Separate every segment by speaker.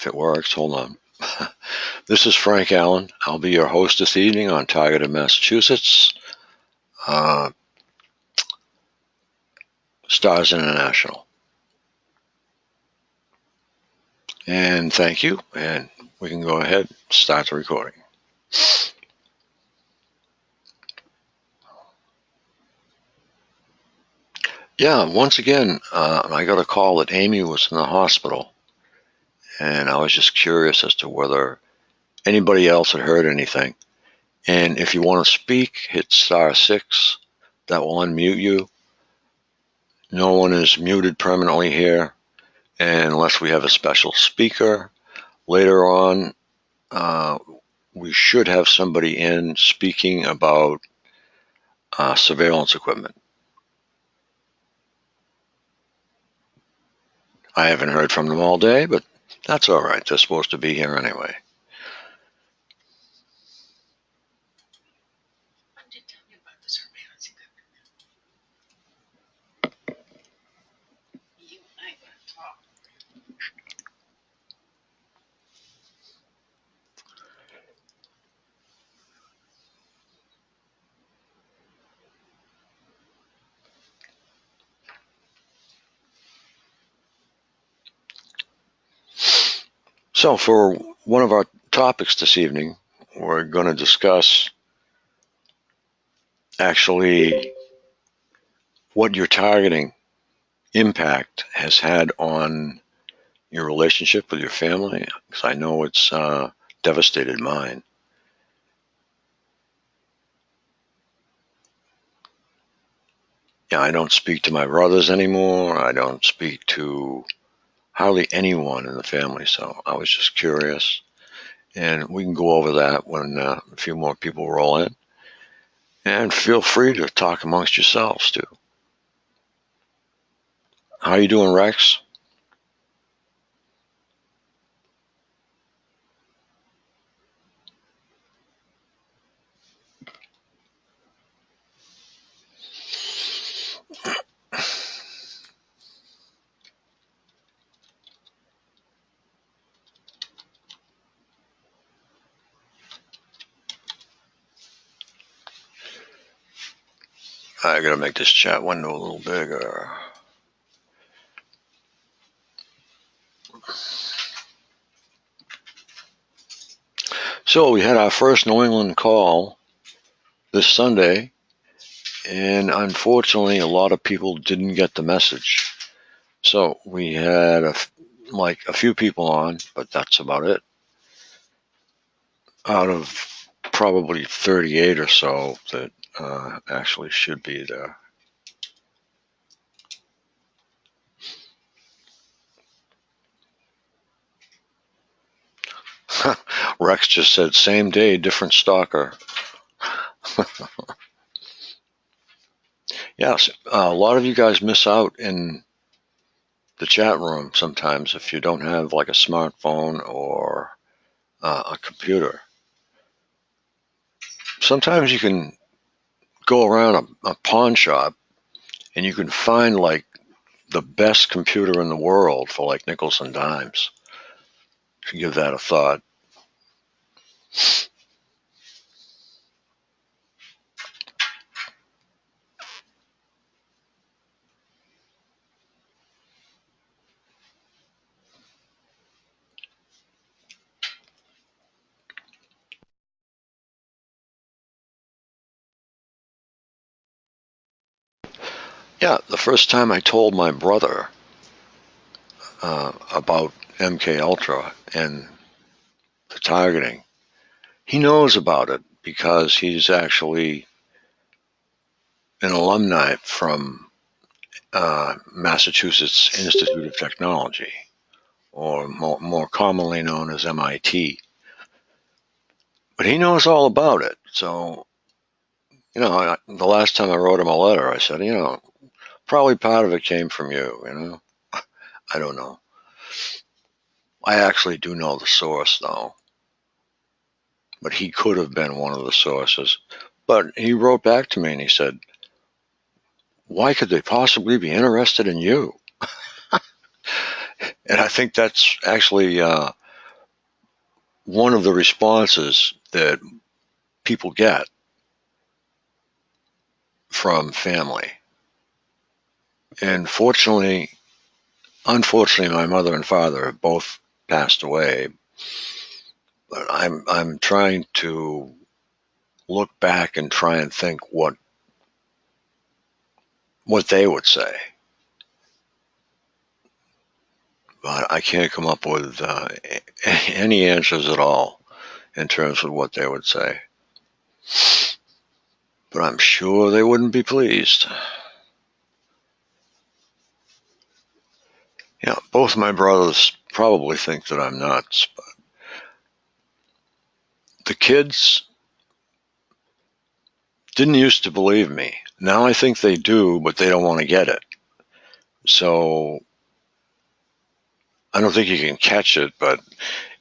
Speaker 1: if it works. Hold on. This is Frank Allen. I'll be your host this evening on Targeted Massachusetts, Stars International. And thank you. And we can go ahead and start the recording. Yeah, once again, I got a call that Amy was in the hospital. And I was just curious as to whether anybody else had heard anything. And if you want to speak, hit *6. That will unmute you. No one is muted permanently here unless we have a special speaker. Later on, we should have somebody in speaking about surveillance equipment. I haven't heard from them all day, but that's all right. They're supposed to be here anyway. So for one of our topics this evening, we're going to discuss actually what your targeting impact has had on your relationship with your family, because I know it's devastated mine. Yeah, I don't speak to my brothers anymore. I don't speak to hardly anyone in the family, so I was just curious. And we can go over that when a few more people roll in. And feel free to talk amongst yourselves, too. How you doing, Rex? I gotta make this chat window a little bigger. So we had our first New England call this Sunday, and unfortunately a lot of people didn't get the message. So we had a few people on, but that's about it. Out of probably 38 or so that actually should be there. Rex just said, same day, different stalker. Yes, a lot of you guys miss out in the chat room sometimes if you don't have like a smartphone or a computer. Sometimes you can go around a pawn shop and you can find like the best computer in the world for like nickels and dimes. If you give that a thought. Yeah, the first time I told my brother about MK Ultra and the targeting, he knows about it because he's actually an alumni from Massachusetts Institute of Technology, or more commonly known as MIT. But he knows all about it. So, the last time I wrote him a letter, I said, probably part of it came from you, I don't know. I actually do know the source, though. But he could have been one of the sources. But he wrote back to me and he said, why could they possibly be interested in you? And I think that's actually one of the responses that people get from family. And unfortunately, my mother and father have both passed away. But I'm trying to look back and try and think what they would say. But I can't come up with any answers at all in terms of what they would say. But I'm sure they wouldn't be pleased. Yeah, both my brothers probably think that I'm nuts, but the kids didn't used to believe me. Now I think they do, but they don't want to get it. So I don't think you can catch it, but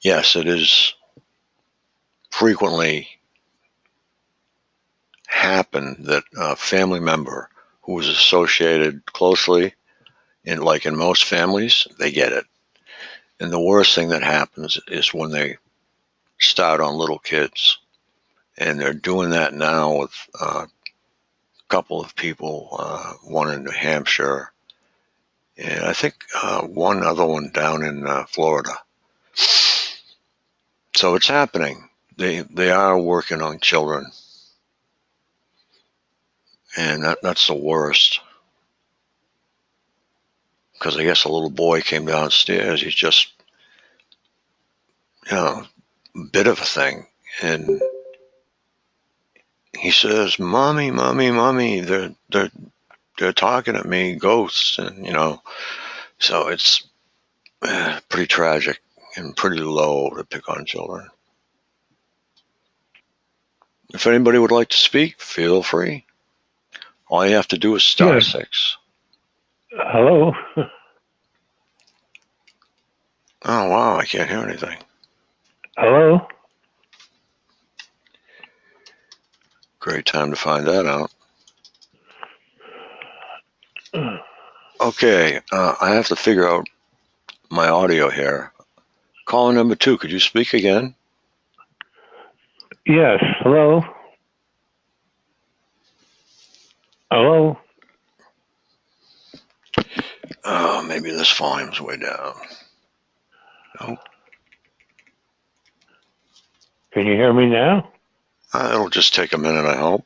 Speaker 1: yes, it is frequently happen that a family member who was associated closely in most families, they get it. And the worst thing that happens is when they start on little kids. And they're doing that now with a couple of people, one in New Hampshire, and I think one other one down in Florida. So it's happening. They are working on children, and that's the worst. Because I guess a little boy came downstairs. He's just, a bit of a thing, and he says, "Mommy, mommy, mommy, they're talking at me, ghosts," and so it's pretty tragic and pretty low to pick on children. If anybody would like to speak, feel free. All you have to do is star 6.
Speaker 2: Hello.
Speaker 1: Oh, wow, I can't hear anything.
Speaker 2: Hello.
Speaker 1: Great time to find that out. Okay, I have to figure out my audio here. Caller number 2, could you speak again?
Speaker 2: Yes. Hello. Hello.
Speaker 1: Oh, maybe this volume's way down. Nope.
Speaker 2: Can you hear me now?
Speaker 1: It'll just take a minute, I hope.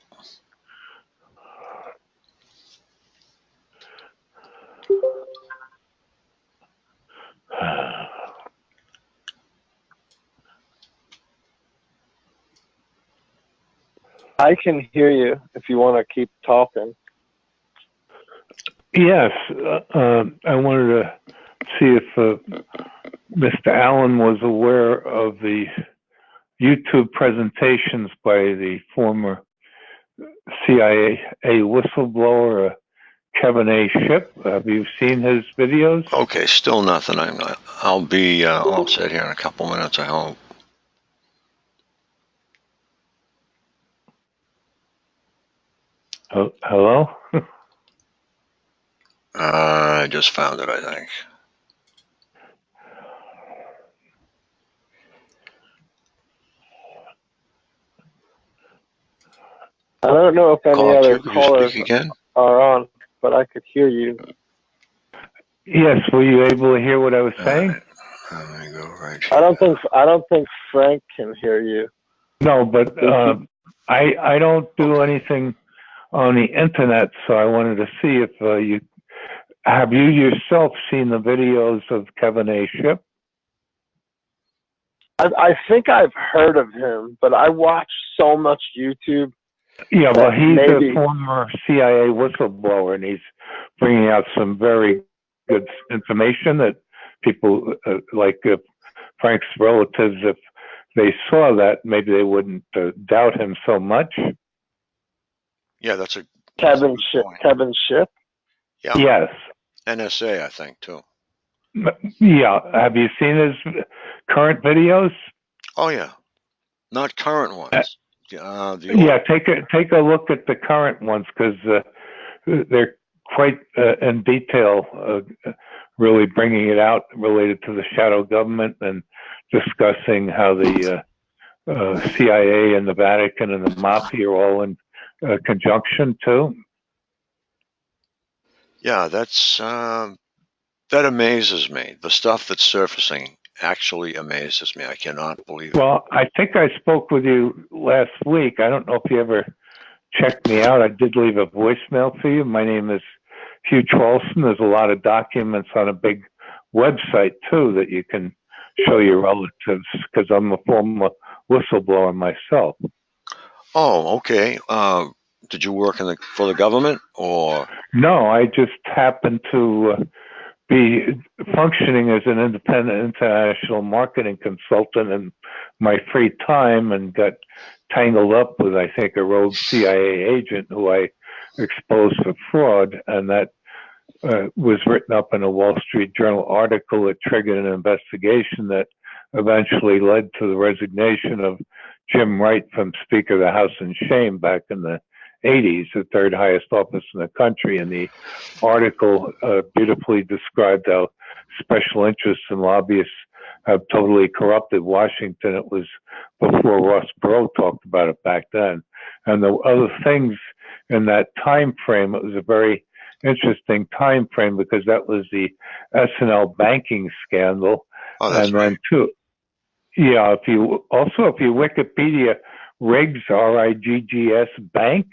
Speaker 3: I can hear you if you want to keep talking.
Speaker 2: Yes. I wanted to see if Mr. Allen was aware of the YouTube presentations by the former CIA whistleblower, Kevin A. Shipp. Have you seen his videos?
Speaker 1: Okay, still nothing. I'll be all set here in a couple minutes, I hope.
Speaker 2: Hello?
Speaker 1: I just found it, I think.
Speaker 3: I don't know if any other callers
Speaker 1: again?
Speaker 3: are on, but I could hear you.
Speaker 2: Yes. Were you able to hear what I was saying?
Speaker 1: Let me go right here.
Speaker 3: I don't think Frank can hear you.
Speaker 2: No, but I don't do anything on the internet, so I wanted to see if you yourself seen the videos of Kevin A. Shipp?
Speaker 3: I think I've heard of him, but I watch so much YouTube.
Speaker 2: Yeah, well, he's a former CIA whistleblower, and he's bringing out some very good information that people like Frank's relatives, if they saw that, maybe they wouldn't doubt him so much.
Speaker 1: Yeah, that's a
Speaker 3: Kevin Shipp. Kevin Shipp.
Speaker 1: Yeah.
Speaker 2: Yes.
Speaker 1: NSA, I think, too.
Speaker 2: Yeah. Have you seen his current videos?
Speaker 1: Oh yeah, not current ones.
Speaker 2: Yeah, take a look at the current ones because they're quite in detail, really bringing it out related to the shadow government and discussing how the CIA and the Vatican and the Mafia are all in conjunction too.
Speaker 1: Yeah, that amazes me. The stuff that's surfacing actually amazes me. I cannot believe it.
Speaker 2: Well, I think I spoke with you last week. I don't know if you ever checked me out. I did leave a voicemail for you. My name is Hugh Charleston. There's a lot of documents on a big website too that you can show your relatives, because I'm a former whistleblower myself.
Speaker 1: Oh, okay. Did you work for the government or?
Speaker 2: No, I just happened to be functioning as an independent international marketing consultant in my free time, and got tangled up with, I think, a rogue CIA agent who I exposed for fraud, and that was written up in a Wall Street Journal article that triggered an investigation that eventually led to the resignation of Jim Wright from Speaker of the House in shame back in the 80s, the third highest office in the country. And the article beautifully described how special interests and lobbyists have totally corrupted Washington. It was before Ross Perot talked about it back then. And the other things in that time frame, it was a very interesting time frame, because that was the S&L banking scandal.
Speaker 1: Oh, that's
Speaker 2: and
Speaker 1: right.
Speaker 2: then too, yeah, if you Wikipedia Riggs, RIGGS Bank,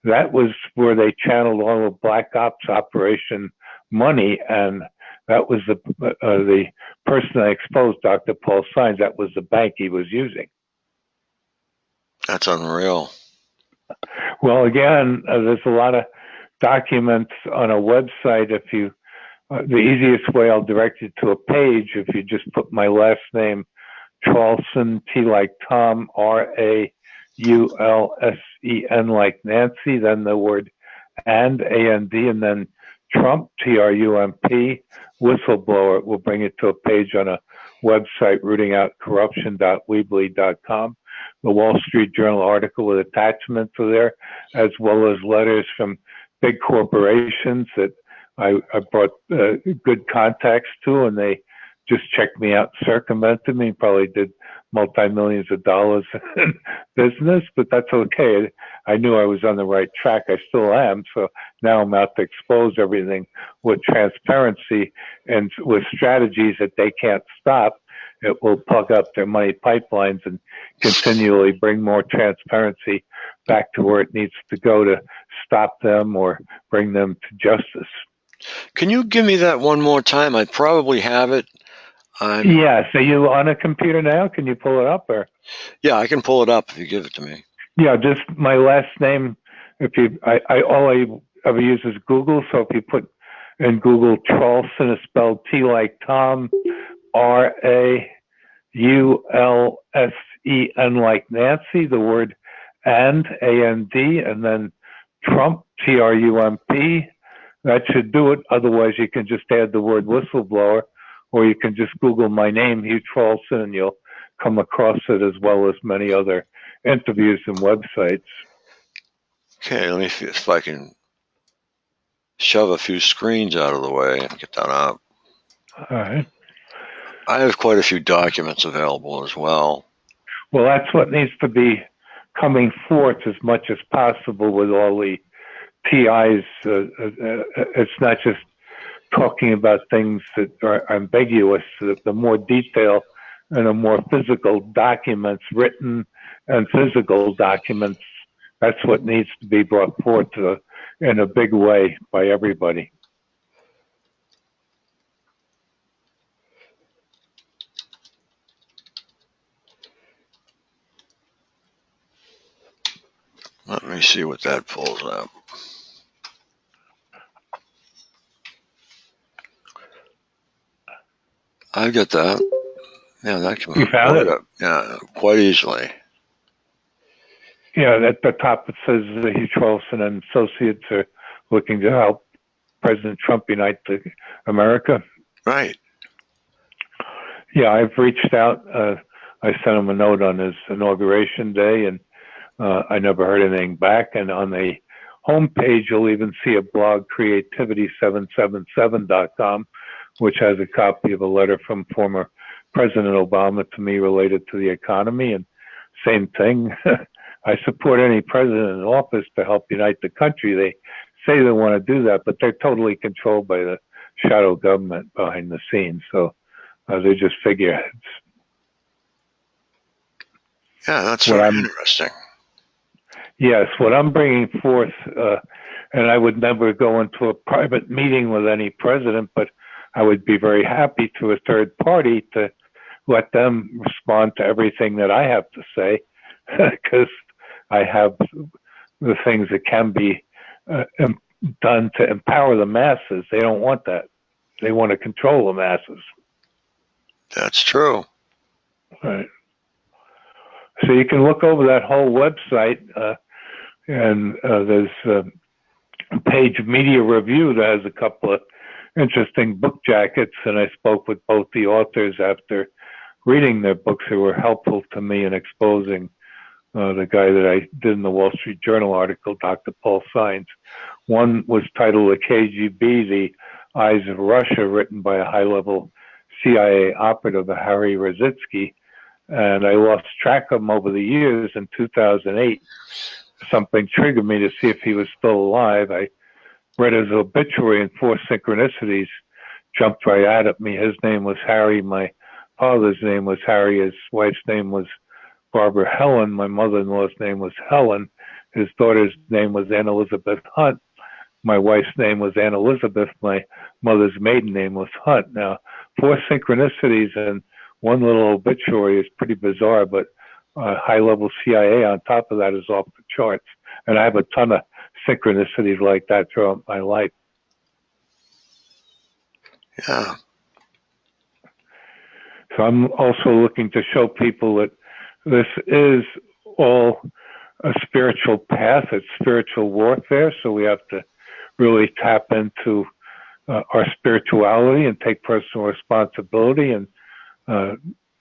Speaker 2: that was where they channeled all the Black Ops operation money, and that was the person I exposed, Dr. Paul Sines. That was the bank he was using.
Speaker 1: That's unreal.
Speaker 2: Well, again, there's a lot of documents on a website. If you, the easiest way, I'll direct you to a page. If you just put my last name, Charleston, T like Tom, RAULSEN like Nancy, then the word and, AND, and then Trump, TRUMP, whistleblower. It will bring you to a page on a website, rootingoutcorruption.weebly.com. The Wall Street Journal article with attachments are there, as well as letters from big corporations that I brought good contacts to, and they just checked me out, circumvented me, probably did multi-millions of dollars in business, but that's okay. I knew I was on the right track. I still am. So now I'm out to expose everything with transparency and with strategies that they can't stop. It will plug up their money pipelines and continually bring more transparency back to where it needs to go to stop them or bring them to justice.
Speaker 1: Can you give me that one more time? I probably have it.
Speaker 2: Yes. Are you on a computer now? Can you pull it up? Or?
Speaker 1: Yeah, I can pull it up if you give it to me.
Speaker 2: Yeah, just my last name. If you, all I ever use is Google. So if you put in Google Charleston, it's spelled T like Tom, RAULSEN like Nancy, the word and, AND, and then Trump, TRUMP. That should do it. Otherwise, you can just add the word whistleblower, or you can just Google my name, Hugh Charleston, and you'll come across it, as well as many other interviews and websites.
Speaker 1: Okay, let me see if I can shove a few screens out of the way and get that up.
Speaker 2: All right.
Speaker 1: I have quite a few documents available as well.
Speaker 2: Well, that's what needs to be coming forth as much as possible with all the PIs. It's not just talking about things that are ambiguous. The more detail and the more physical documents, written and physical documents, that's what needs to be brought forth in a big way by everybody.
Speaker 1: Let me see what that pulls up. I get that. Yeah, that can
Speaker 2: You found it?
Speaker 1: up. Yeah, quite easily.
Speaker 2: Yeah, at the top it says Hugh Charleston and Associates are looking to help President Trump unite America.
Speaker 1: Right.
Speaker 2: Yeah, I've reached out. I sent him a note on his inauguration day, and I never heard anything back. And on the homepage, you'll even see a blog, creativity777.com, which has a copy of a letter from former President Obama to me related to the economy. And same thing. I support any president in office to help unite the country. They say they want to do that, but they're totally controlled by the shadow government behind the scenes. So they're just figureheads.
Speaker 1: Yeah, that's very interesting.
Speaker 2: Yes, what I'm bringing forth, and I would never go into a private meeting with any president, but I would be very happy to a third party to let them respond to everything that I have to say, because I have the things that can be done to empower the masses. They don't want that. They want to control the masses.
Speaker 1: That's true.
Speaker 2: Right. So you can look over that whole website, and there's a page media review that has a couple of interesting book jackets, and I spoke with both the authors after reading their books who were helpful to me in exposing the guy that I did in the Wall Street Journal article, Dr. Paul Sines. One was titled The KGB, The Eyes of Russia, written by a high-level CIA operative, Harry Rositsky, and I lost track of him over the years. In 2008, something triggered me to see if he was still alive. I read his obituary, and four synchronicities jumped right out at me. His name was Harry. My father's name was Harry. His wife's name was Barbara Helen. My mother-in-law's name was Helen. His daughter's name was Anne Elizabeth Hunt. My wife's name was Anne Elizabeth. My mother's maiden name was Hunt. Now, four synchronicities and one little obituary is pretty bizarre, but high-level CIA on top of that is off the charts. And I have a ton of synchronicities like that throughout my life.
Speaker 1: Yeah.
Speaker 2: So I'm also looking to show people that this is all a spiritual path. It's spiritual warfare. So we have to really tap into our spirituality and take personal responsibility and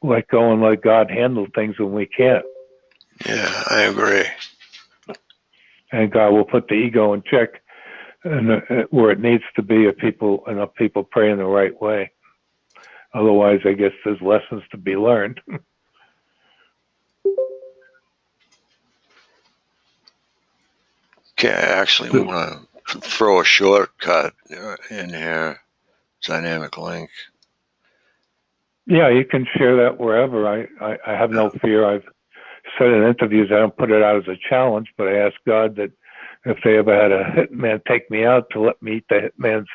Speaker 2: let go and let God handle things when we can't.
Speaker 1: Yeah, I agree.
Speaker 2: And God will put the ego in check and where it needs to be if enough people pray in the right way. Otherwise, I guess there's lessons to be learned.
Speaker 1: Okay, I actually want to throw a shortcut in here, dynamic link.
Speaker 2: Yeah, you can share that wherever. I have no fear. I've said in interviews I don't put it out as a challenge, but I ask God that if they ever had a hitman take me out, to let me eat the hitman's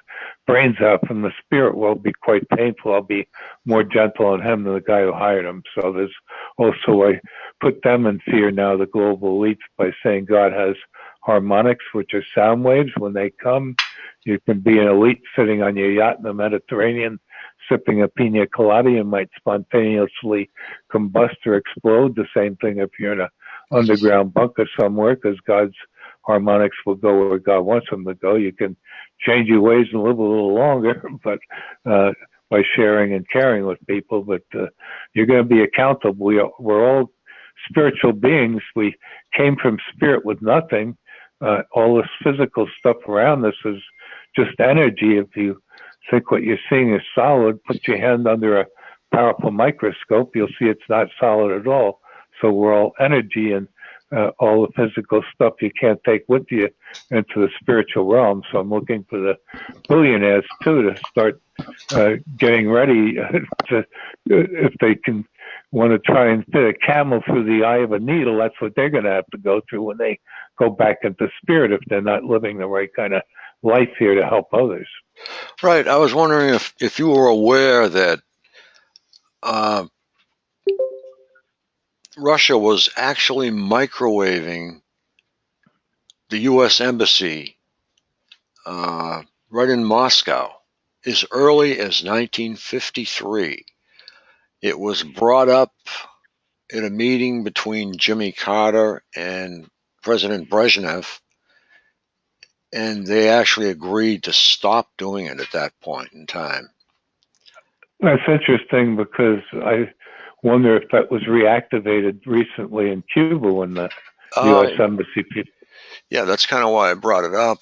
Speaker 2: brains out from the spirit world, be quite painful. I'll be more gentle on him than the guy who hired him. So there's also, I put them in fear now, the global elites, by saying God has harmonics, which are sound waves. When they come, you can be an elite sitting on your yacht in the Mediterranean, sipping a pina colada. You might spontaneously combust or explode. The same thing if you're in an underground bunker somewhere, because God's harmonics will go where God wants them to go. You can change your ways and live a little longer, but by sharing and caring with people. But you're going to be accountable. We're all spiritual beings. We came from spirit with nothing. All this physical stuff around us is just energy. If you think what you're seeing is solid, put your hand under a powerful microscope, you'll see it's not solid at all. So we're all energy, and all the physical stuff you can't take with you into the spiritual realm. So I'm looking for the billionaires too to start getting ready to, if they can want to try and fit a camel through the eye of a needle, that's what they're going to have to go through when they go back into spirit, if they're not living the right kind of life here to help others.
Speaker 1: Right. I was wondering if you were aware that Russia was actually microwaving the U.S. Embassy right in Moscow as early as 1953. It was brought up at a meeting between Jimmy Carter and President Brezhnev, and they actually agreed to stop doing it at that point in time.
Speaker 2: That's interesting, because I wonder if that was reactivated recently in Cuba when the U.S. Embassy people.
Speaker 1: Yeah, that's kind of why I brought it up.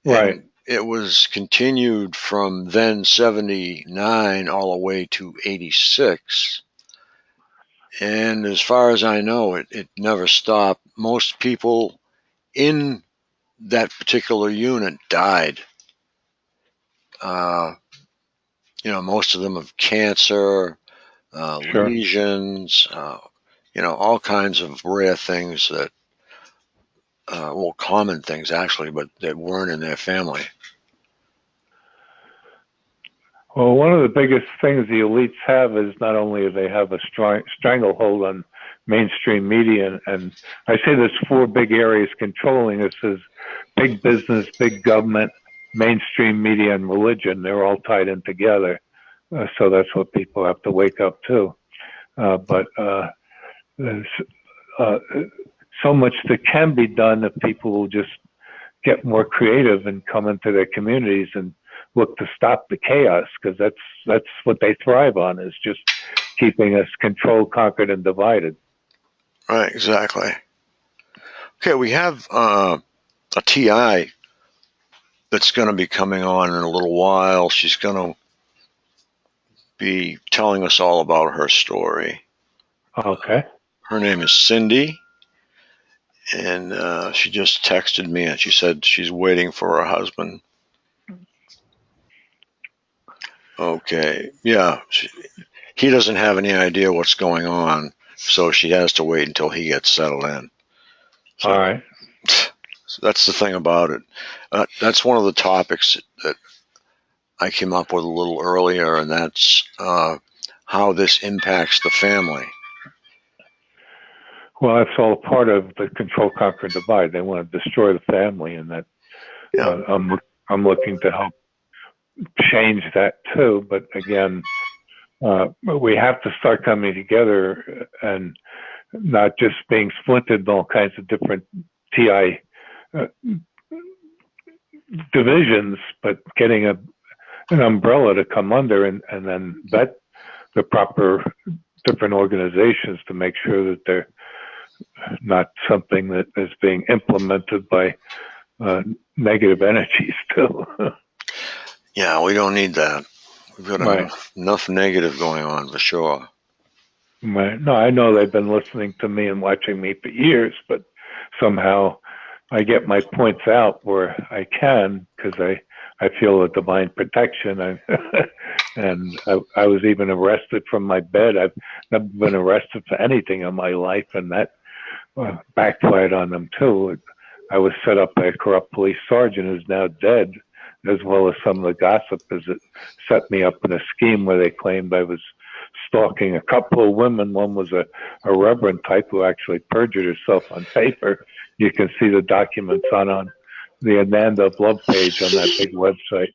Speaker 2: Right.
Speaker 1: it was continued from then 79 all the way to 86. And as far as I know, it never stopped. Most people in that particular unit died. Uh, most of them of cancer,
Speaker 2: Sure.
Speaker 1: lesions, all kinds of rare things that, common things actually, but that weren't in their family.
Speaker 2: Well, one of the biggest things the elites have is not only do they have a stranglehold on mainstream media, and I say there's four big areas controlling this: is big business, big government, mainstream media, and religion. They're all tied in together. So that's what people have to wake up to. But there's so much that can be done if people will just get more creative and come into their communities and look to stop the chaos, because that's what they thrive on, is just keeping us controlled, conquered, and divided.
Speaker 1: Right, exactly. Okay, we have a TI that's going to be coming on in a little while. She's going to be telling us all about her story.
Speaker 2: Okay.
Speaker 1: Her name is Cindy, and she just texted me and she said she's waiting for her husband. Okay, yeah, he doesn't have any idea what's going on, so she has to wait until he gets settled in.
Speaker 2: All
Speaker 1: So,
Speaker 2: right.
Speaker 1: so that's the thing about it. That's one of the topics that I came up with a little earlier, and that's how this impacts the family.
Speaker 2: Well, that's all part of the control, conquer, and divide. They want to destroy the family, and that
Speaker 1: Yeah,
Speaker 2: I'm looking to help change that too. But again, we have to start coming together and not just being splintered in all kinds of different TI divisions, but getting an umbrella to come under, and then vet the proper different organizations to make sure that they're not something that is being implemented by negative energies too.
Speaker 1: yeah, we don't need that. We've got
Speaker 2: Right.
Speaker 1: enough negative going on for sure.
Speaker 2: Right. No, I know they've been listening to me and watching me for years, but somehow I get my points out where I can, because I feel a divine protection. And I was even arrested from my bed. I've never been arrested for anything in my life, and that backfired on them too. I was set up by a corrupt police sergeant who's now dead, as well as some of the gossipers that set me up in a scheme where they claimed I was stalking a couple of women. One was a reverend type who actually perjured herself on paper. You can see the documents on the Ananda of Love page on that big website.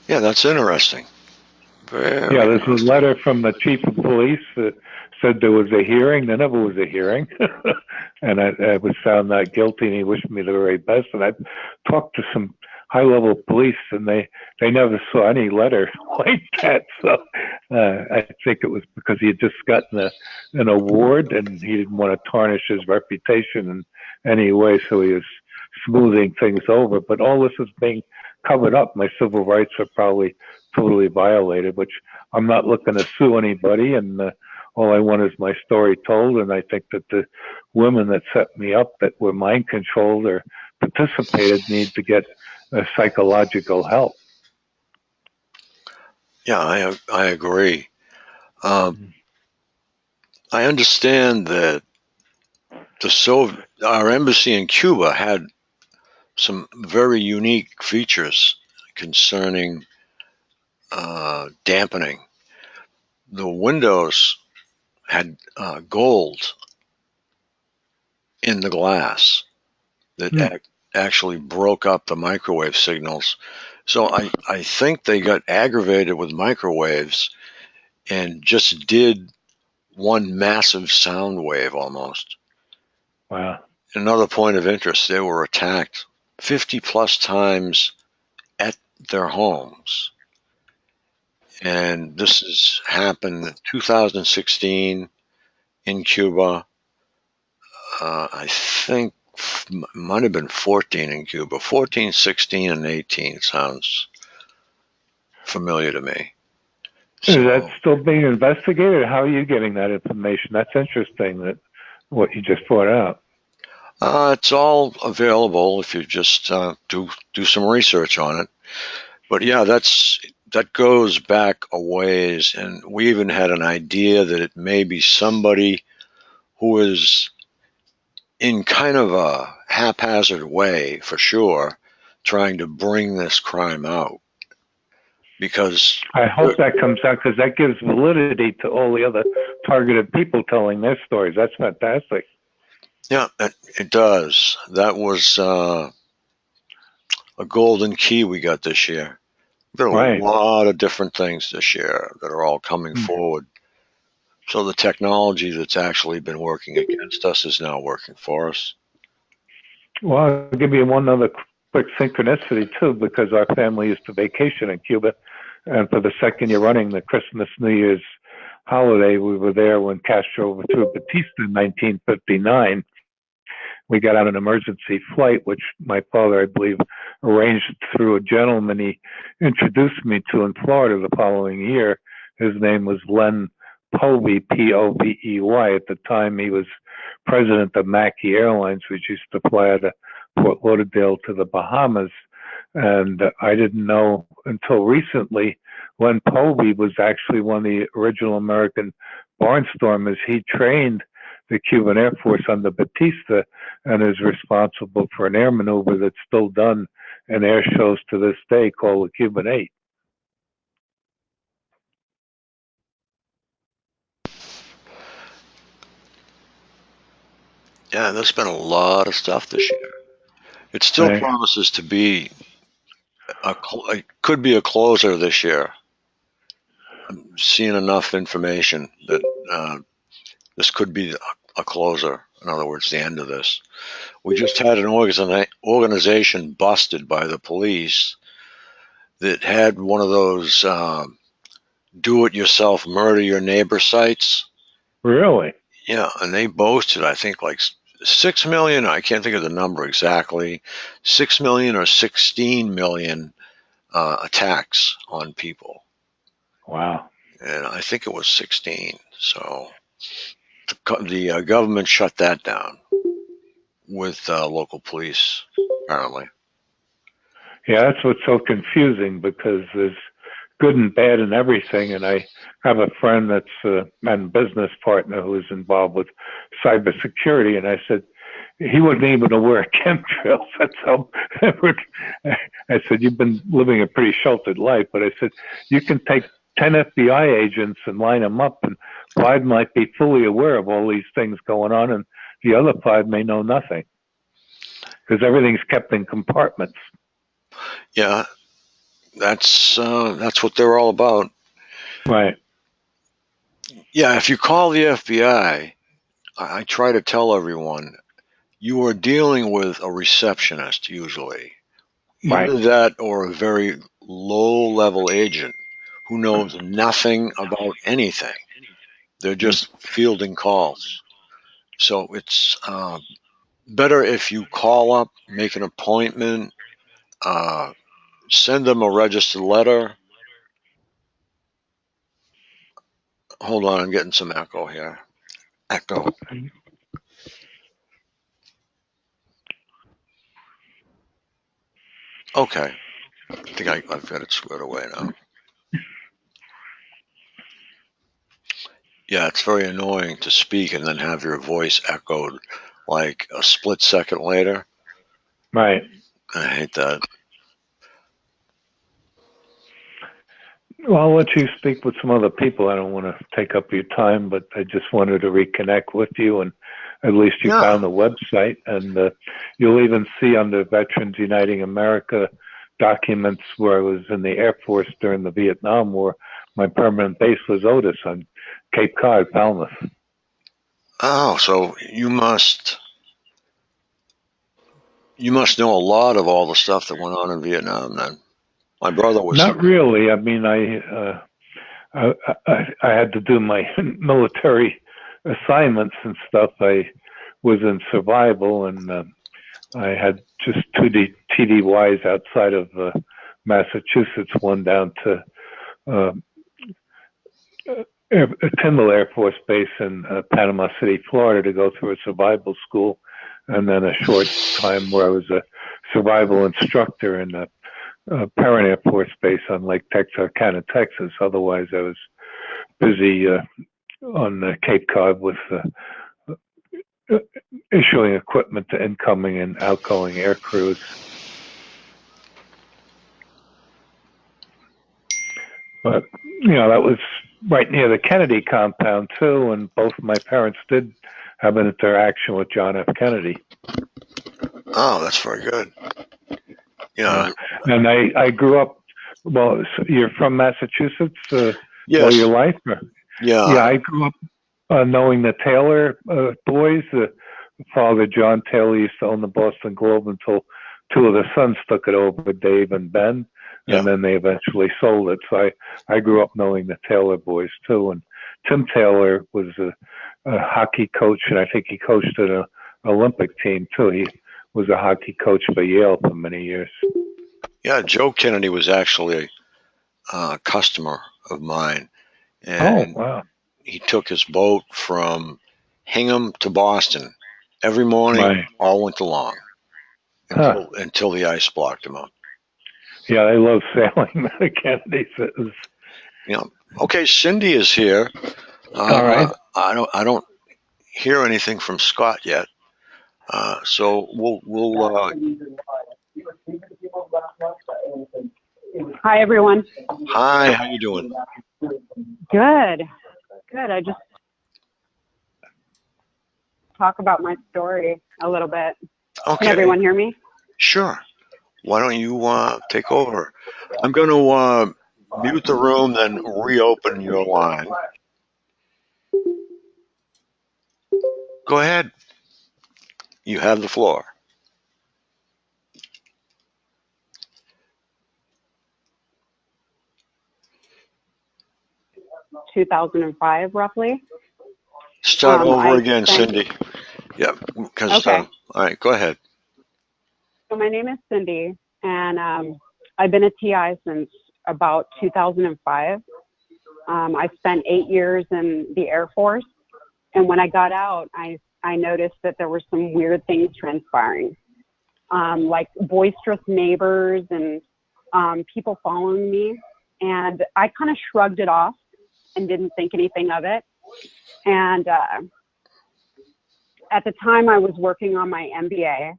Speaker 1: Yeah, that's interesting.
Speaker 2: Yeah,
Speaker 1: Very
Speaker 2: there's a
Speaker 1: interesting.
Speaker 2: letter from the chief of police that said there was a hearing. There never was a hearing. And I was found not guilty, and he wished me the very best. And I talked to some high-level police, and they never saw any letter like that. So I think it was because he had just gotten an award, and he didn't want to tarnish his reputation in any way, so he was smoothing things over. But all this is being covered up. My civil rights are probably totally violated, which I'm not looking to sue anybody, and all I want is my story told. And I think that the women that set me up, that were mind controlled or participated, need to get psychological help.
Speaker 1: Yeah, I agree. Um, I understand that our embassy in Cuba had some very unique features concerning dampening. The windows had gold in the glass that
Speaker 2: Hmm.
Speaker 1: actually broke up the microwave signals. So I think they got aggravated with microwaves and just did one massive sound wave almost.
Speaker 2: Wow.
Speaker 1: Another point of interest, they were attacked 50 plus times at their homes. And this has happened in 2016 in Cuba. I think might have been 14 in Cuba. 14, 16, and 18 sounds familiar to me.
Speaker 2: Is that
Speaker 1: So
Speaker 2: still being investigated? How are you getting that information? That's interesting, that what you just brought out.
Speaker 1: it's all available if you just do some research on it. But yeah, that goes back a ways, and we even had an idea that it may be somebody who is in kind of a haphazard way, for sure, trying to bring this crime out. Because,
Speaker 2: I hope that comes out, because that gives validity to all the other targeted people telling their stories. That's fantastic.
Speaker 1: yeah, it does. That was a golden key we got this year. We've got a
Speaker 2: Right.
Speaker 1: lot of different things this year that are all coming
Speaker 2: Hmm.
Speaker 1: forward. So the technology that's actually been working against us is now working for us.
Speaker 2: Well, I'll give you one other quick synchronicity, too, because our family used to vacation in Cuba. And for the second year running, the Christmas, New Year's holiday, we were there when Castro overthrew Batista in 1959. We got on an emergency flight, which my father, I believe, arranged through a gentleman he introduced me to in Florida the following year. His name was Len Povey, Povey. At the time, he was president of Mackey Airlines, which used to fly out of Fort Lauderdale to the Bahamas. And I didn't know until recently, Len Povey was actually one of the original American barnstormers. He trained the Cuban Air Force under Batista and is responsible for an air maneuver that's still done in air shows to this day called the Cuban 8.
Speaker 1: Yeah, there's been a lot of stuff this year. It still
Speaker 2: Right.
Speaker 1: promises to be it could be a closer this year. I'm seeing enough information that this could be a closer. In other words, the end of this. We just had an organization busted by the police that had one of those do-it-yourself murder your neighbor sites.
Speaker 2: Really?
Speaker 1: Yeah, and they boasted, I think, like 6 million. I can't think of the number exactly. 6 million or 16 million attacks on people,
Speaker 2: Wow.
Speaker 1: and I think it was 16. So the government shut that down with local police, apparently.
Speaker 2: Yeah, that's what's so confusing, because there's good and bad in everything. And I have a friend that's a business partner who is involved with cybersecurity. And I said, he wouldn't even wear chemtrails. That's how. I said, you've been living a pretty sheltered life. But I said, you can take 10 FBI agents and line them up, and five might be fully aware of all these things going on, and the other five may know nothing, because everything's kept in compartments.
Speaker 1: Yeah, that's what they're all about.
Speaker 2: Right.
Speaker 1: Yeah, if you call the FBI, I try to tell everyone you are dealing with a receptionist usually.
Speaker 2: Right.
Speaker 1: Either that or a very low level agent who knows nothing about anything. They're
Speaker 2: Mm.
Speaker 1: just fielding calls. So it's better if you call up, make an appointment, uh, send them a registered letter. Hold on, I'm getting some echo here. Echo. Okay, I think I've got it squared away now. Yeah, it's very annoying to speak and then have your voice echoed like a split second later.
Speaker 2: Right.
Speaker 1: I hate that.
Speaker 2: Well, I'll let you speak with some other people. I don't want to take up your time, but I just wanted to reconnect with you, and at least you
Speaker 1: Yeah.
Speaker 2: found the website, and you'll even see under Veterans Uniting America documents where I was in the Air Force during the Vietnam War. My permanent base was Otis on Cape Cod, Falmouth.
Speaker 1: Oh, so you must know a lot of all the stuff that went on in Vietnam then. My brother was
Speaker 2: Not
Speaker 1: there.
Speaker 2: really. I mean, I had to do my military assignments and stuff. I was in survival, and I had just two TDYs outside of Massachusetts, one down to uh, Tyndall Air Force Base in Panama City, Florida, to go through a survival school, and then a short time where I was a survival instructor in the Perrin Air Force Base on Lake Texarkana, Texas. Otherwise, I was busy on Cape Cod with issuing equipment to incoming and outgoing air crews. But, that was right near the Kennedy compound, too, and both of my parents did have an interaction with John F. Kennedy.
Speaker 1: Oh, that's very good.
Speaker 2: And I grew up, well, you're from Massachusetts
Speaker 1: yes.
Speaker 2: all your life?
Speaker 1: Yeah.
Speaker 2: Yeah, I grew up knowing the Taylor boys. Father John Taylor used to own the Boston Globe until two of the sons took it over, Dave and Ben, and then they eventually sold it. So I grew up knowing the Taylor boys too. And Tim Taylor was a hockey coach, and I think he coached an Olympic team too. He was a hockey coach for Yale for many years.
Speaker 1: Yeah, Joe Kennedy was actually a customer of mine. And
Speaker 2: wow.
Speaker 1: He took his boat from Hingham to Boston every morning, all winter long, until the ice blocked him out.
Speaker 2: Yeah, I love sailing. The Kennedys.
Speaker 1: Okay, Cindy is here.
Speaker 2: All right.
Speaker 1: I don't hear anything from Scott yet. So we'll.
Speaker 4: Hi, everyone.
Speaker 1: Hi, how you doing?
Speaker 4: Good. I just talk about my story a little bit.
Speaker 1: Okay.
Speaker 4: Can everyone hear me?
Speaker 1: Sure. Why don't you take over? I'm going to mute the room, then reopen your line. Go ahead. You have the floor.
Speaker 4: In 2005, roughly.
Speaker 1: Start over again, Cindy. Yeah. Okay. All right, go ahead.
Speaker 4: So my name is Cindy, and I've been a TI since about 2005. I spent 8 years in the Air Force, and when I got out, I noticed that there were some weird things transpiring, like boisterous neighbors and people following me, and I kind of shrugged it off and didn't think anything of it. And at the time, I was working on my MBA,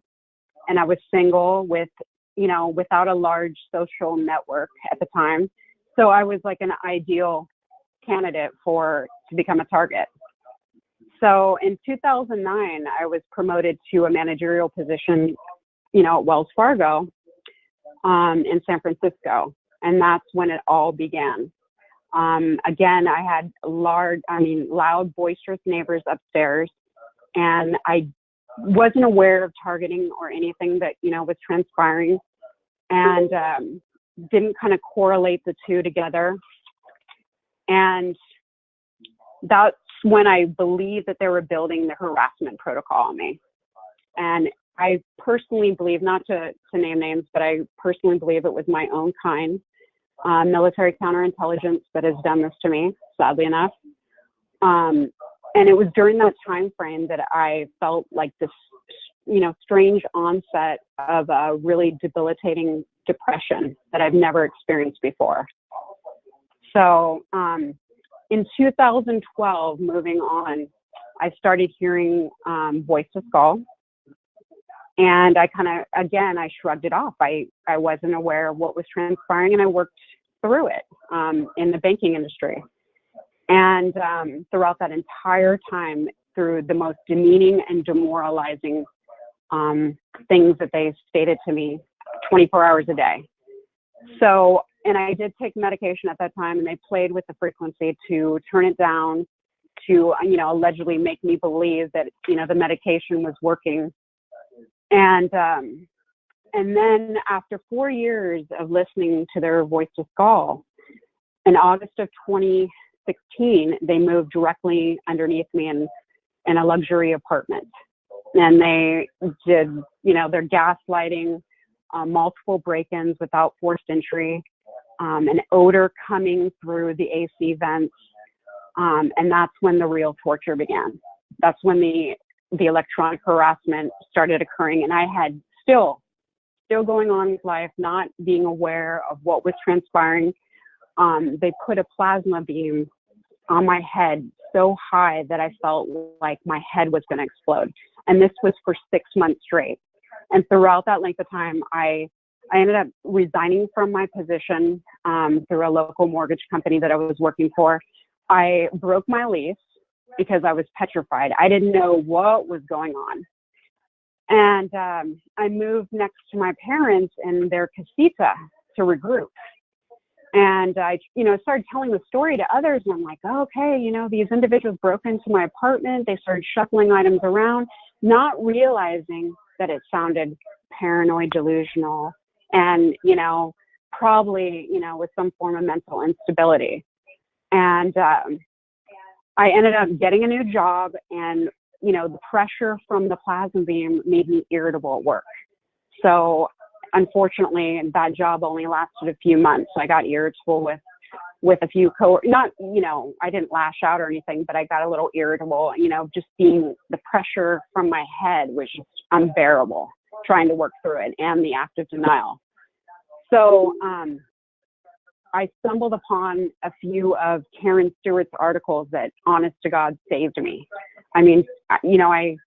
Speaker 4: and I was single without a large social network at the time. So I was like an ideal candidate to become a target. So in 2009, I was promoted to a managerial position, at Wells Fargo in San Francisco. And that's when it all began. Again, I had loud, boisterous neighbors upstairs, and I wasn't aware of targeting or anything that, was transpiring, and didn't kind of correlate the two together. And that's when I believed that they were building the harassment protocol on me. And I personally believe, not to name names, but I personally believe it was my own kind, military counterintelligence that has done this to me, sadly enough. And it was during that time frame that I felt like this, strange onset of a really debilitating depression that I've never experienced before. So in 2012, moving on, I started hearing Voice to Skull. And I I shrugged it off. I wasn't aware of what was transpiring, and I worked through it in the banking industry. And throughout that entire time, through the most demeaning and demoralizing things that they stated to me 24 hours a day. So, and I did take medication at that time, and they played with the frequency to turn it down, to, allegedly make me believe that, the medication was working. And then after 4 years of listening to their Voice to Skull, in August of 2016, they moved directly underneath me in a luxury apartment. and they did, their gaslighting, multiple break-ins without forced entry, an odor coming through the AC vents, and that's when the real torture began. That's when the electronic harassment started occurring, and I had still going on with life, not being aware of what was transpiring. They put a plasma beam on my head so high that I felt like my head was going to explode. And this was for 6 months straight. And throughout that length of time, I ended up resigning from my position through a local mortgage company that I was working for. I broke my lease because I was petrified. I didn't know what was going on. And I moved next to my parents in their casita to regroup. And I, started telling the story to others. And I'm like, oh, okay, these individuals broke into my apartment. They started shuffling items around, not realizing that it sounded paranoid, delusional, and, probably, with some form of mental instability. And I ended up getting a new job, and, the pressure from the plasma beam made me irritable at work. So unfortunately, that job only lasted a few months. I got irritable with a few I didn't lash out or anything, but I got a little irritable, just being the pressure from my head was just unbearable, trying to work through it, and the active denial. So I stumbled upon a few of Karen Stewart's articles that, honest to God, saved me. I mean, I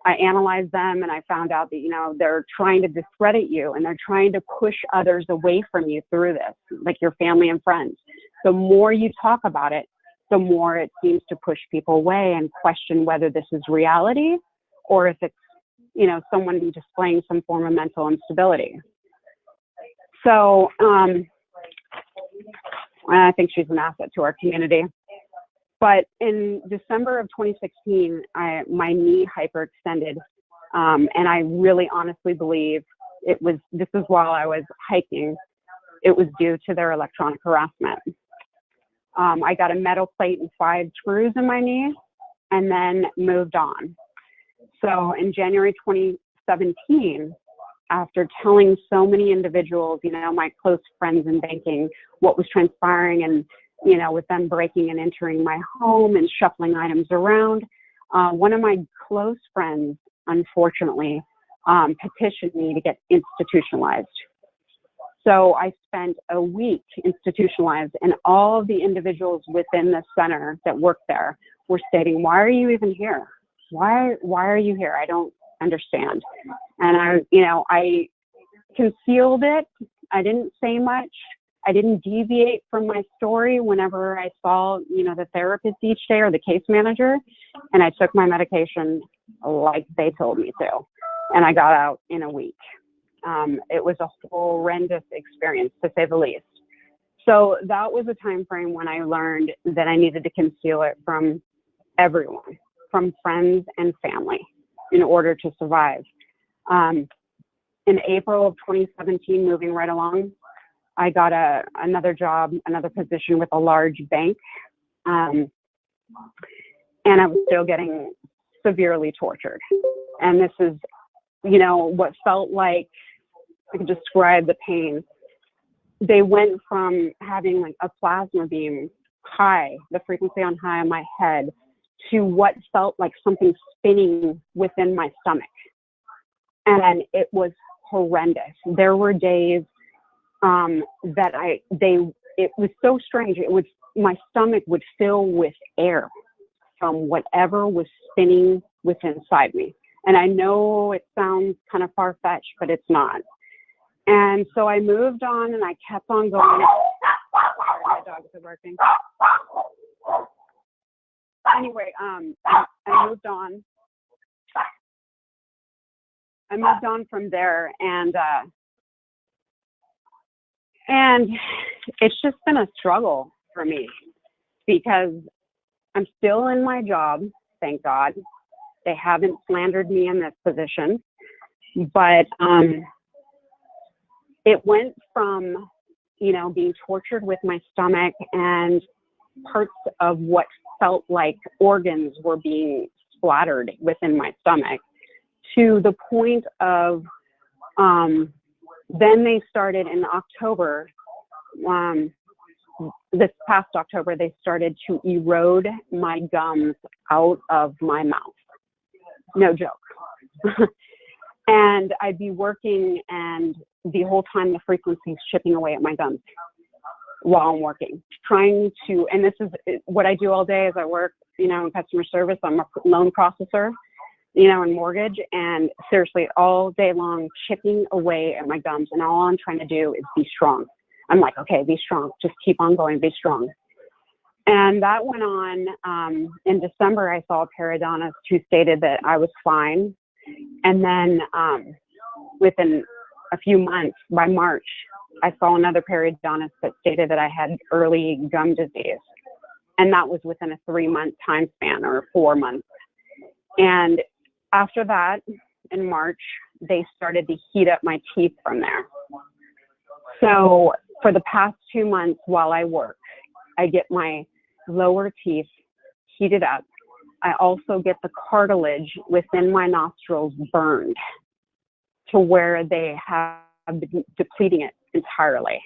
Speaker 4: analyzed them, and I found out that, they're trying to discredit you, and they're trying to push others away from you through this, like your family and friends. The more you talk about it, the more it seems to push people away and question whether this is reality or if it's, someone displaying some form of mental instability. So I think she's an asset to our community. But in December of 2016, my knee hyperextended, and I really honestly believe this is while I was hiking, it was due to their electronic harassment. I got a metal plate and 5 screws in my knee, and then moved on. So in January 2017, after telling so many individuals, my close friends in banking, what was transpiring, and with them breaking and entering my home and shuffling items around, one of my close friends, unfortunately, petitioned me to get institutionalized. So I spent a week institutionalized, and all of the individuals within the center that worked there were stating, "Why are you even here? Why are you here? I don't understand." And I concealed it. I didn't say much. I didn't deviate from my story whenever I saw, the therapist each day or the case manager, and I took my medication like they told me to, and I got out in a week. It was a horrendous experience, to say the least. So that was a time frame when I learned that I needed to conceal it from everyone, from friends and family, in order to survive. In April of 2017, moving right along, I got another job, another position with a large bank, and I was still getting severely tortured. And this is, what felt like, I could describe the pain. They went from having like a plasma beam high, the frequency on high on my head, to what felt like something spinning within my stomach. And it was horrendous. There were days it was so strange. My stomach would fill with air from whatever was spinning within inside me. And I know it sounds kind of far-fetched, but it's not. And so I moved on, and I kept on going. Sorry, my dogs are barking. Anyway, I moved on. I moved on from there, and it's just been a struggle for me, because I'm still in my job, thank God. They haven't slandered me in this position, but it went from, being tortured with my stomach, and parts of what felt like organs were being splattered within my stomach, to the point of, then they started in October, this past October, they started to erode my gums out of my mouth. No joke. And I'd be working, and the whole time the frequency's chipping away at my gums while I'm working, trying to, and this is what I do all day as I work, in customer service. I'm a loan processor, in mortgage, and seriously, all day long, chipping away at my gums. And all I'm trying to do is be strong. I'm like, okay, be strong. Just keep on going, be strong. And that went on. In December, I saw a periodontist who stated that I was fine. And then within a few months, by March, I saw another periodontist that stated that I had early gum disease. And that was within a 3-month time span, or 4 months. And after that, in March, they started to heat up my teeth from there. So for the past 2 months while I work, I get my lower teeth heated up. I also get the cartilage within my nostrils burned to where they have been depleting it entirely.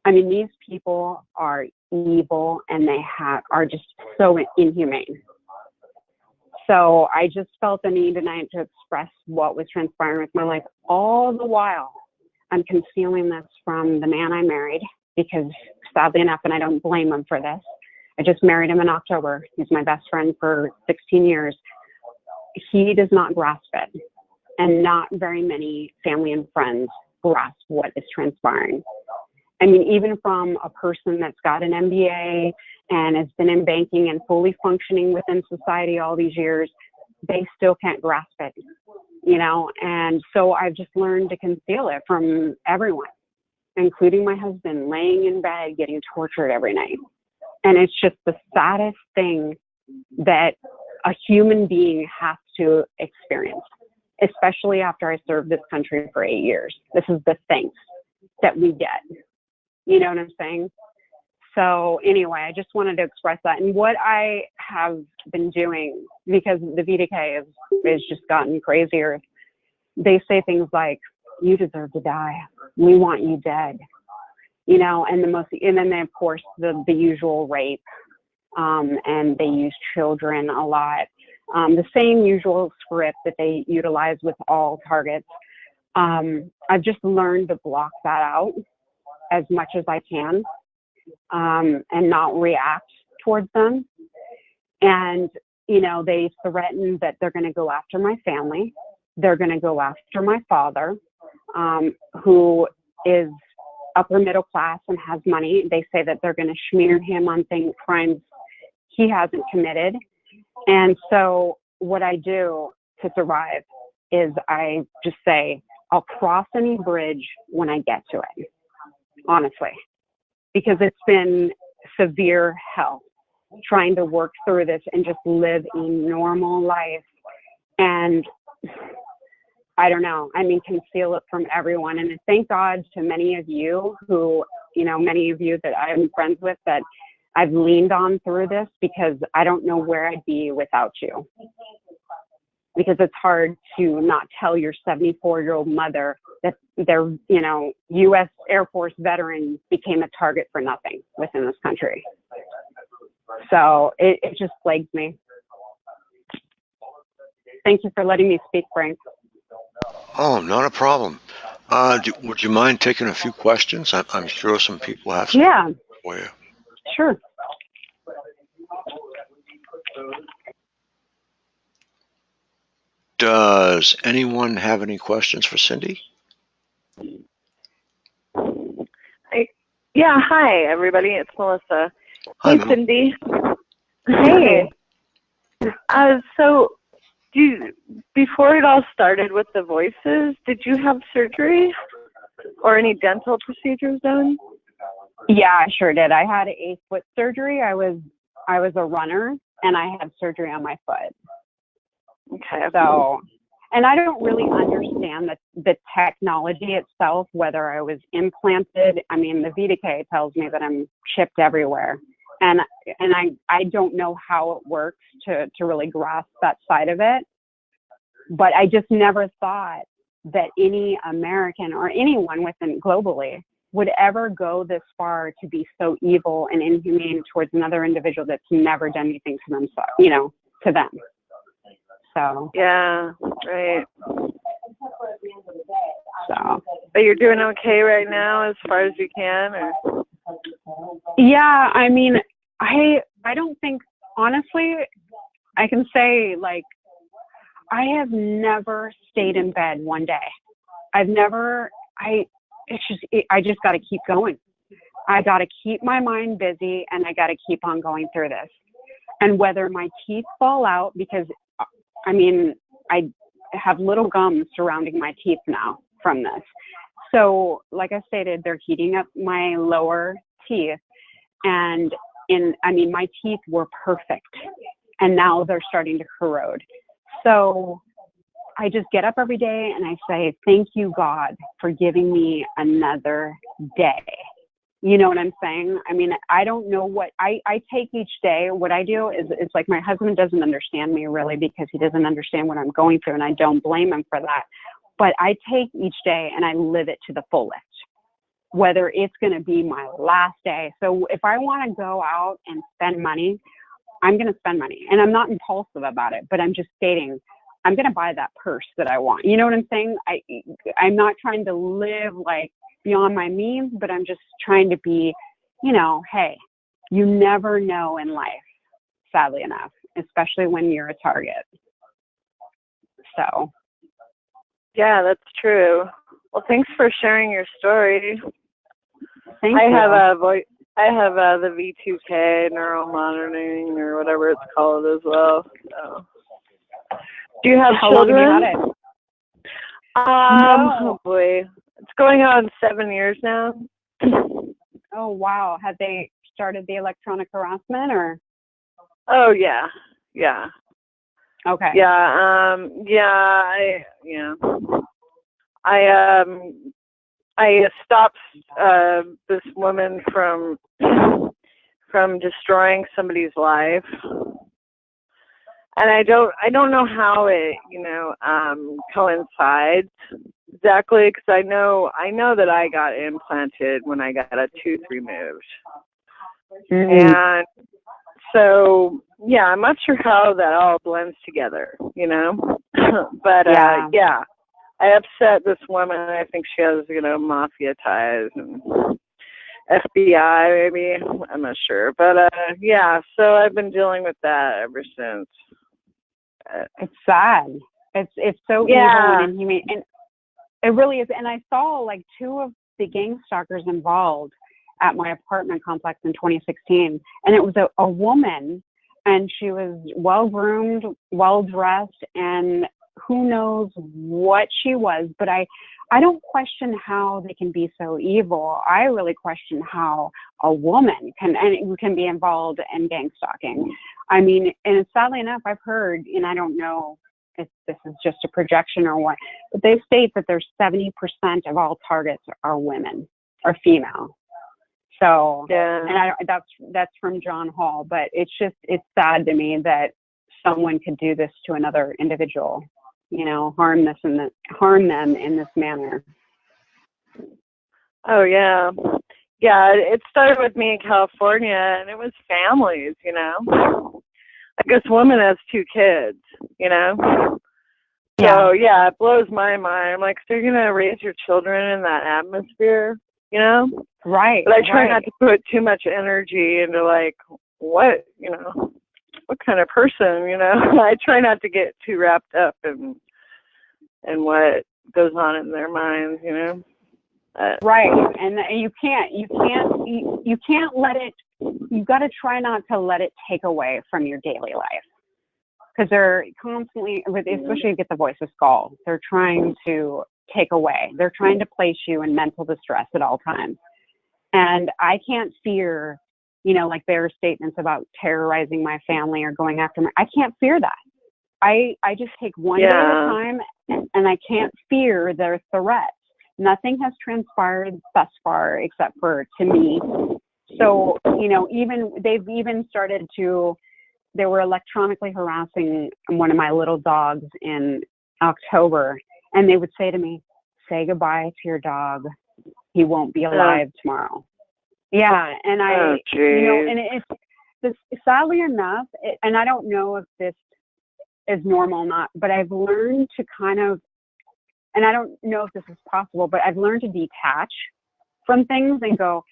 Speaker 4: I mean, these people are evil, and they are just so inhumane. So I just felt the need tonight to express what was transpiring with my life. All the while, I'm concealing this from the man I married, because sadly enough, and I don't blame him for this, I just married him in October. He's my best friend for 16 years. He does not grasp it, and not very many family and friends grasp what is transpiring. I mean, even from a person that's got an MBA and has been in banking and fully functioning within society all these years, they still can't grasp it, and so I've just learned to conceal it from everyone, including my husband, laying in bed, getting tortured every night. And it's just the saddest thing that a human being has to experience, especially after I served this country for 8 years. This is the things that we get. You know what I'm saying? So anyway, I just wanted to express that. And what I have been doing, because the VDK is just gotten crazier, they say things like, you deserve to die. We want you dead. And then they, of course, the usual rape, and they use children a lot. The same usual script that they utilize with all targets. I've just learned to block that out as much as I can, and not react towards them. And, they threaten that they're going to go after my family. They're going to go after my father, who is upper middle class and has money. They say that they're going to smear him on crimes he hasn't committed. And so what I do to survive is I just say, I'll cross any bridge when I get to it, honestly, because it's been severe hell trying to work through this and just live a normal life. And I don't know, conceal it from everyone. And thank God to many of you who, many of you that I'm friends with that I've leaned on through this, because I don't know where I'd be without you. Because it's hard to not tell your 74-year-old mother that their, U.S. Air Force veteran became a target for nothing within this country. So it just plagues me. Thank you for letting me speak, Frank.
Speaker 1: Oh, not a problem. Would you mind taking a few questions? I'm sure some people have some for you.
Speaker 4: Sure.
Speaker 1: Does anyone have any questions for Cindy?
Speaker 5: Yeah, hi, everybody. It's Melissa.
Speaker 1: Hi,
Speaker 5: Hey, Cindy.
Speaker 4: Hey.
Speaker 5: So, before it all started with the voices, did you have surgery or any dental procedures done?
Speaker 4: Yeah, I sure did. I had a foot surgery. I was a runner, and I had surgery on my foot.
Speaker 5: Okay.
Speaker 4: So, and I don't really understand the technology itself, whether I was implanted. I mean, the VDK tells me that I'm chipped everywhere. And I don't know how it works to really grasp that side of it. But I just never thought that any American or anyone within globally would ever go this far to be so evil and inhumane towards another individual that's never done anything to themselves, to them. So.
Speaker 5: Yeah, right.
Speaker 4: So.
Speaker 5: But you're doing okay right now as far as you can? Or?
Speaker 4: Yeah, I mean, I don't think, honestly, I can say, like, I have never stayed in bed one day. I just got to keep going. I got to keep my mind busy, and I got to keep on going through this. And whether my teeth fall out, because, I mean, I have little gums surrounding my teeth now from this. So, like I stated, they're heating up my lower teeth. And my teeth were perfect. And now they're starting to corrode. So I just get up every day and I say, thank you, God, for giving me another day. You know what I'm saying? I mean, I don't know what I take each day. What I do is it's like my husband doesn't understand me really because he doesn't understand what I'm going through, and I don't blame him for that. But I take each day and I live it to the fullest, whether it's going to be my last day. So if I want to go out and spend money, I'm going to spend money. And I'm not impulsive about it, but I'm just stating I'm going to buy that purse that I want. You know what I'm saying? I'm not trying to live like beyond my means, but I'm just trying to be, hey, you never know in life, sadly enough, especially when you're a target. So.
Speaker 5: Yeah, that's true. Well, thanks for sharing your story.
Speaker 4: Thank you.
Speaker 5: I have the V2K neural monitoring or whatever it's called as well. So. Do you have children?
Speaker 4: How long have you had it?
Speaker 5: Oh boy, it's going on 7 years now.
Speaker 4: Oh wow, have they started the electronic harassment or?
Speaker 5: Oh yeah.
Speaker 4: Okay.
Speaker 5: I stopped this woman from destroying somebody's life. And I don't know how it, coincides exactly, because I know that I got implanted when I got a tooth removed.
Speaker 4: Mm-hmm.
Speaker 5: And so, yeah, I'm not sure how that all blends together, but yeah, I upset this woman. I think she has, mafia ties and FBI maybe. I'm not sure, but yeah. So I've been dealing with that ever since.
Speaker 4: It's sad. It's so evil and inhumane, and it really is. And I saw like two of the gang stalkers involved at my apartment complex in 2016, and it was a woman, and she was well groomed, well dressed, and who knows what she was. But I don't question how they can be so evil. I really question how a woman can be involved in gang stalking. I mean, and sadly enough, I've heard, and I don't know if this is just a projection or what, but they state that there's 70% of all targets are women or female. So,
Speaker 5: yeah.
Speaker 4: And that's from John Hall, but it's sad to me that someone could do this to another individual, harm them in this manner.
Speaker 5: Oh yeah. Yeah, it started with me in California, and it was families, Like this woman has 2 kids, So yeah, it blows my mind. I'm like, so you're gonna raise your children in that atmosphere,
Speaker 4: Right.
Speaker 5: But I try not to put too much energy into like what kind of person, I try not to get too wrapped up in what goes on in their minds,
Speaker 4: Right, and you can't let it. You've got to try not to let it take away from your daily life, because they're constantly, especially if you get the voice of skull, they're trying to take away. They're trying to place you in mental distress at all times, and I can't fear, like their statements about terrorizing my family or going after me. I can't fear that. I just take one day at a time, and I can't fear their threats. Nothing has transpired thus far except for to me. So, they've even started they were electronically harassing one of my little dogs in October, and they would say to me, "Say goodbye to your dog. He won't be alive tomorrow." Yeah, and
Speaker 5: Oh,
Speaker 4: and
Speaker 5: geez.
Speaker 4: it's sadly enough, and I don't know if this is normal or not, but I've learned to kind of, and I don't know if this is possible, but I've learned to detach from things and go,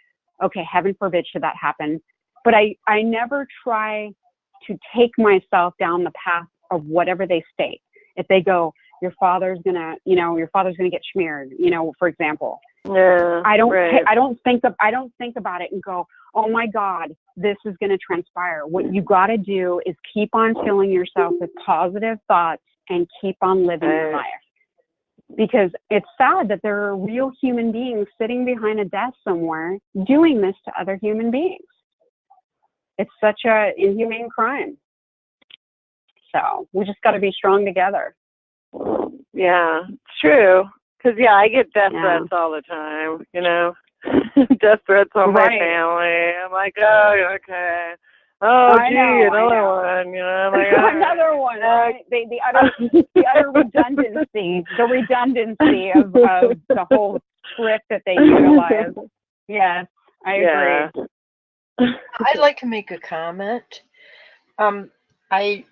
Speaker 4: okay, heaven forbid should that happen. But I never try to take myself down the path of whatever they state. If they go, your father's gonna get smeared, for example,
Speaker 5: Yeah,
Speaker 4: I don't
Speaker 5: right.
Speaker 4: I don't think about it and go, oh my God, this is going to transpire. What you got to do is keep on filling yourself with positive thoughts and keep on living your life. Because it's sad that there are real human beings sitting behind a desk somewhere doing this to other human beings. It's such a inhumane crime. So we just got to be strong together.
Speaker 5: Yeah, it's true. Because, yeah, I get death
Speaker 4: Yeah.
Speaker 5: threats all the time, death threats on my
Speaker 4: Right.
Speaker 5: family. I'm like, oh, okay. Oh,
Speaker 4: I
Speaker 5: gee,
Speaker 4: know.
Speaker 5: another one. I'm like,
Speaker 4: another one, right? The utter redundancy, of the whole script that they utilize. Yes, I agree.
Speaker 6: I'd like to make a comment. I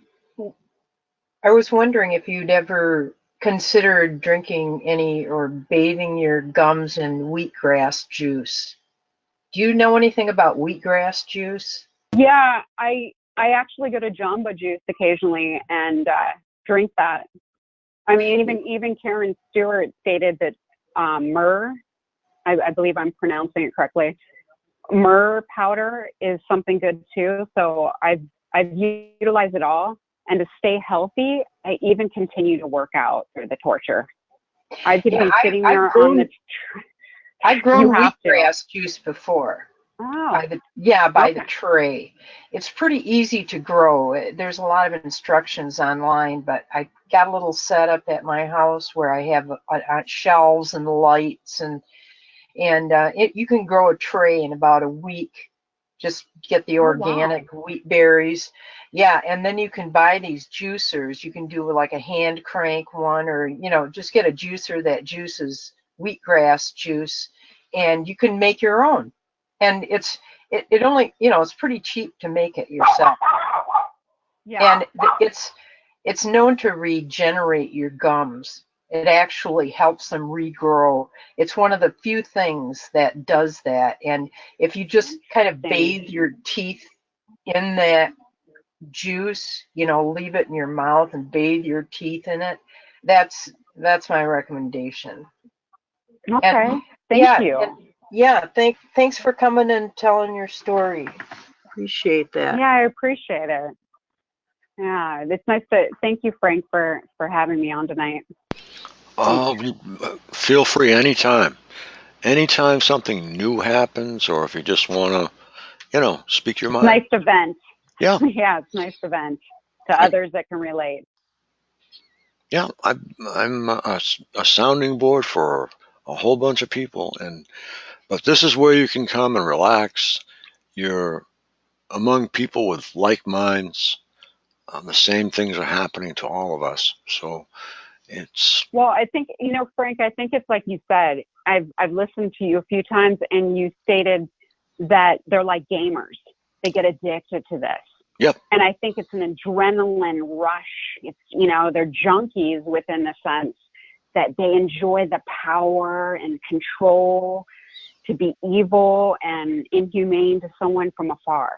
Speaker 6: was wondering if you'd ever considered drinking any or bathing your gums in wheatgrass juice. Do you know anything about wheatgrass juice?
Speaker 4: Yeah, I actually go to Jamba Juice occasionally and drink that. I mean, even Karen Stewart stated that myrrh, I believe I'm pronouncing it correctly, myrrh powder is something good too. So I've utilized it all, and to stay healthy, I even continue to work out through the torture. I could be sitting there on the.
Speaker 6: I've grown
Speaker 4: You have to.
Speaker 6: wheatgrass juice before.
Speaker 4: Oh.
Speaker 6: By the tray. It's pretty easy to grow. There's a lot of instructions online, but I got a little setup at my house where I have shelves and lights, and you can grow a tray in about a week. Just get the organic wheat berries. Yeah, and then you can buy these juicers. You can do like a hand crank one, or just get a juicer that juices wheatgrass juice, and you can make your own. And it only, it's pretty cheap to make it yourself.
Speaker 4: Yeah.
Speaker 6: And it's known to regenerate your gums. It actually helps them regrow. It's one of the few things that does that. And if you just kind of bathe your teeth in that juice, leave it in your mouth and bathe your teeth in it, that's my recommendation.
Speaker 4: Okay.
Speaker 6: And,
Speaker 4: Thank you.
Speaker 6: Thanks for coming and telling your story. Appreciate that.
Speaker 4: Yeah, I appreciate it. Yeah, it's nice to thank you, Frank, for having me on tonight.
Speaker 1: Feel free anytime. Anytime something new happens, or if you just want to, speak your mind.
Speaker 4: Nice to vent.
Speaker 1: Yeah.
Speaker 4: Yeah, it's nice to vent to others that can relate.
Speaker 1: Yeah, I'm a sounding board for a whole bunch of people, but this is where you can come and relax. You're among people with like minds. The same things are happening to all of us. So it's.
Speaker 4: Well, I think, Frank, I think it's like you said. I've listened to you a few times, and you stated that they're like gamers. They get addicted to this.
Speaker 1: Yep.
Speaker 4: And I think it's an adrenaline rush. It's, they're junkies within the sense that they enjoy the power and control to be evil and inhumane to someone from afar.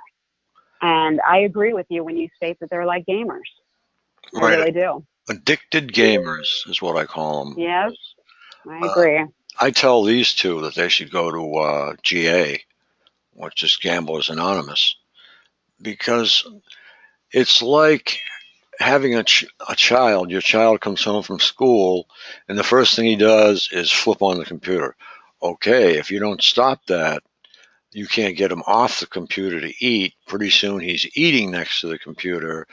Speaker 4: And I agree with you when you state that they're like gamers. I really do.
Speaker 1: Addicted gamers is what I call them.
Speaker 4: Yes, I agree.
Speaker 1: I tell these two that they should go to GA, which is Gamblers Anonymous, because it's like having a child. Your child comes home from school, and the first thing he does is flip on the computer. Okay, if you don't stop that, you can't get him off the computer to eat. Pretty soon he's eating next to the computer,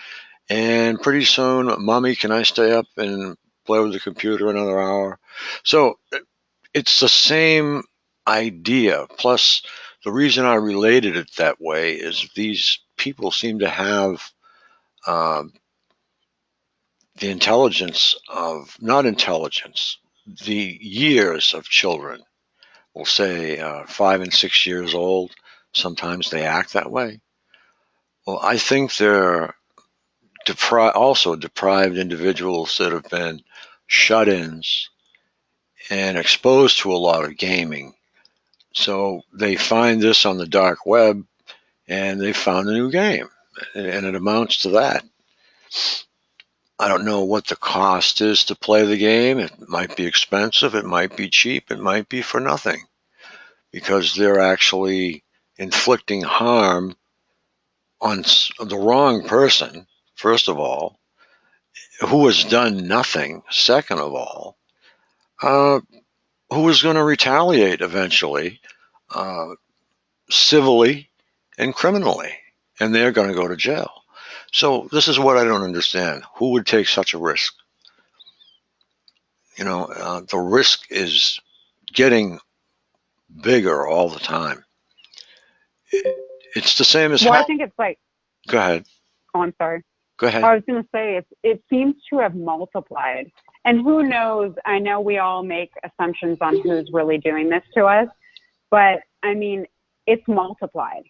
Speaker 1: and pretty soon, Mommy, can I stay up and play with the computer another hour? So it's the same idea. Plus, the reason I related it that way is these people seem to have the intelligence of, not intelligence, the years of children. We'll say 5 and 6 years old. Sometimes they act that way. Well, I think they're also deprived individuals that have been shut-ins and exposed to a lot of gaming. So they find this on the dark web and they found a new game, and it amounts to that. I don't know what the cost is to play the game. It might be expensive, it might be cheap, it might be for nothing, because they're actually inflicting harm on the wrong person, first of all, who has done nothing, second of all, uh, who is going to retaliate eventually, uh, civilly and criminally, and they're going to go to jail. So this is what I don't understand. Who would take such a risk? The risk is getting bigger all the time. It's the same as
Speaker 4: Well, I think it's like,
Speaker 1: Go ahead.
Speaker 4: oh, I'm sorry.
Speaker 1: Go ahead.
Speaker 4: I was going to say it seems to have multiplied. And who knows? I know we all make assumptions on who's really doing this to us, but I mean, it's multiplied.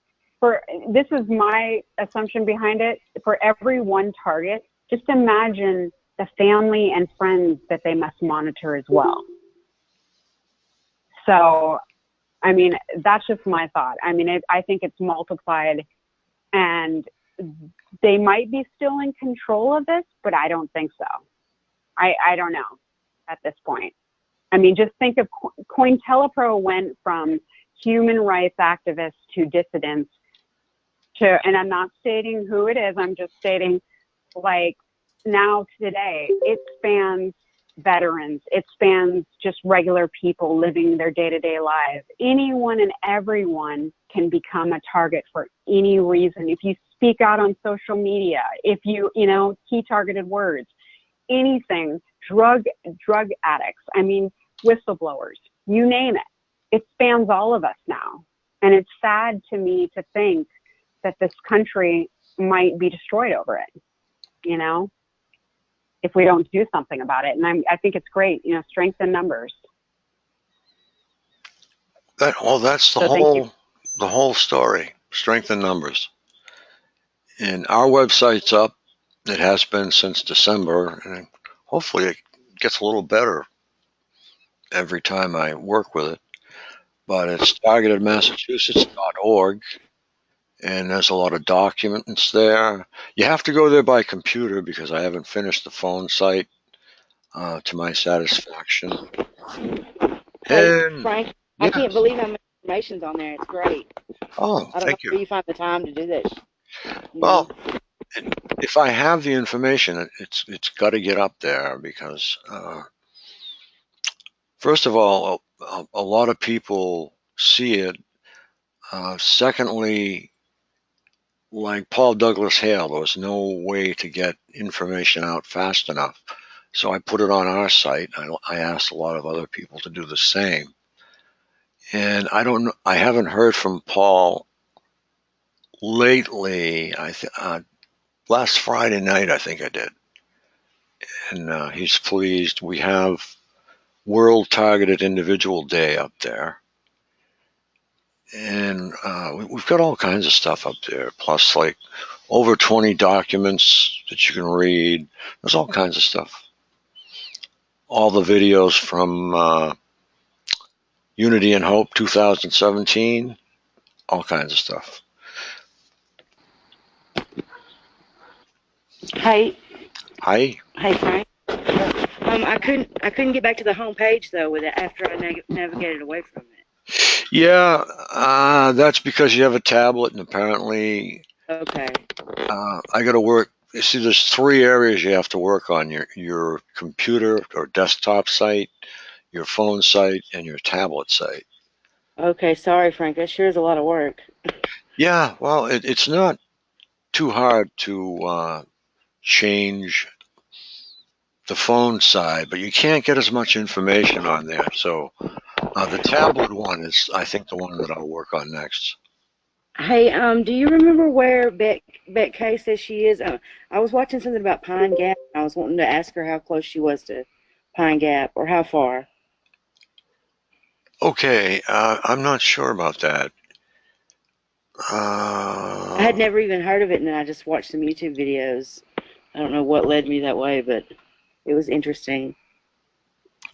Speaker 4: This is my assumption behind it. For every one target, just imagine the family and friends that they must monitor as well. So, I mean, that's just my thought. I mean, I think it's multiplied, and they might be still in control of this, but I don't think so. I don't know at this point. I mean, just think of Cointeleprro went from human rights activists to dissidents to, and I'm not stating who it is, I'm just stating, like, now today, it spans veterans, it spans just regular people living their day-to-day lives. Anyone and everyone can become a target for any reason. If you speak out on social media, if you key targeted words, anything, drug addicts, I mean, whistleblowers, you name it. It spans all of us now. And it's sad to me to think that this country might be destroyed over it, if we don't do something about it. And I think it's great, strength in numbers.
Speaker 1: That's the whole story, strength in numbers. And our website's up. It has been since December, and hopefully it gets a little better every time I work with it. But it's targetedmassachusetts.org, and there's a lot of documents there. You have to go there by computer because I haven't finished the phone site to my satisfaction.
Speaker 7: Hey,
Speaker 1: And
Speaker 7: Frank, I
Speaker 1: yes.
Speaker 7: can't believe how much information's on there. It's great.
Speaker 1: Oh,
Speaker 7: I don't know
Speaker 1: thank you.
Speaker 7: where you find the time to do this.
Speaker 1: Well, if I have the information, it's got to get up there because, first of all, a lot of people see it. Secondly, like Paul Douglas Hale, there was no way to get information out fast enough. So I put it on our site. I asked a lot of other people to do the same. And I haven't heard from Paul lately. Last Friday night, I think I did. And he's pleased. We have World Targeted Individual Day up there. And we've got all kinds of stuff up there, plus like over 20 documents that you can read. There's all kinds of stuff. All the videos from Unity and Hope 2017, all kinds of stuff.
Speaker 7: Hey,
Speaker 1: Hi.
Speaker 7: Frank. I couldn't get back to the home page though with it after I navigated away from it.
Speaker 1: Yeah, that's because you have a tablet, and apparently
Speaker 7: Okay.
Speaker 1: I got to work. You see, there's 3 areas you have to work on: your computer or desktop site, your phone site, and your tablet site.
Speaker 7: Okay, sorry, Frank. That sure is a lot of work.
Speaker 1: Yeah, well, it's not too hard to change the phone side, but you can't get as much information on there. So the tablet one is, I think, the one that I'll work on next.
Speaker 7: Hey, do you remember where Beck Kay says she is? I was watching something about Pine Gap. And I was wanting to ask her how close she was to Pine Gap or how far.
Speaker 1: Okay, I'm not sure about that.
Speaker 7: I had
Speaker 1: Uh,
Speaker 7: never even heard of it, and then I just watched some YouTube videos. I don't know what led me that way, but it was interesting.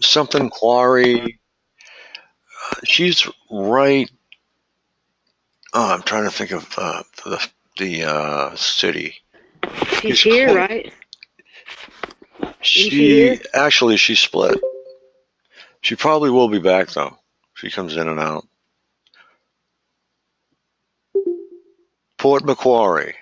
Speaker 1: something Quarry. She's right. Oh, I'm trying to think of the city.
Speaker 7: She's
Speaker 1: She's
Speaker 7: here,
Speaker 1: close.
Speaker 7: right? Isn't she
Speaker 1: She
Speaker 7: here?
Speaker 1: actually she split. She probably will be back though. She comes in and out. Port Macquarie,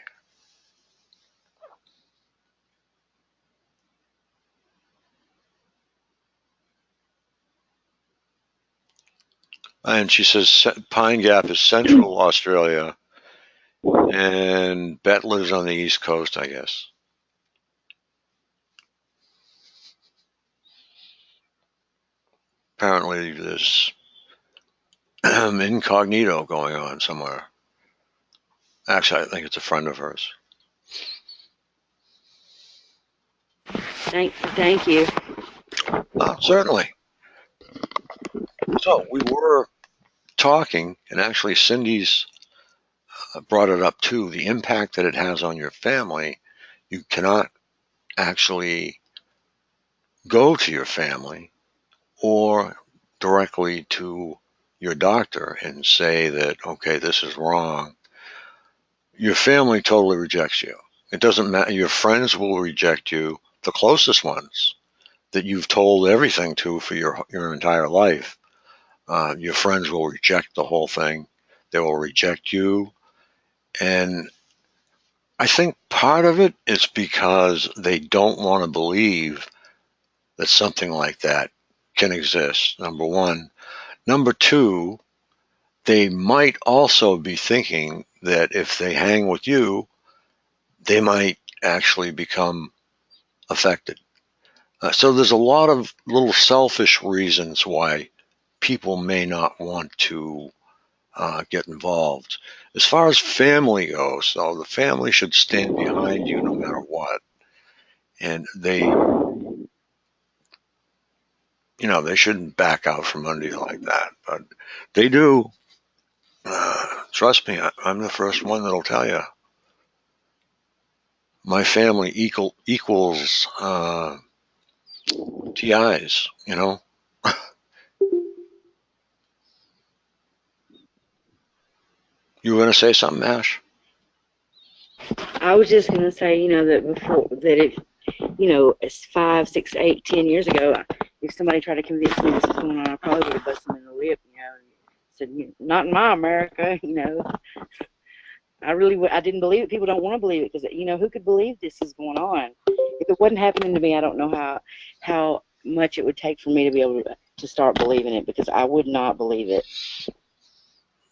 Speaker 1: and she says Pine Gap is Central Australia, and Bet lives on the East Coast, I guess. Apparently, there's incognito going on somewhere. Actually, I think it's a friend of hers.
Speaker 7: Thank you.
Speaker 1: Oh, certainly. So we were talking, and actually, Cindy's brought it up too. The impact that it has on your family. You cannot actually go to your family or directly to your doctor and say that, okay, this is wrong. Your family totally rejects you. It doesn't matter. Your friends will reject you, the closest ones that you've told everything to for your entire life. Your friends will reject the whole thing. They will reject you. And I think part of it is because they don't want to believe that something like that can exist, number one. Number two, they might also be thinking that if they hang with you, they might actually become affected. So there's a lot of little selfish reasons why people may not want to get involved. As far as family goes, though, the family should stand behind you no matter what. And they shouldn't back out from under you like that. But they do. Trust me, I'm the first one that'll tell you. My family equals TIs. You were going to say something, Ash?
Speaker 7: I was just gonna say, that before that it, it's 5, 6, 8, 10 years ago, if somebody tried to convince me this was going on, I probably would have busted them in the lip, and said, "Not in my America," I didn't believe it. People don't want to believe it because who could believe this is going on? If it wasn't happening to me, I don't know how much it would take for me to be able to start believing it, because I would not believe it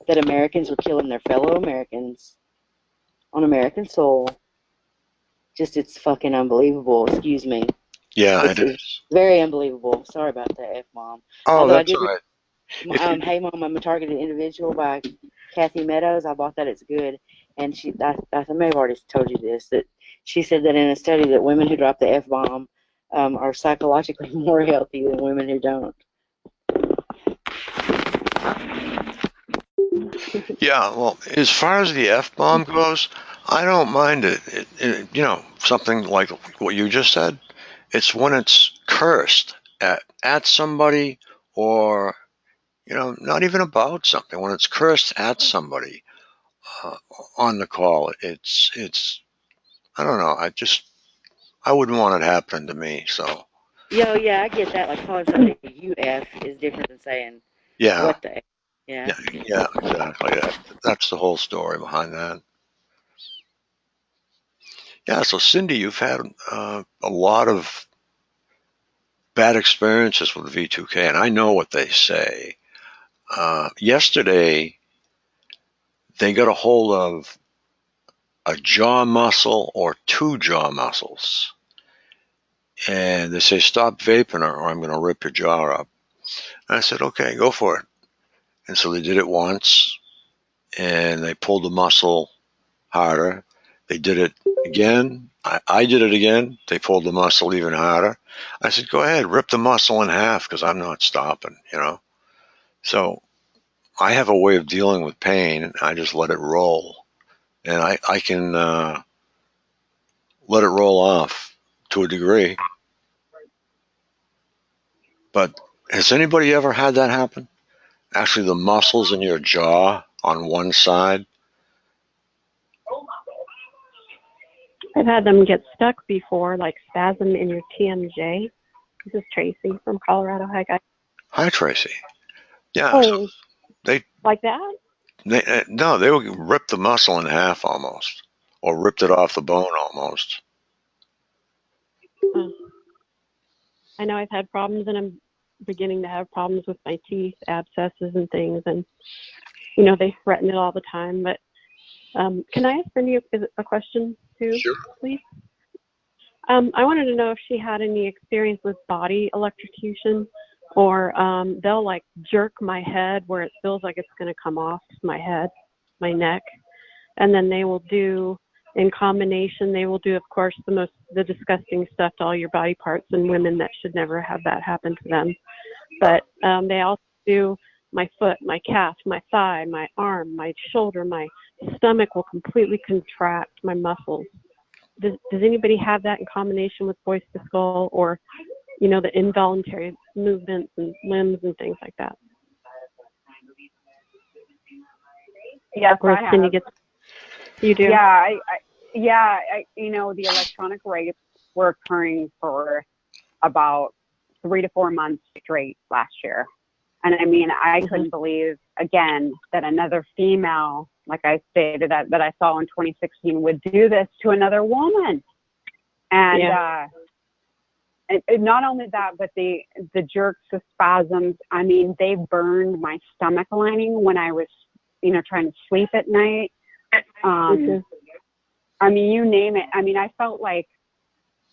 Speaker 7: that Americans were killing their fellow Americans on American soil. Just it's fucking unbelievable. Excuse me.
Speaker 1: Yeah, it
Speaker 7: It's
Speaker 1: is.
Speaker 7: very unbelievable. Sorry about that, F mom.
Speaker 1: Oh,
Speaker 7: Although I
Speaker 1: that's
Speaker 7: did
Speaker 1: all right. If you,
Speaker 7: Hey Mom, I'm a Targeted Individual by Kathy Meadows. I bought that. It's good. And I may have already told you this, that she said that in a study that women who drop the F bomb are psychologically more healthy than women who don't.
Speaker 1: yeah, well, as far as the F bomb goes, I don't mind it. Something like what you just said. It's when it's cursed at somebody, or not even about something. When it's cursed at somebody uh, on the call, it's I don't know. I wouldn't want it happening to me. So
Speaker 7: Yeah, I get that. Like calling somebody UF is different than saying
Speaker 1: yeah,
Speaker 7: what the F. Yeah.
Speaker 1: yeah, yeah, exactly. That's the whole story behind that. Yeah. So Cindy, you've had a lot of bad experiences with V2K, and I know what they say. Yesterday, they got a hold of a jaw muscle or two jaw muscles, and they say, "Stop vaping, or I'm going to rip your jaw up." And I said, "Okay, go for it." And so they did it once, and they pulled the muscle harder. They did it again. I did it again. They pulled the muscle even harder. I said, go ahead, rip the muscle in half because I'm not stopping, you know. So I have a way of dealing with pain, and I just let it roll. And I can let it roll off to a degree. But has anybody ever had that happen? Actually, the muscles in your jaw on one side.
Speaker 8: I've had them get stuck before, like spasm in your TMJ. This is Tracy from Colorado. Hi, guys.
Speaker 1: Hi, Tracy. Yeah,
Speaker 8: Oh,
Speaker 1: they
Speaker 8: like that?
Speaker 1: no, they would rip the muscle in half almost, or ripped it off the bone almost.
Speaker 8: Oh. I know I've had problems, and I'm beginning to have problems with my teeth, abscesses and things, and you know they threaten it all the time. But can I ask Cindy a question too,
Speaker 1: Sure.
Speaker 8: please? I wanted to know if she had any experience with body electrocution, or they'll like jerk my head where it feels like it's going to come off my head, my neck, and then they will do, in combination, they will do, of course, the disgusting stuff to all your body parts, and women that should never have that happen to them. But they also do my foot, my calf, my thigh, my arm, my shoulder, my stomach will completely contract, my muscles. Does anybody have that in combination with voice to skull, or, you know, the involuntary movements and limbs and things like that?
Speaker 4: Yes,
Speaker 8: Or
Speaker 4: I
Speaker 8: Cindy
Speaker 4: have.
Speaker 8: gets, you do?
Speaker 4: Yeah, you know, the electronic rapes were occurring for about 3 to 4 months straight last year. And I mean, I couldn't believe, again, that another female, like I stated, that I saw in 2016 would do this to another woman. And not only that, but the jerks, the spasms, I mean, they burned my stomach lining when I was, you know, trying to sleep at night. I mean, you name it. I mean, I felt like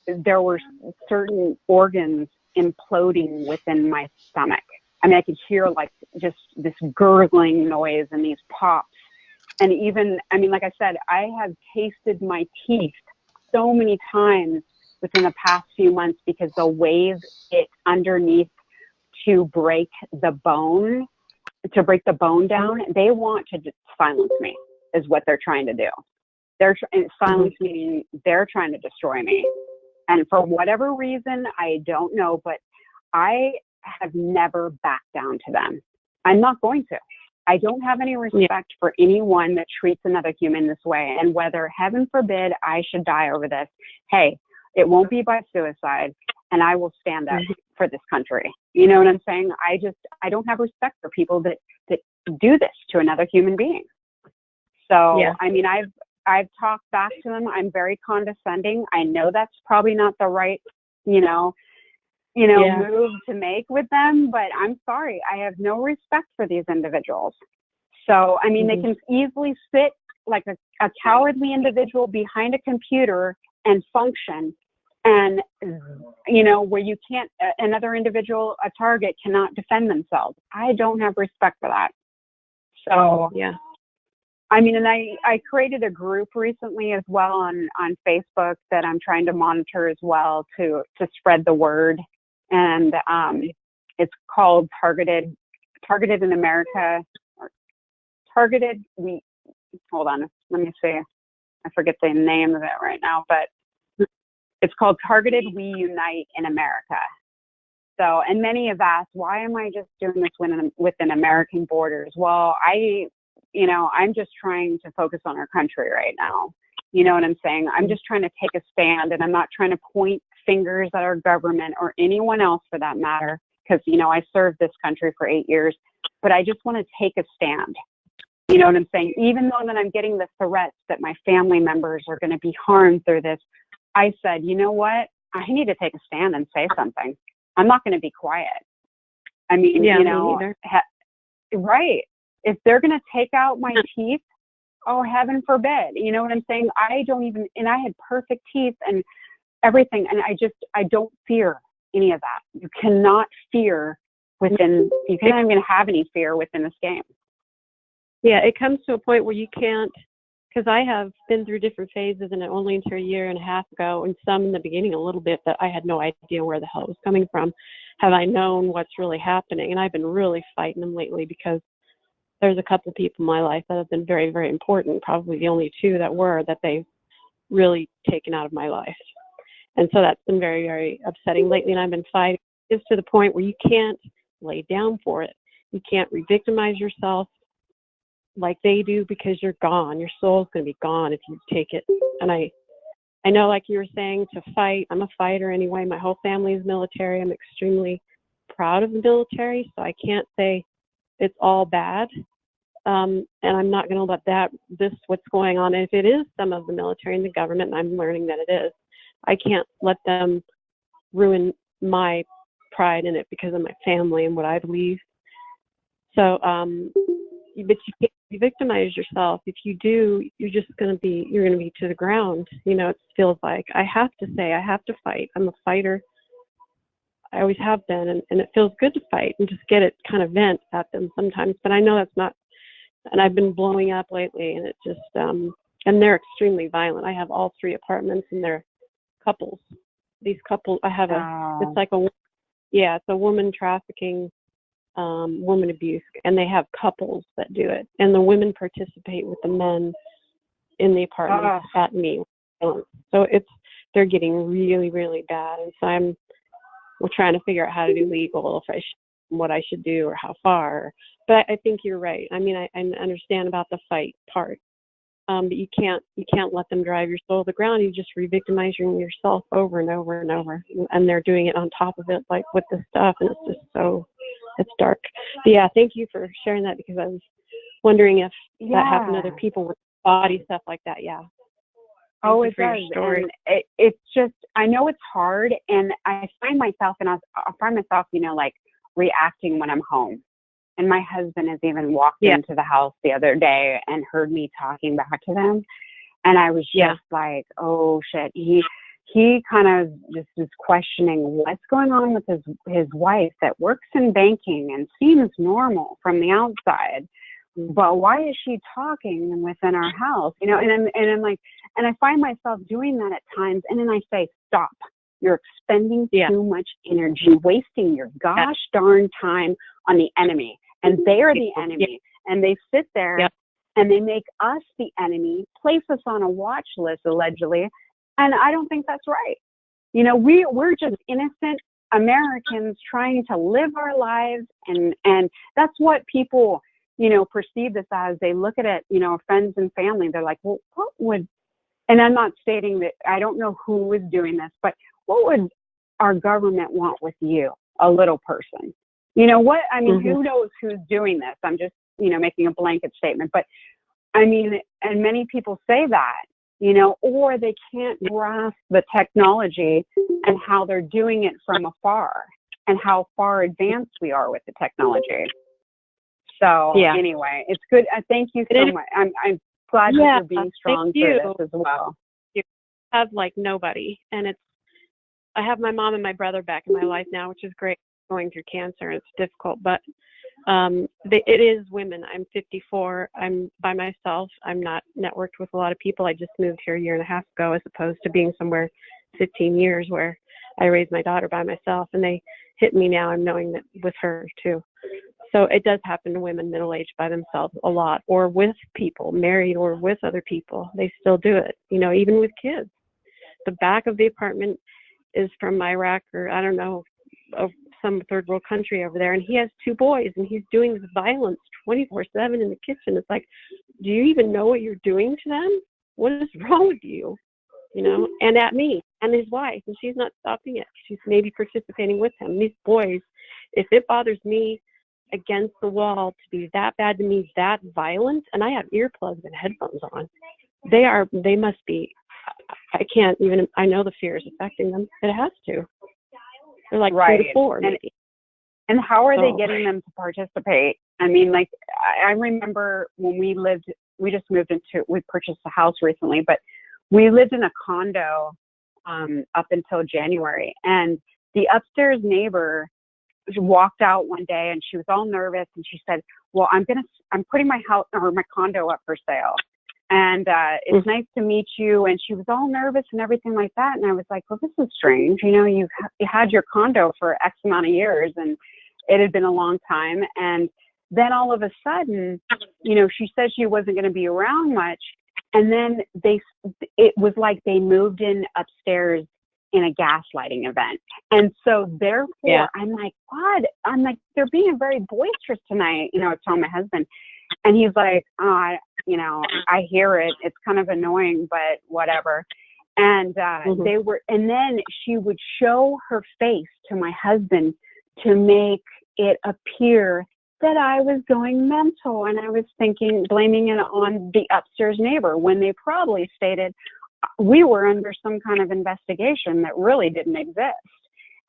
Speaker 4: there were certain organs imploding within my stomach. I mean, I could hear like just this gurgling noise and these pops. And even, I mean, like I said, I have tasted my teeth so many times within the past few months because they'll wave it underneath to break the bone down. They want to just silence me, is what they're trying to do. Silence meaning they're trying to destroy me. And for whatever reason, I don't know, but I have never backed down to them. I'm not going to. I don't have any respect for anyone that treats another human this way. And whether, heaven forbid, I should die over this, hey, it won't be by suicide, and I will stand up for this country. You know what I'm saying? I don't have respect for people that do this to another human being. So, I mean, I've talked back to them. I'm very condescending. I know that's probably not the right, move to make with them, but I'm sorry. I have no respect for these individuals. So, I mean, they can easily sit like a cowardly individual behind a computer and function, and, where you can't, another individual, a target, cannot defend themselves. I don't have respect for that. So, I mean, and I created a group recently as well on Facebook that I'm trying to monitor as well to spread the word. And it's called Targeted in America. Hold on, let me see. I forget the name of it right now, but it's called Targeted We Unite in America. So, and many have asked, why am I just doing this within American borders? Well, I'm just trying to focus on our country right now. You know what I'm saying? I'm just trying to take a stand, and I'm not trying to point fingers at our government or anyone else for that matter, because, I served this country for 8 years, but I just want to take a stand. You know what I'm saying? Even though that I'm getting the threats that my family members are going to be harmed through this, I said, you know what? I need to take a stand and say something. I'm not going to be quiet. I mean, right. If they're going to take out my teeth, oh, heaven forbid. You know what I'm saying? And I had perfect teeth and everything. And I don't fear any of that. You cannot even have any fear within this game.
Speaker 8: Yeah, it comes to a point where you can't, because I have been through different phases, and only until a year and a half ago, and some in the beginning a little bit, that I had no idea where the hell it was coming from, have I known what's really happening. And I've been really fighting them lately, because there's a couple of people in my life that have been very, very important, probably the only two that they've really taken out of my life. And so that's been very, very upsetting lately, and I've been fighting. It's to the point where you can't lay down for it. You can't re-victimize yourself like they do, because you're gone. Your soul's going to be gone if you take it. And I know, like you were saying, to fight. I'm a fighter anyway. My whole family is military. I'm extremely proud of the military, so I can't say it's all bad. And I'm not going to let what's going on, if it is some of the military and the government, and I'm learning that it is, I can't let them ruin my pride in it because of my family and what I believe. So, but you can't victimize yourself. If you do, you're going to be to the ground. It feels like I have to fight. I'm a fighter. I always have been, and it feels good to fight and just get it, kind of vent at them sometimes. But I know that's not, and I've been blowing up lately, and it just, and they're extremely violent. I have all 3 apartments, and they're couples. These couples, I have it's a woman trafficking, woman abuse, and they have couples that do it, and the women participate with the men in the apartment at me. So they're getting really, really bad, and so we're trying to figure out how to do legal, what I should do, or how far. But I think you're right. I mean, I understand about the fight part, but you can't let them drive your soul to the ground. You just re-victimizing yourself over and over and over, and they're doing it on top of it, like with this stuff, and it's just it's dark. But yeah, thank you for sharing that, because I was wondering if that happened to other people with body stuff like that. Yeah.
Speaker 4: It does. And it's just, I know it's hard, and I find myself, like reacting when I'm home. And my husband has even walked into the house the other day and heard me talking back to them. And I was just like, oh shit. He kind of just is questioning what's going on with his wife that works in banking and seems normal from the outside. But why is she talking within our house? And I'm like, and I find myself doing that at times. And then I say, stop. You're expending too much energy, wasting your gosh darn time on the enemy. And they are the enemy. And they sit there and they make us the enemy, place us on a watch list, allegedly. And I don't think that's right. We're just innocent Americans trying to live our lives. And that's what people, perceive this as. They look at it, friends and family. They're like, well, what would, and I'm not stating that, I don't know who is doing this, but what would our government want with you, a little person? Who knows who's doing this? I'm just, making a blanket statement. But I mean, and many people say that, or they can't grasp the technology and how they're doing it from afar and how far advanced we are with the technology. So anyway, it's good. Thank you so much. I'm glad that you're being strong through this as well.
Speaker 8: You have like nobody, and I have my mom and my brother back in my life now, which is great. Going through cancer, and it's difficult, but it is women. I'm 54. I'm by myself. I'm not networked with a lot of people. I just moved here a year and a half ago, as opposed to being somewhere 15 years where I raised my daughter by myself, and they hit me now. I'm knowing that with her too. So it does happen to women middle-aged by themselves a lot, or with people, married or with other people. They still do it, even with kids. The back of the apartment is from Iraq, or I don't know, of some third world country over there, and he has 2 boys, and he's doing this violence 24/7 in the kitchen. It's like, do you even know what you're doing to them? What is wrong with you? And at me and his wife, and she's not stopping it. She's maybe participating with him. These boys, if it bothers me against the wall to be that bad to me, that violent, and I have earplugs and headphones on, they must be, I can't even, I know the fear is affecting them. It has to. They're like 3 to 4 maybe.
Speaker 4: And how are they getting them to participate? I mean, like, I remember when we purchased a house recently, but we lived in a condo up until January, and the upstairs neighbor walked out one day and she was all nervous and she said, well, I'm putting my house or my condo up for sale. And it's nice to meet you. And she was all nervous and everything like that. And I was like, well, this is strange. You know, you had your condo for X amount of years and it had been a long time. And then all of a sudden, you know, she said she wasn't going to be around much. And then it was like they moved in upstairs in a gaslighting event. And so therefore I'm like, God, I'm like, they're being very boisterous tonight. You know, I told my husband and he's like, you know, I hear it. It's kind of annoying, but whatever. And and then she would show her face to my husband to make it appear that I was going mental. And I was blaming it on the upstairs neighbor when they probably stated we were under some kind of investigation that really didn't exist.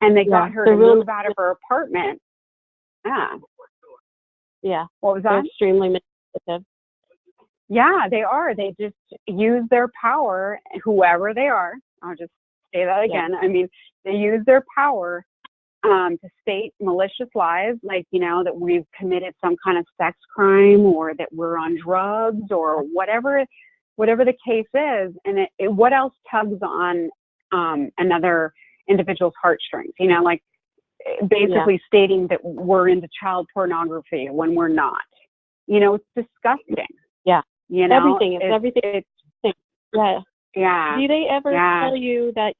Speaker 4: And they got her to move out of her apartment.
Speaker 8: Yeah.
Speaker 4: What was that?
Speaker 8: They're extremely manipulative.
Speaker 4: Yeah, they are. They just use their power, whoever they are. I'll just say that again. Yeah. I mean, they use their power to state malicious lies, like, you know, that we've committed some kind of sex crime or that we're on drugs or whatever the case is. And what else tugs on another individual's heartstrings? You know, like basically stating that we're into child pornography when we're not. You know, it's disgusting.
Speaker 8: Yeah.
Speaker 4: You know,
Speaker 8: everything. Yeah.
Speaker 4: Yeah.
Speaker 8: Do they ever tell you that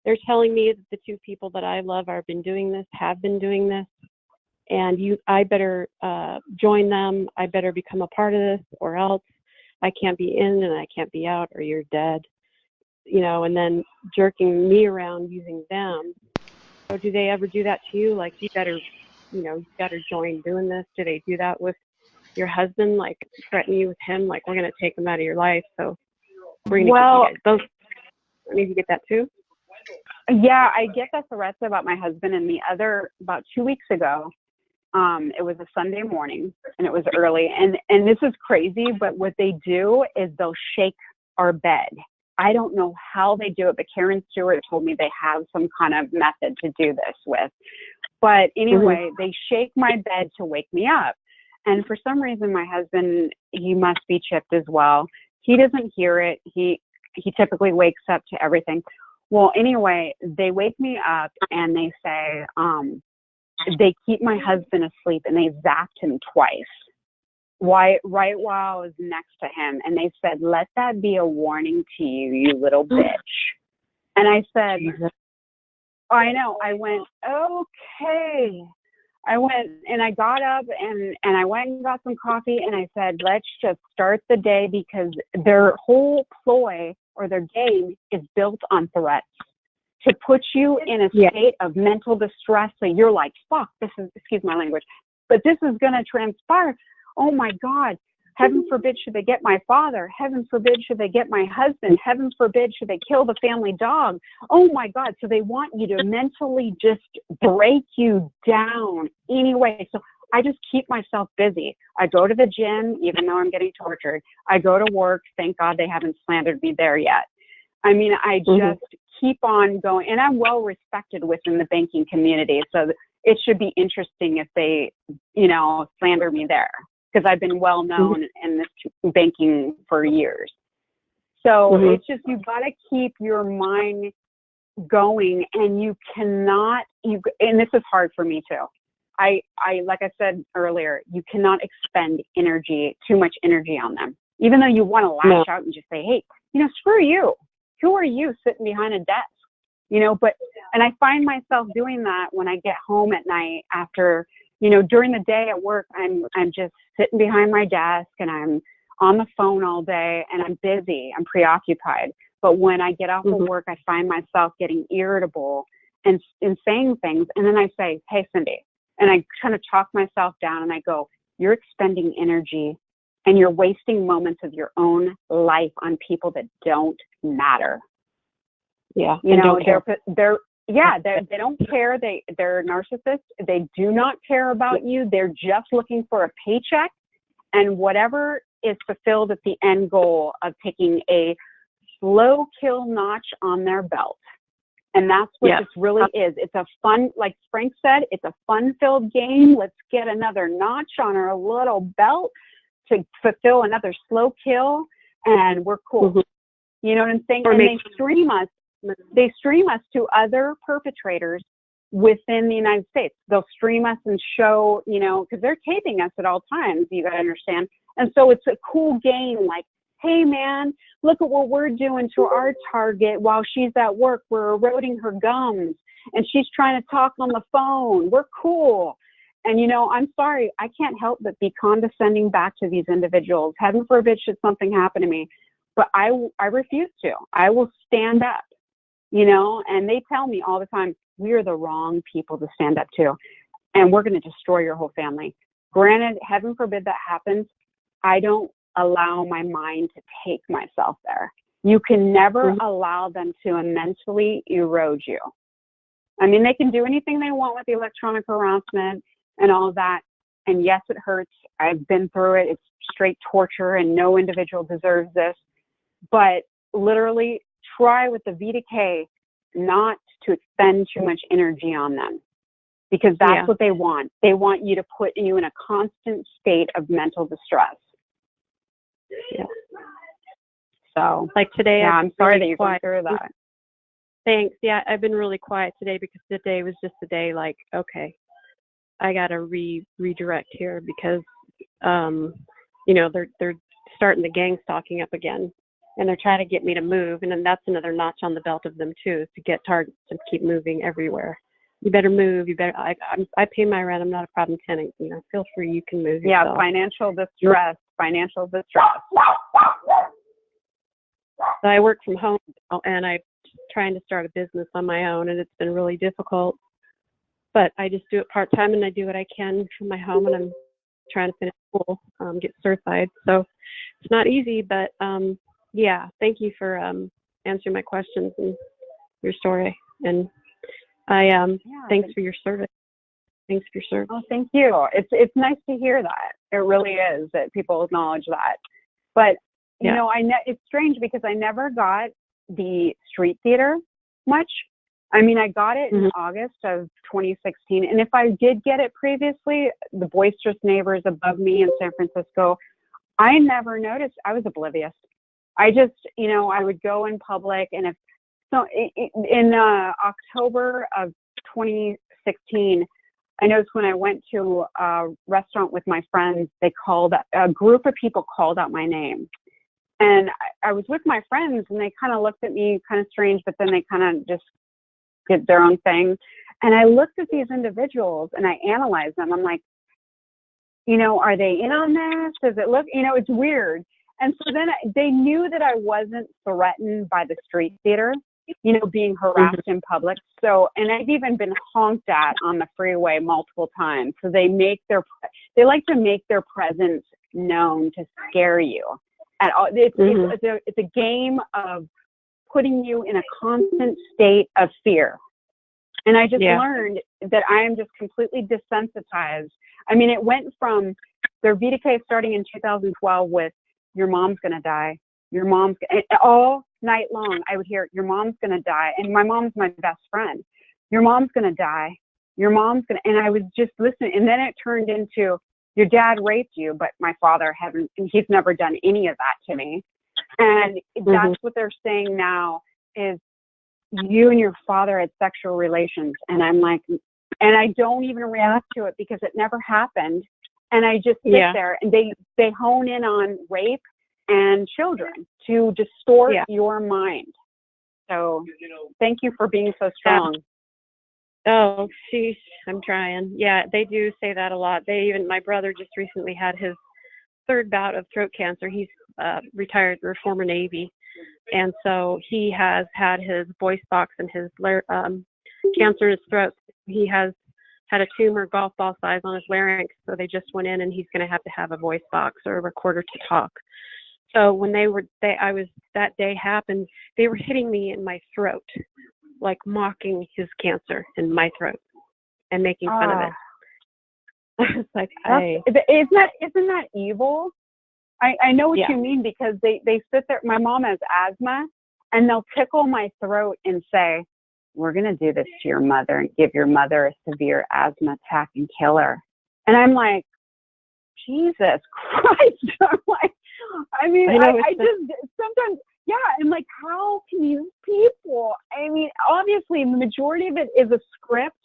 Speaker 8: they're telling me that the two people that I love have been doing this, and I better join them. I better become a part of this, or else I can't be in and I can't be out, or you're dead. You know, and then jerking me around using them. So do they ever do that to you? Like, you better join doing this. Do they do that with your husband, like threaten you with him, like, we're going to take him out of your life, so we're going to get you guys both? I mean, you get that too?
Speaker 4: Yeah, I get the threats about my husband. And about 2 weeks ago, it was a Sunday morning and it was early, and this is crazy, but what they do is they'll shake our bed. I don't know how they do it, but Karen Stewart told me they have some kind of method to do this with. But anyway, they shake my bed to wake me up. And for some reason, my husband, he must be chipped as well. He doesn't hear it. He typically wakes up to everything. Well, anyway, they wake me up and they say, they keep my husband asleep and they zapped him twice. Right while I was next to him. And they said, let that be a warning to you, you little bitch. And I said, I know. I went, okay. I went and I got up and I went and got some coffee and I said, let's just start the day, because their whole ploy or their game is built on threats to put you in a state of mental distress. So you're like, fuck, excuse my language, but this is going to transpire. Oh my God. Heaven forbid should they get my father. Heaven forbid should they get my husband. Heaven forbid should they kill the family dog. Oh my God. So they want you to mentally just break you down anyway. So I just keep myself busy. I go to the gym, even though I'm getting tortured. I go to work. Thank God they haven't slandered me there yet. I mean, I just keep on going, and I'm well respected within the banking community. So it should be interesting if they, you know, slander me there, because I've been well known in this banking for years. So it's just, you've got to keep your mind going, and you cannot, and this is hard for me too. I like I said earlier, you cannot expend too much energy on them. Even though you want to lash out and just say, hey, you know, screw you. Who are you sitting behind a desk? You know, and I find myself doing that when I get home at night after, you know, during the day at work, I'm just sitting behind my desk and I'm on the phone all day and I'm busy, I'm preoccupied. But when I get off of work, I find myself getting irritable and saying things. And then I say, hey, Cindy, and I kind of talk myself down and I go, you're expending energy and you're wasting moments of your own life on people that don't matter.
Speaker 8: Yeah.
Speaker 4: You know, they don't care. They're narcissists. They do not care about you. They're just looking for a paycheck and whatever is fulfilled at the end goal of taking a slow kill notch on their belt. And that's what this really is. It's a fun, like Frank said, it's a fun-filled game. Let's get another notch on our little belt to fulfill another slow kill, and we're cool.
Speaker 8: Mm-hmm.
Speaker 4: You know what I'm saying? And they stream us. They stream us to other perpetrators within the United States. They'll stream us and show, you know, because they're taping us at all times. You got to understand. And so it's a cool game. Like, hey man, look at what we're doing to our target while she's at work. We're eroding her gums, and she's trying to talk on the phone. We're cool. And, you know, I'm sorry, I can't help but be condescending back to these individuals. Heaven forbid should something happen to me. But I refuse to. I will stand up, you know, and they tell me all the time, we are the wrong people to stand up to, and we're going to destroy your whole family. Granted, heaven forbid that happens. I don't allow my mind to take myself there. You can never allow them to mentally erode you. I mean, they can do anything they want with the electronic harassment and all of that. And yes, it hurts. I've been through it. It's straight torture, and no individual deserves this. But literally try with the VDK not to expend too much energy on them, because that's what they want. They want you to put you in a constant state of mental distress.
Speaker 8: Yeah.
Speaker 4: So,
Speaker 8: like today,
Speaker 4: I'm sorry that you're going through that.
Speaker 8: Thanks. Yeah, I've been really quiet today because today was just a day like, okay, I got to redirect here because, you know, they're starting the gang stalking up again, and they're trying to get me to move. And then that's another notch on the belt of them too, is to get targets to keep moving everywhere. You better move. You better. I pay my rent. I'm not a problem tenant. You know, feel free. You can move.
Speaker 4: Yeah,
Speaker 8: yourself.
Speaker 4: financial distress. Financial distress.
Speaker 8: So I work from home, and I'm trying to start a business on my own, and it's been really difficult. But I just do it part-time, and I do what I can from my home, and I'm trying to finish school, get certified. So it's not easy, but yeah, thank you for answering my questions and your story. And thanks for your service. Thanks for your service.
Speaker 4: Oh, thank you. It's nice to hear that. It really is that people acknowledge that. But you know, it's strange because I never got the street theater much. I mean, I got it in August of 2016. And if I did get it previously, the boisterous neighbors above me in San Francisco, I never noticed. I was oblivious. I just, you know, I would go in public, and in October of 2016, I noticed when I went to a restaurant with my friends, a group of people called out my name. And I was with my friends, and they kind of looked at me kind of strange, but then they kind of just did their own thing. And I looked at these individuals and I analyzed them. I'm like, you know, are they in on this? Does it look, you know, it's weird. And so then they knew that I wasn't threatened by the street theater, you know, being harassed in public. So, and I've even been honked at on the freeway multiple times. So they like to make their presence known to scare you. It's a game of putting you in a constant state of fear. And I just learned that I am just completely desensitized. I mean, it went from their VDK starting in 2012 with, your mom's going to die. Your mom's, all night long, I would hear, your mom's going to die. And my mom's my best friend. Your mom's going to die. Your mom's going to, and I was just listening. And then it turned into, your dad raped you, but my father he's never done any of that to me. And that's what they're saying now is you and your father had sexual relations. And I'm like, and I don't even react to it because it never happened. And I just sit there, and they hone in on rape and children to distort your mind. So thank you for being so strong.
Speaker 8: Oh, sheesh, I'm trying. Yeah, they do say that a lot. My brother just recently had his third bout of throat cancer. He's retired, or former Navy. And so he has had his voice box and his cancer in his throat. He has had a tumor golf ball size on his larynx. So they just went in, and he's going to have a voice box or a recorder to talk. So when that day happened, they were hitting me in my throat, like mocking his cancer in my throat and making fun of it. It's like, isn't that evil? I know what you mean, because they sit there. My mom has asthma, and they'll tickle my throat and say,
Speaker 4: we're going to do this to your mother and give your mother a severe asthma attack and kill her. And I'm like, Jesus Christ. I'm like, I mean, I just sometimes, yeah, and like, how can these people, I mean, obviously the majority of it is a script,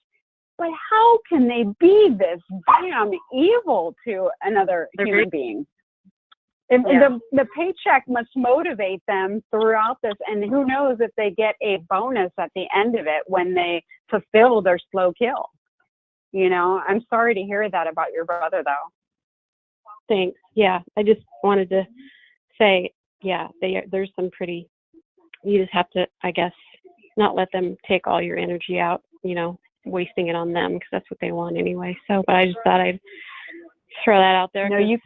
Speaker 4: but how can they be this damn evil to another human being? And the paycheck must motivate them throughout this, and who knows if they get a bonus at the end of it when they fulfill their slow kill. You know, I'm sorry to hear that about your brother, though.
Speaker 8: Thanks. Yeah, I just wanted to say, yeah, there's some pretty, you just have to, I guess, not let them take all your energy out, you know, wasting it on them, because that's what they want anyway. So, but I just thought I'd throw that out there.
Speaker 4: No, you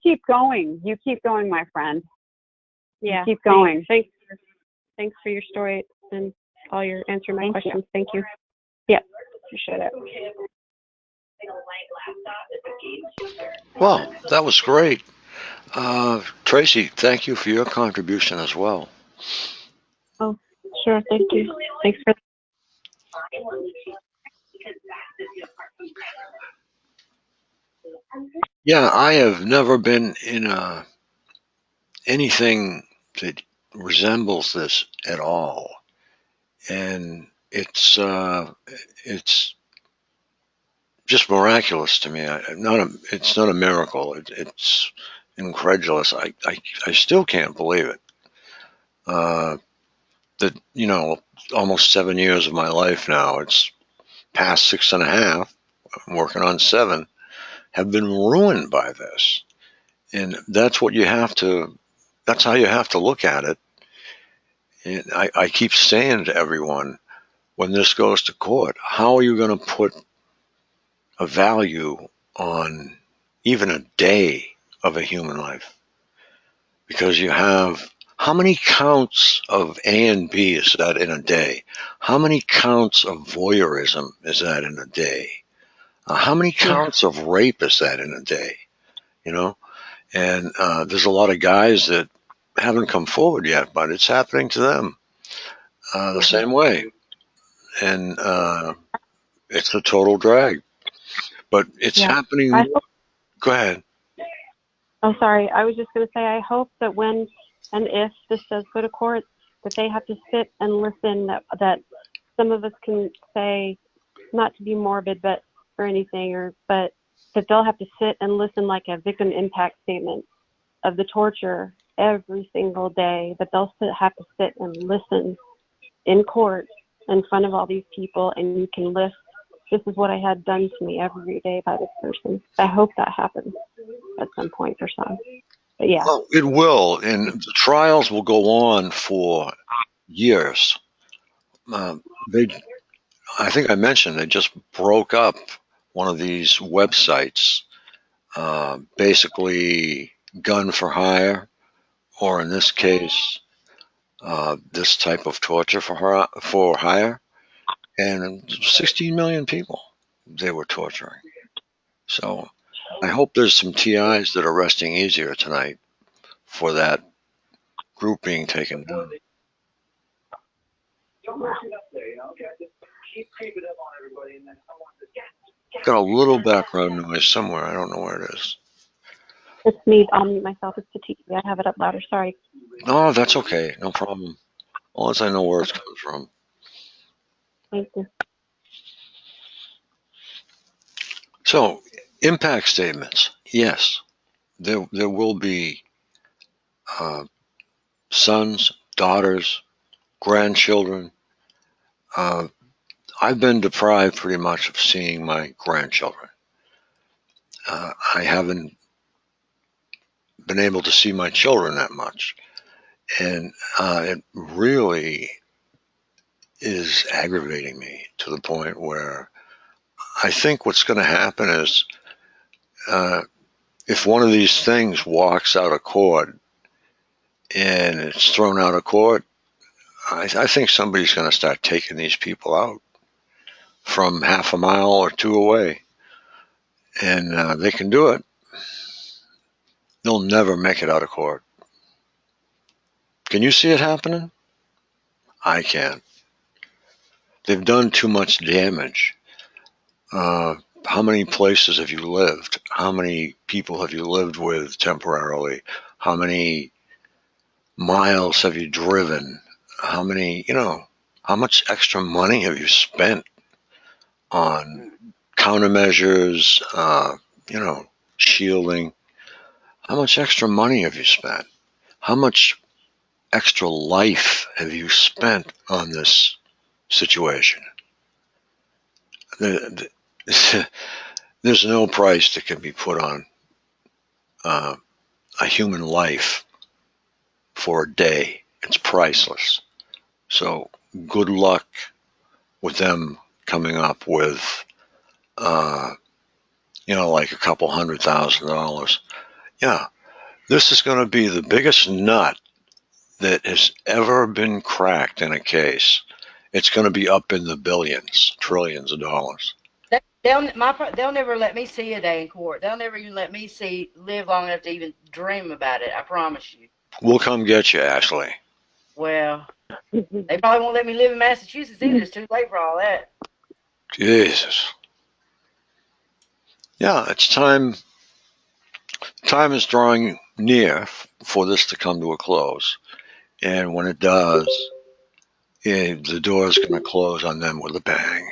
Speaker 4: keep going. You keep going, my friend.
Speaker 8: Yeah.
Speaker 4: You keep going.
Speaker 8: Thanks for your story and all your answering my questions. Thank you. Yeah. Appreciate it.
Speaker 1: Well, that was great. Tracy, thank you for your contribution as well.
Speaker 8: Oh, sure. Thank you. Thanks for.
Speaker 1: Yeah, I have never been in anything that resembles this at all, and it's just miraculous to me. It's not a miracle. It's incredulous. I still can't believe it. That almost 7 years of my life now. It's past 6.5. I'm working on 7. Have been ruined by this, and that's what you have to. That's how you have to look at it. And I keep saying to everyone, when this goes to court, how are you going to put a value on even a day of a human life? Because you have, how many counts of A and B is that in a day? How many counts of voyeurism is that in a day? How many counts of rape is that in a day? You know, and there's a lot of guys that haven't come forward yet, but it's happening to them the same way, and it's a total drag. But it's happening. Go ahead.
Speaker 8: Oh, sorry. I was just going to say, I hope that when and if this does go to court, that they have to sit and listen, that some of us can say, not to be morbid, but or anything, but that they'll have to sit and listen like a victim impact statement of the torture every single day, that they'll have to sit and listen in court in front of all these people, and you can list, this is what I had done to me every day by this person. I hope that happens at some point for some. But yeah.
Speaker 1: Well, it will, and the trials will go on for years. I think I mentioned they just broke up one of these websites, basically gun for hire, or in this case, this type of torture for hire, and 16 million people they were torturing. So I hope there's some TIs that are resting easier tonight for that group being taken down. Got a little background noise somewhere. I don't know where it is.
Speaker 8: It's me. I'll mute myself. It's the TV. I have it up louder. Sorry.
Speaker 1: No, that's okay. No problem. As long as I know where it's coming from.
Speaker 8: Thank you.
Speaker 1: So, impact statements. Yes, there will be sons, daughters, grandchildren. I've been deprived pretty much of seeing my grandchildren. I haven't been able to see my children that much. And it really is aggravating me to the point where I think what's going to happen is if one of these things walks out of court and it's thrown out of court, I think somebody's going to start taking these people out from half a mile or 2 away. And they can do it. They'll never make it out of court. Can you see it happening? I can. They've done too much damage. How many places have you lived? How many people have you lived with temporarily? How many miles have you driven? How many, how much extra money have you spent on countermeasures, shielding? How much extra money have you spent? How much extra life have you spent on this situation? There's no price that can be put on uh, a human life for a day. It's priceless. So good luck with them coming up with, uh, like a couple $100,000. Yeah, this is going to be the biggest nut that has ever been cracked in a case. It's going to be up in the billions, trillions of dollars.
Speaker 7: They'll never let me see a day in court. They'll never even let me live long enough to even dream about it. I promise you.
Speaker 1: We'll come get you, Ashley.
Speaker 7: Well, they probably won't let me live in Massachusetts either. It's too late for all that.
Speaker 1: Jesus. Yeah, it's time. Time is drawing near for this to come to a close. And when it does, the door is going to close on them with a bang.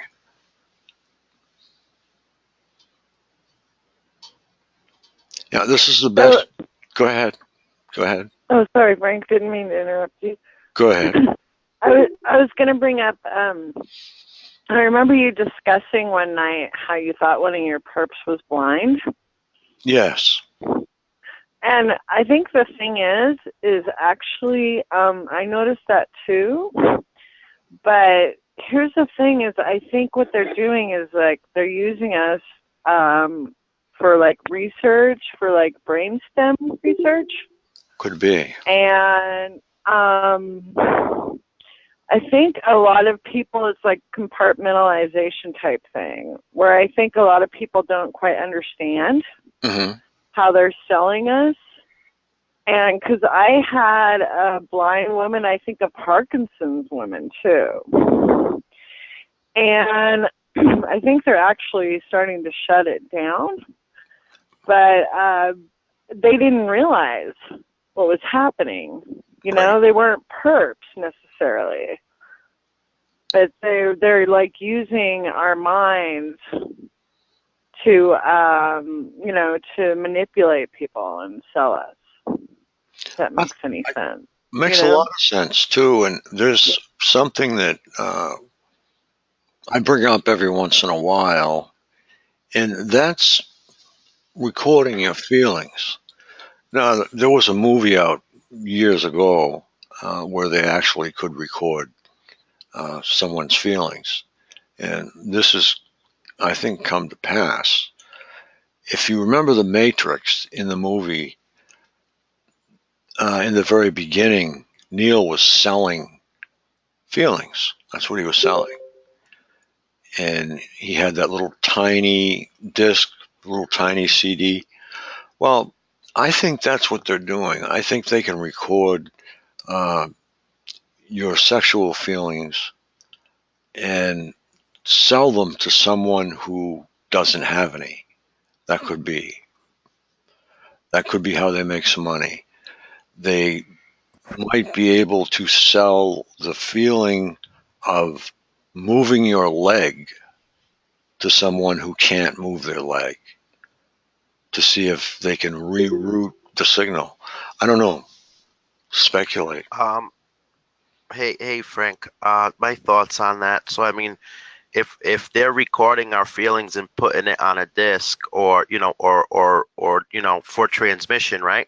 Speaker 1: Yeah, this is the best. Go ahead. Go ahead.
Speaker 5: Oh, sorry, Frank. Didn't mean to interrupt you.
Speaker 1: Go ahead.
Speaker 5: I was going to bring up. I remember you discussing one night how you thought one of your perps was blind.
Speaker 1: Yes.
Speaker 5: And I think the thing is actually, I noticed that too. But here's the thing: is I think what they're doing is like they're using us for like research, for like brainstem research.
Speaker 1: Could be.
Speaker 5: And I think a lot of people, it's like compartmentalization type thing, where I think a lot of people don't quite understand how they're selling us. And because I had a blind woman, I think a Parkinson's woman too. And I think they're actually starting to shut it down. But they didn't realize what was happening. You know, they weren't perps necessarily. But they're like using our minds to, to manipulate people and sell us. If that makes any sense.
Speaker 1: Makes a lot of sense too, and there's something that I bring up every once in a while, and that's recording your feelings. Now, there was a movie out years ago where they actually could record someone's feelings, and this has, I think, come to pass. If you remember The Matrix in the movie, in the very beginning, Neil was selling feelings. That's what he was selling. And he had that little tiny disc, little tiny CD. Well, I think that's what they're doing. I think they can record your sexual feelings and sell them to someone who doesn't have any. That could be. That could be how they make some money. They might be able to sell the feeling of moving your leg to someone who can't move their leg to see if they can reroute the signal. I don't know. Speculate.
Speaker 9: Hey, Frank. My thoughts on that. So, I mean, if they're recording our feelings and putting it on a disc, or for transmission, right?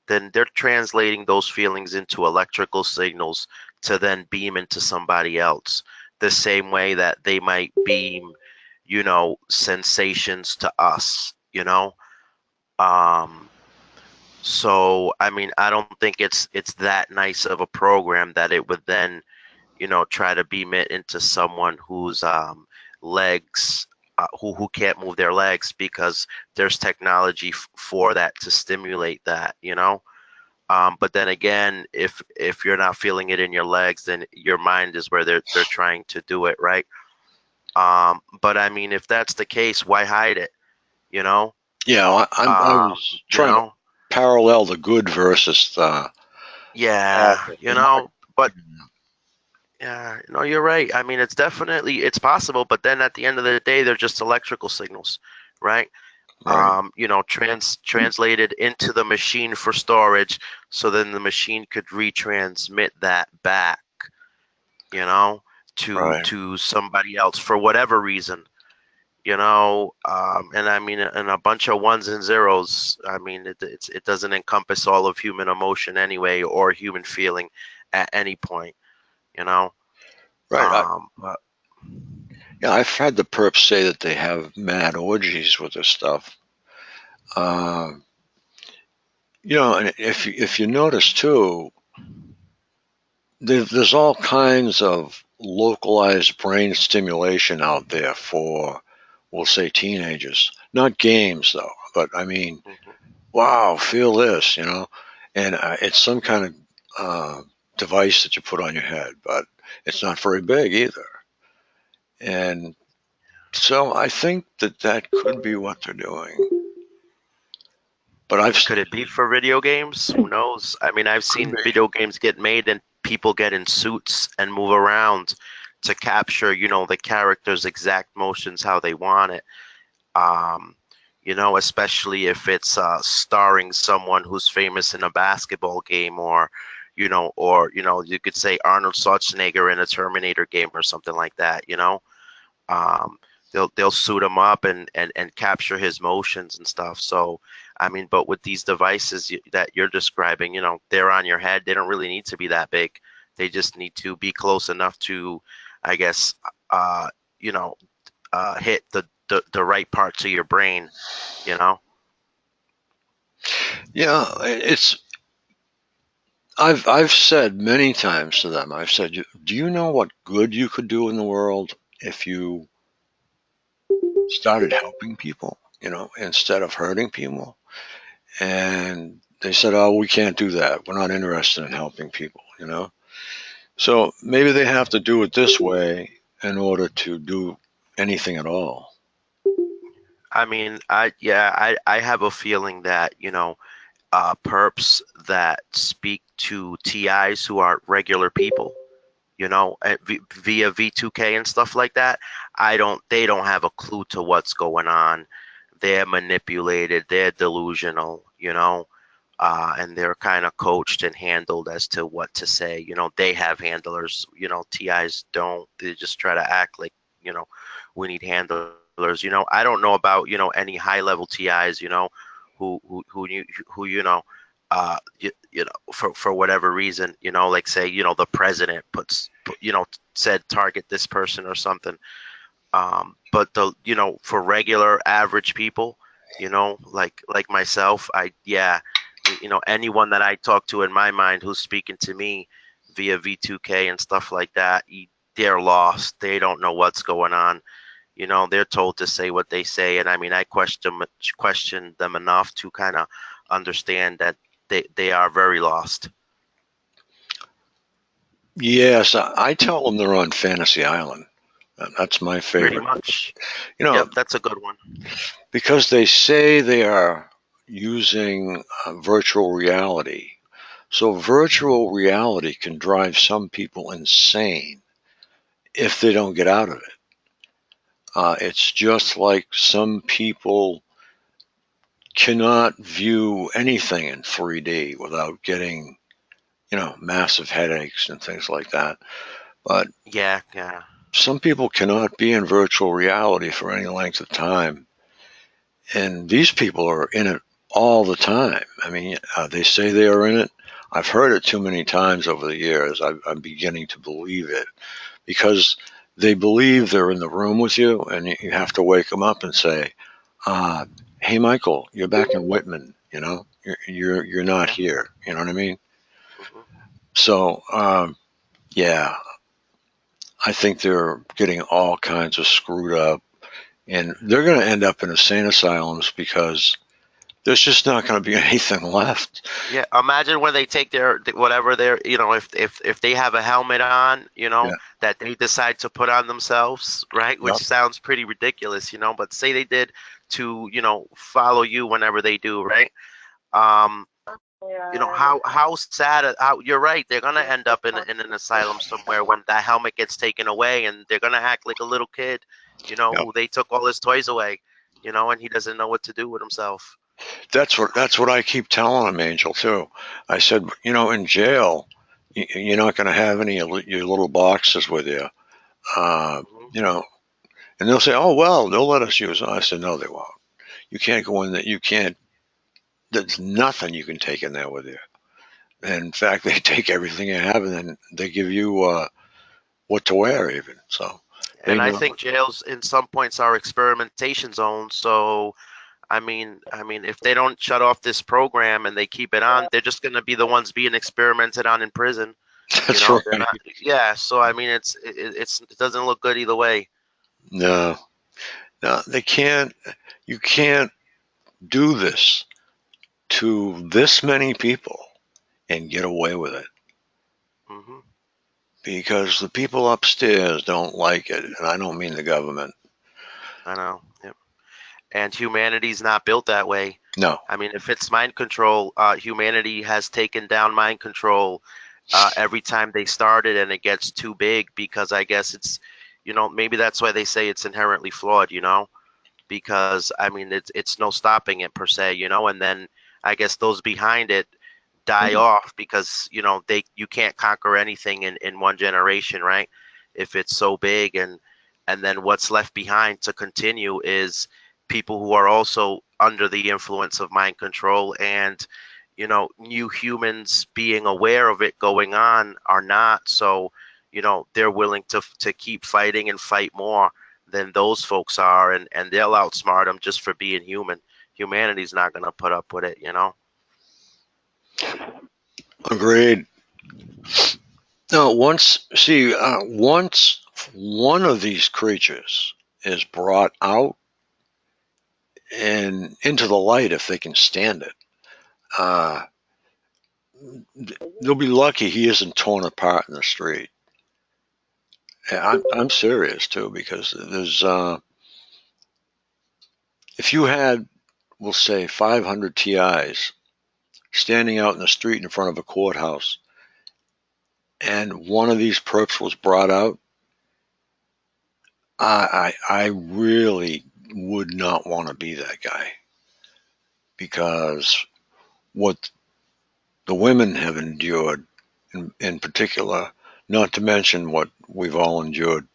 Speaker 9: Then they're translating those feelings into electrical signals to then beam into somebody else. The same way that they might beam, sensations to us. So I mean, I don't think it's that nice of a program that it would then, try to beam it into someone whose legs, who can't move their legs, because there's technology for that to stimulate that. But then again, if you're not feeling it in your legs, then your mind is where they're trying to do it, right? But I mean, if that's the case, why hide it? You know?
Speaker 1: Yeah, I
Speaker 9: Um,
Speaker 1: was
Speaker 9: you
Speaker 1: trying to
Speaker 9: know?
Speaker 1: parallel the good versus the
Speaker 9: Yeah,
Speaker 1: awful.
Speaker 9: you know, but yeah, no, you're right. I mean, it's possible, but then at the end of the day, they're just electrical signals, right?
Speaker 1: Right.
Speaker 9: Translated into the machine for storage, so then the machine could retransmit that back, you know,
Speaker 1: Right.
Speaker 9: to somebody else for whatever reason, and I mean, and a bunch of ones and zeros. I mean, it doesn't encompass all of human emotion anyway, or human feeling at any point, you know.
Speaker 1: Right.
Speaker 9: But
Speaker 1: Yeah, I've had the perps say that they have mad orgies with this stuff. Uh, and if you notice too, there's all kinds of localized brain stimulation out there for, we'll say, teenagers. Not games though, but I mean,
Speaker 9: mhm.
Speaker 1: wow, feel this, and it's some kind of device that you put on your head, but it's not very big either. And so I think that could be what they're doing. But
Speaker 9: Could it be for video games? Who knows? I mean, I've
Speaker 1: could
Speaker 9: seen
Speaker 1: be.
Speaker 9: video games get made and people get in suits and move around to capture, the character's exact motions how they want it. Um, Especially if it's starring someone who's famous in a basketball game, or you could say Arnold Schwarzenegger in a Terminator game or something like that. Um, they'll suit him up and capture his motions and stuff. So, I mean, but with these devices that you're describing, they're on your head. They don't really need to be that big. They just need to be close enough to, I guess, uh, you know, hit the right parts of your brain. You know.
Speaker 1: Yeah, I've said many times to them. I've said, do you know what good you could do in the world if you started helping people, instead of hurting people? And they said, oh, we can't do that. We're not interested in helping people. So maybe they have to do it this way in order to do anything at all.
Speaker 9: I mean, I have a feeling that perps that speak to TIs who are regular people, via V2K and stuff like that. They don't have a clue to what's going on. They're manipulated, they're delusional, and they're kind of coached and handled as to what to say. They have handlers, TIs don't. They just try to act like, we need handlers. I don't know about, any high level TIs, who for whatever reason, like say, the president said target this person or something. But for regular average people, like myself, anyone that I talk to in my mind who's speaking to me via V2K and stuff like that, they're lost. They don't know what's going on. They're told to say what they say, and I mean, I question them enough to kind of understand that they are very lost.
Speaker 1: Yes, I tell them they're on Fantasy Island. That's my
Speaker 9: Pretty
Speaker 1: favorite.
Speaker 9: much.
Speaker 1: You know,
Speaker 9: Yep, that's a good one.
Speaker 1: because they say they are using virtual reality. So virtual reality can drive some people insane if they don't get out of it. It's just like some people cannot view anything in 3D without getting, massive headaches and things like that. But
Speaker 9: Yeah, yeah.
Speaker 1: some people cannot be in virtual reality for any length of time. And these people are in it all the time. I mean, they say they are in it. I've heard it too many times over the years. I'm beginning to believe it because they believe they're in the room with you, and you have to wake them up and say, uh, "Hey, Michael, you're back in Whitman. You're not
Speaker 9: Yeah.
Speaker 1: here." You know what I mean?
Speaker 9: Hmm.
Speaker 1: So, yeah, I think they're getting all kinds of screwed up, and they're going to end up in insane asylums because there's just not going to be anything left.
Speaker 9: Yeah, imagine when they take their whatever their, if they have a helmet on,
Speaker 1: Yeah.
Speaker 9: that they decide to put on themselves, right? Which
Speaker 1: Yep.
Speaker 9: sounds pretty ridiculous, but say they did to, follow you whenever they do, right? Um,
Speaker 5: Yeah.
Speaker 9: how sad, how you're right, they're gonna end up in an asylum somewhere when that helmet gets taken away, and they're gonna act like a little kid,
Speaker 1: Yep.
Speaker 9: who they took all his toys away, and he doesn't know what to do with himself.
Speaker 1: That's what I keep telling him, Angel, too. I said, in jail, you're not going to have any of your little boxes with you. Uh,
Speaker 9: Mhm.
Speaker 1: you know, and they'll say, "Oh well, they'll let us use them." I said, "No, they won't. You can't go in there. You can't. There's nothing you can take in there with you. And in fact, they take everything you have, and then they give you what to wear, even. So they
Speaker 9: And I
Speaker 1: know.
Speaker 9: think jails in some points are experimentation zones. So I mean, if they don't shut off this program and they keep it on, they're just going to be the ones being experimented on in prison.
Speaker 1: That's
Speaker 9: They're
Speaker 1: right.
Speaker 9: not. Yeah. So I mean, it doesn't look good either way.
Speaker 1: No, no, they can't. You can't do this to this many people and get away with it
Speaker 9: Hmm.
Speaker 1: because the people upstairs don't like it, and I don't mean the government.
Speaker 9: I know. Yep. And humanity's not built that way.
Speaker 1: No,
Speaker 9: I mean, if it's mind control, humanity has taken down mind control every time they started, and it gets too big because I guess it's, maybe that's why they say it's inherently flawed, because I mean it's no stopping it per se, and then I guess those behind it die off because you can't conquer anything in one generation, right? If it's so big, and then what's left behind to continue is people who are also under the influence of mind control, and new humans being aware of it going on are not, so they're willing to keep fighting and fight more than those folks are, and they'll outsmart them just for being human. Humanity's not going to put up with it.
Speaker 1: agreed. No, once one of these creatures is brought out and into the light, if they can stand it, uh, they'll be lucky he isn't torn apart in the street. And I'm serious too, because there's if you had, we'll say, 500 TIs standing out in the street in front of a courthouse, and one of these perps was brought out, I really would not want to be that guy, because what the women have endured, in particular, not to mention what we've all endured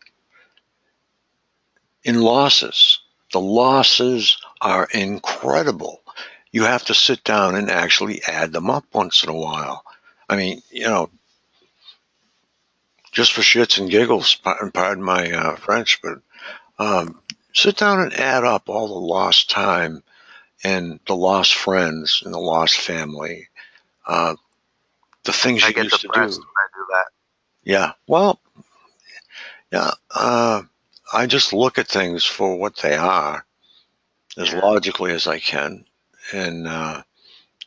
Speaker 1: in losses. The losses are incredible. You have to sit down and actually add them up once in a while. I mean, just for shits and giggles, pardon my French, but um, sit down and add up all the lost time and the lost friends and the lost family, uh, the things
Speaker 9: I
Speaker 1: you
Speaker 9: get
Speaker 1: used to
Speaker 9: depressed
Speaker 1: do.
Speaker 9: when I do that.
Speaker 1: Yeah, well, yeah, I just look at things for what they are as
Speaker 9: Yeah.
Speaker 1: logically as I can, and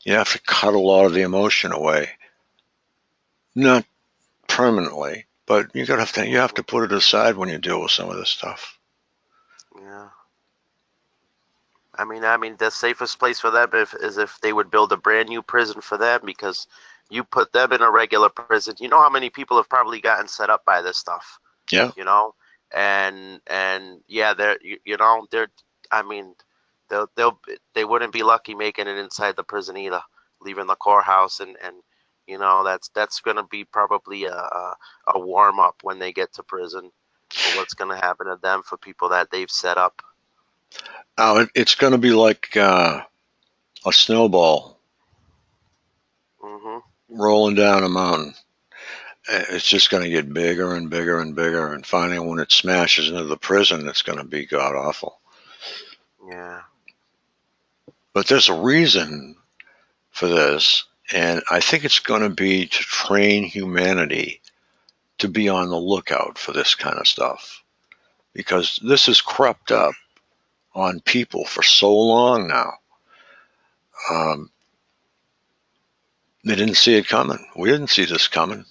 Speaker 1: you have to cut a lot of the emotion away. Not permanently, but you have to put it aside when you deal with some of this stuff.
Speaker 9: Yeah. I mean, the safest place for them is if they would build a brand new prison for them, because you put them in a regular prison. You know how many people have probably gotten set up by this stuff,
Speaker 1: Yeah,
Speaker 9: you know, and yeah, they're. I mean, they'll they wouldn't be lucky making it inside the prison either, leaving the courthouse, and that's gonna be probably a warm up when they get to prison for what's gonna happen to them for people that they've set up.
Speaker 1: it's going to be like a snowball
Speaker 9: Hmm.
Speaker 1: rolling down a mountain. It's just going to get bigger and bigger and bigger, and finally, when it smashes into the prison, it's going to be god awful.
Speaker 9: Yeah.
Speaker 1: But there's a reason for this, and I think it's going to be to train humanity to be on the lookout for this kind of stuff, because this has crept up on people for so long now. Um, they didn't see it coming. We didn't see this coming.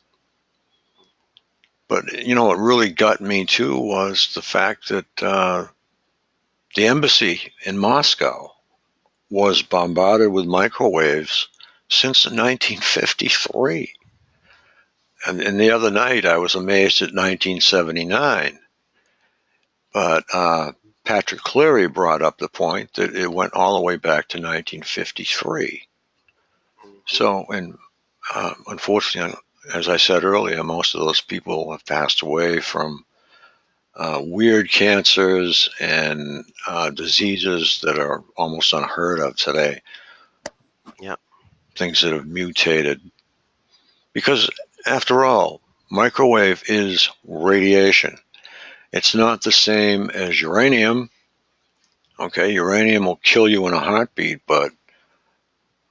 Speaker 1: But what really got me too was the fact that the embassy in Moscow was bombarded with microwaves since 1953. And the other night I was amazed at 1979. But Patrick Cleary brought up the point that it went all the way back to 1953.
Speaker 9: Mhm.
Speaker 1: So, and unfortunately, as I said earlier, most of those people have passed away from weird cancers and diseases that are almost unheard of today.
Speaker 9: Yep.
Speaker 1: Things that have mutated. Because, after all, microwave is radiation. It's not the same as uranium. Okay, uranium will kill you in a heartbeat, but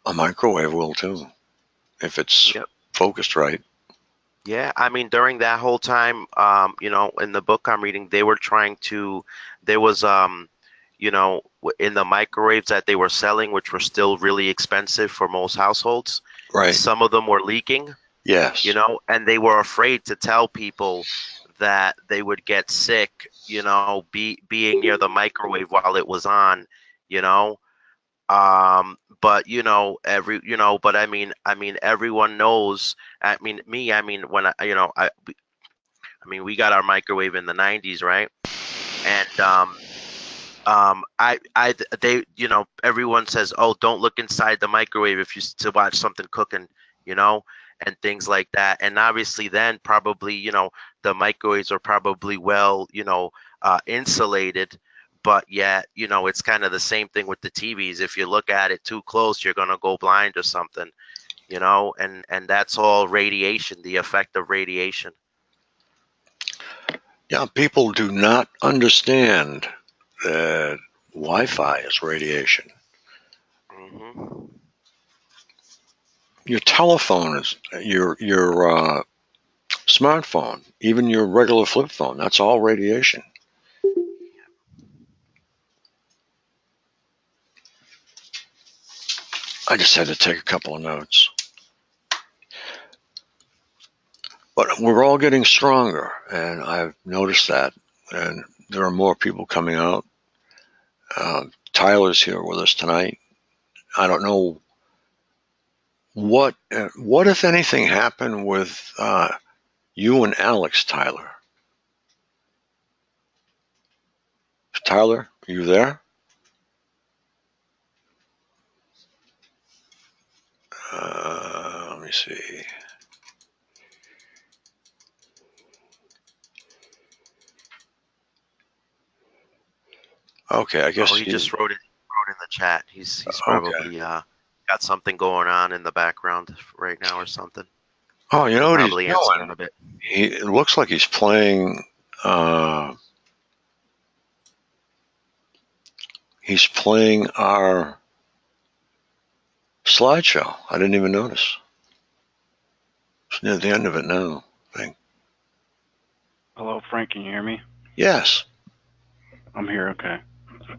Speaker 1: a microwave will too, if it's
Speaker 9: Yep.
Speaker 1: focused right.
Speaker 9: Yeah, I mean, during that whole time, in the book I'm reading, they were trying to, there was, in the microwaves that they were selling, which were still really expensive for most households,
Speaker 1: Right.
Speaker 9: some of them were leaking,
Speaker 1: Yes.
Speaker 9: and they were afraid to tell people that they would get sick, being near the microwave while it was on, you know. But but I mean, everyone knows. I mean, me. I mean, when we got our microwave in the '90s, right? And they, everyone says, oh, don't look inside the microwave if you to watch something cooking, you know, and things like that. And obviously, then probably, the microwaves are probably well, insulated. But yet, it's kind of the same thing with the TVs. If you look at it too close, you're gonna go blind or something, and that's all radiation, the effect of radiation.
Speaker 1: Yeah, people do not understand that Wi-Fi is radiation.
Speaker 9: Hmm.
Speaker 1: Your telephone is your smartphone, even your regular flip phone. That's all radiation. I just had to take a couple of notes. But we're all getting stronger, and I've noticed that. And there are more people coming out. Tyler's here with us tonight. I don't know what if anything happened with you and Alex, Tyler. Tyler, are you there? Let me see. Okay, I
Speaker 9: Oh,
Speaker 1: guess
Speaker 9: he just wrote in the chat. He's
Speaker 1: okay.
Speaker 9: probably got something going on in the background right now or something.
Speaker 1: Oh, you
Speaker 9: He'll
Speaker 1: know what he's
Speaker 9: probably answer
Speaker 1: doing?
Speaker 9: in a bit.
Speaker 1: It looks like he's playing. Uh, he's playing our slideshow. I didn't even notice. It's near the end of it now. I think.
Speaker 10: Hello, Frank. Can you hear me?
Speaker 1: Yes.
Speaker 10: I'm here. Okay.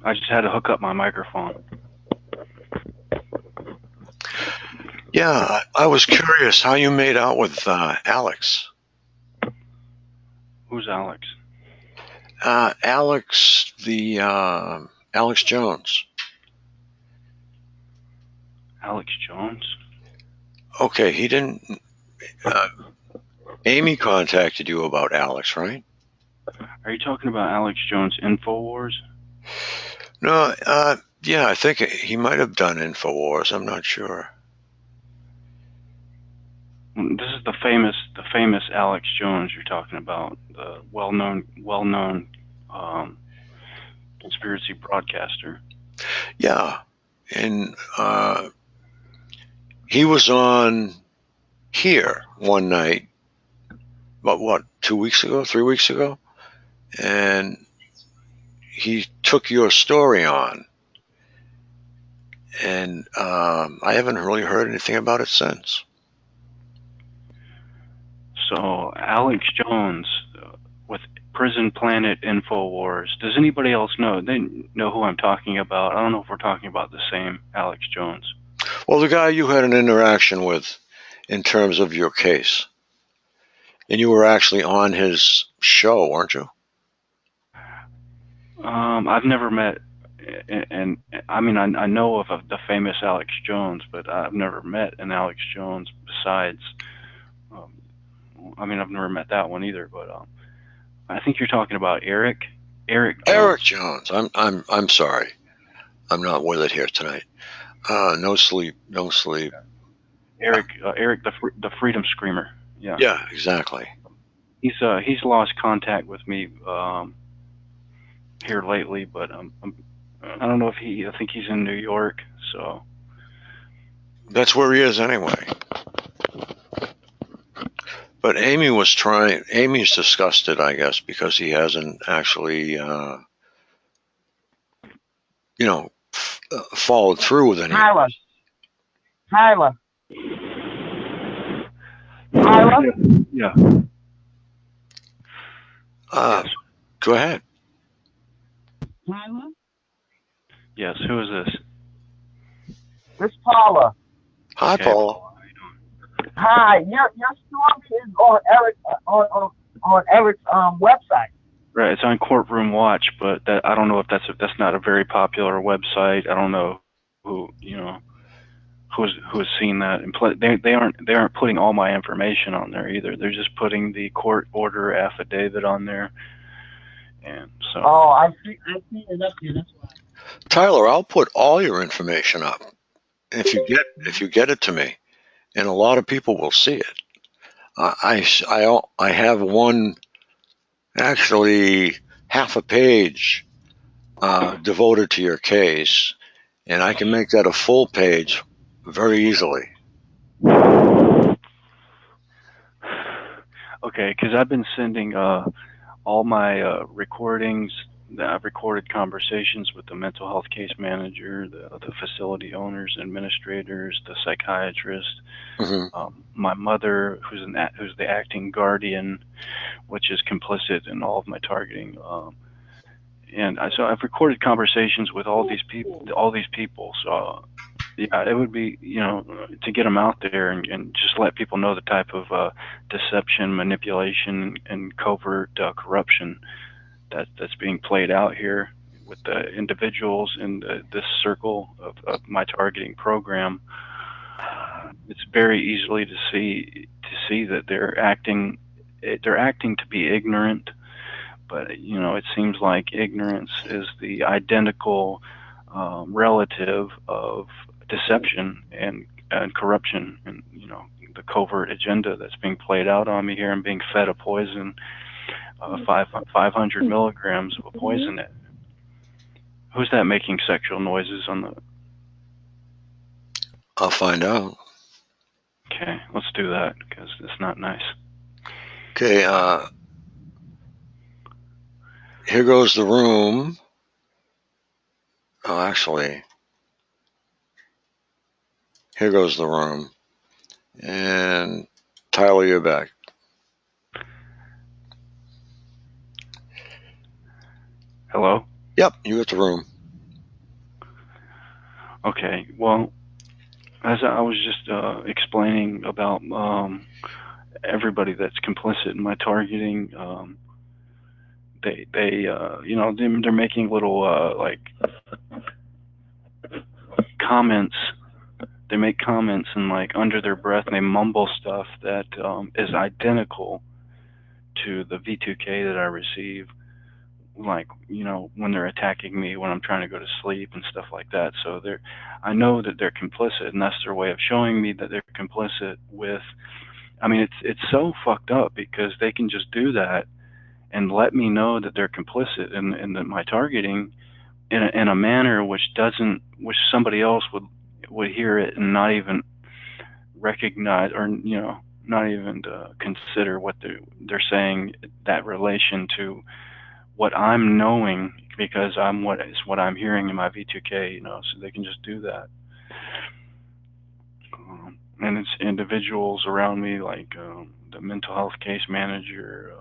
Speaker 10: I just had to hook up my microphone.
Speaker 1: Yeah, I was curious how you made out with Alex.
Speaker 10: Who's Alex?
Speaker 1: Alex, the Alex Jones.
Speaker 10: Alex Jones?
Speaker 1: Okay, he didn't. Uh, Amy contacted you about Alex, right?
Speaker 10: Are you talking about Alex Jones Infowars?
Speaker 1: No. Yeah, I think he might have done Infowars. I'm not sure.
Speaker 10: This is the famous Alex Jones you're talking about, the well-known conspiracy broadcaster.
Speaker 1: Yeah, and he was on here one night, about what, 2 weeks ago, 3 weeks ago, and he took your story on, and I haven't really heard anything about it since.
Speaker 10: So Alex Jones with Prison Planet Infowars. Does anybody else know? They know who I'm talking about. I don't know if we're talking about the same Alex Jones.
Speaker 1: Well, the guy you had an interaction with in terms of your case, and you were actually on his show, weren't you?
Speaker 10: I've never met, and I mean, I know of the famous Alex Jones, but I've never met an Alex Jones besides. Um, I mean, I've never met that one either. But I think you're talking about Eric
Speaker 1: Eric
Speaker 10: Jones.
Speaker 1: Jones. I'm sorry. I'm not with it here tonight. No sleep. No sleep.
Speaker 10: Eric the Freedom Screamer. Yeah,
Speaker 1: Yeah, exactly.
Speaker 10: he's lost contact with me here lately, but I don't know if I think he's in New York, so.
Speaker 1: That's where he is anyway. But Amy's disgusted, I guess, because he hasn't actually, followed through with any.
Speaker 11: Tyler. Tyler. Tyler.
Speaker 10: Yeah. Yes.
Speaker 1: Go ahead.
Speaker 11: Tyler.
Speaker 10: Yes. Who is this?
Speaker 11: This Paula.
Speaker 1: Hi,
Speaker 10: Okay.
Speaker 1: Paula.
Speaker 11: Hi. Your story is on Eric on Eric's website.
Speaker 10: Right. It's on Courtroom Watch, but I don't know if that's not a very popular website. I don't know who's seen that, and they aren't putting all my information on there either. They're just putting the court order affidavit on there, and so.
Speaker 11: Oh, I see it up here. That's why.
Speaker 1: Tyler, I'll put all your information up if you get it to me, and a lot of people will see it. I have one, actually half a page devoted to your case, and I can make that a full page very easily.
Speaker 10: Okay, because I've been sending all my recordings. I've recorded conversations with the mental health case manager, the facility owners, administrators, the psychiatrist, my mother, who's the acting guardian, which is complicit in all of my targeting. And so I've recorded conversations with all these people. So yeah, it would be, to get them out there and just let people know the type of deception, manipulation, and covert corruption that's being played out here with the individuals in this circle of my targeting program. It's very easily to see that they're acting to be ignorant, but it seems like ignorance is the identical relative of deception and corruption, and the covert agenda that's being played out on me here. I'm being fed a poison, 500 milligrams of a poison. Who's that making sexual noises on the?
Speaker 1: I'll find out.
Speaker 10: Okay, let's do that because it's not nice.
Speaker 1: Okay, here goes the room. Oh, actually, here goes the room. And Tyler, you're back.
Speaker 10: Hello?
Speaker 1: Yep, you got the room.
Speaker 10: Okay, well, as I was just explaining about everybody that's complicit in my targeting, they're making little like comments. They make comments and like under their breath, and they mumble stuff that is identical to the V2K that I receive. Like, when they're attacking me when I'm trying to go to sleep and stuff like that. So I know that they're complicit, and that's their way of showing me that they're complicit with. I mean, it's so fucked up because they can just do that and let me know that they're complicit in my targeting in a manner which somebody else would hear it and not even recognize, or not even consider what they're saying, that relation to what I'm knowing, because what I'm hearing in my V2K, so they can just do that. And it's individuals around me, like the mental health case manager,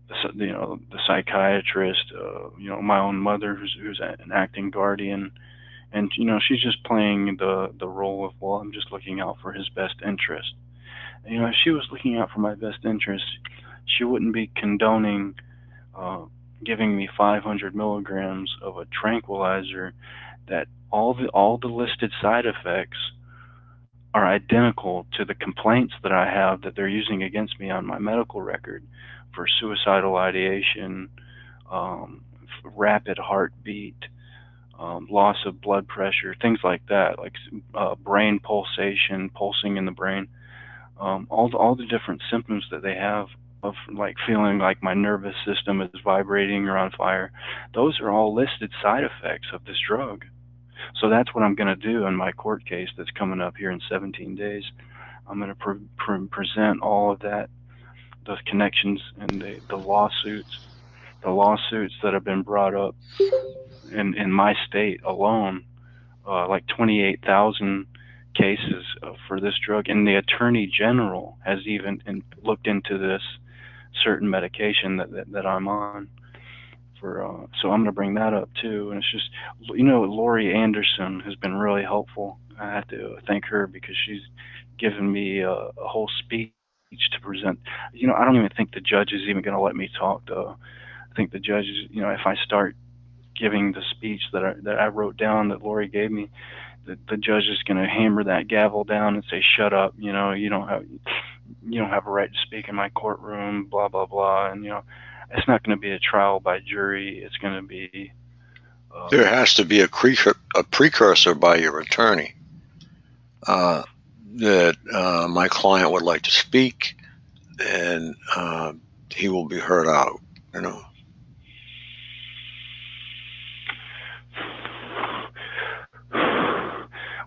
Speaker 10: the psychiatrist, my own mother, who's an acting guardian, And she's just playing the role of, well, I'm just looking out for his best interest. And, if she was looking out for my best interest, she wouldn't be condoning uh, giving me 500 milligrams of a tranquilizer that all the listed side effects are identical to the complaints that I have that they're using against me on my medical record for suicidal ideation, rapid heartbeat, loss of blood pressure, things like that, like brain pulsation, pulsing in the brain, all the different symptoms that they have of like feeling like my nervous system is vibrating or on fire. Those are all listed side effects of this drug. So that's what I'm going to do in my court case that's coming up here in 17 days. I'm going to present all of that, those connections and the lawsuits that have been brought up in my state alone, like 28,000 cases for this drug, and the attorney general has even looked into this certain medication that I'm on. So I'm going to bring that up too. And it's just, Lori Anderson has been really helpful. I have to thank her because she's given me a whole speech to present. I don't even think the judge is even going to let me talk though. I think the judge is, if I start giving the speech that I wrote down that Lori gave me, the judge is going to hammer that gavel down and say, "Shut up! You don't have a right to speak in my courtroom." Blah blah blah, and it's not going to be a trial by jury. It's going to be.
Speaker 1: There has to be a precursor by your attorney that my client would like to speak, and he will be heard out.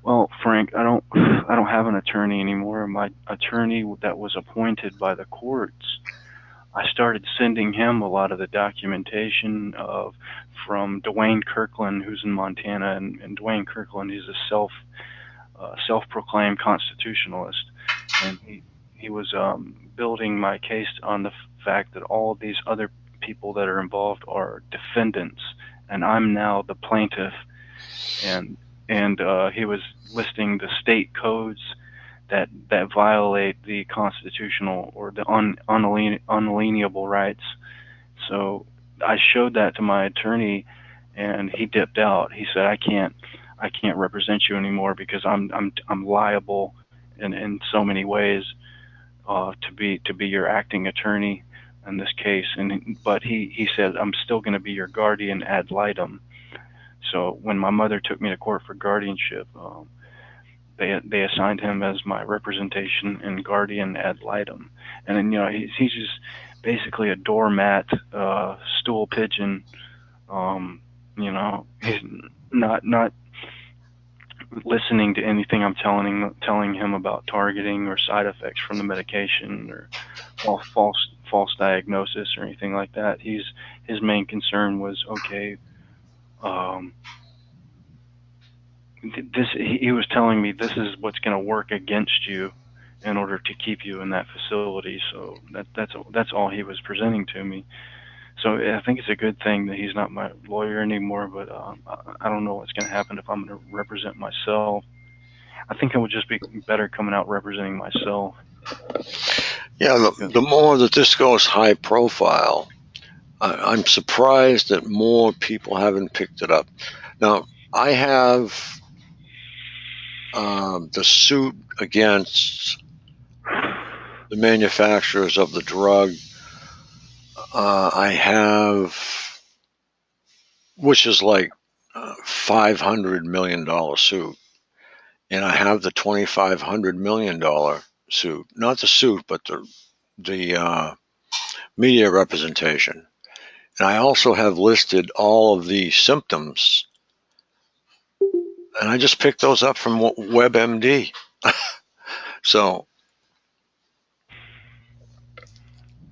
Speaker 10: Well, Frank, I don't have an attorney anymore. My attorney that was appointed by the courts, I started sending him a lot of the documentation from Dwayne Kirkland, who's in Montana, and Dwayne Kirkland is a self-proclaimed constitutionalist, and he was building my case on the fact that all of these other people that are involved are defendants, and I'm now the plaintiff, and he was listing the state codes that violate the constitutional or the unalienable rights. So I showed that to my attorney, and he dipped out. He said, I can't represent you anymore because I'm liable in so many ways to be your acting attorney in this case. But he said, I'm still going to be your guardian ad litem. So when my mother took me to court for guardianship, they assigned him as my representation and guardian ad litem. And then he's just basically a doormat, stool pigeon. He's not listening to anything I'm telling him about targeting or side effects from the medication or false diagnosis or anything like that. His main concern was, okay, he was telling me this is what's going to work against you in order to keep you in that facility. So that's all he was presenting to me. So I think it's a good thing that he's not my lawyer anymore, but I don't know what's going to happen if I'm going to represent myself. I think I would just be better coming out representing myself.
Speaker 1: Yeah, the more that this goes high profile, I'm surprised that more people haven't picked it up. Now, I have the suit against the manufacturers of the drug. I have, which is like $500 million suit, and I have the $2,500 million suit. Not the suit, but the media representation. And I also have listed all of the symptoms, and I just picked those up from WebMD. So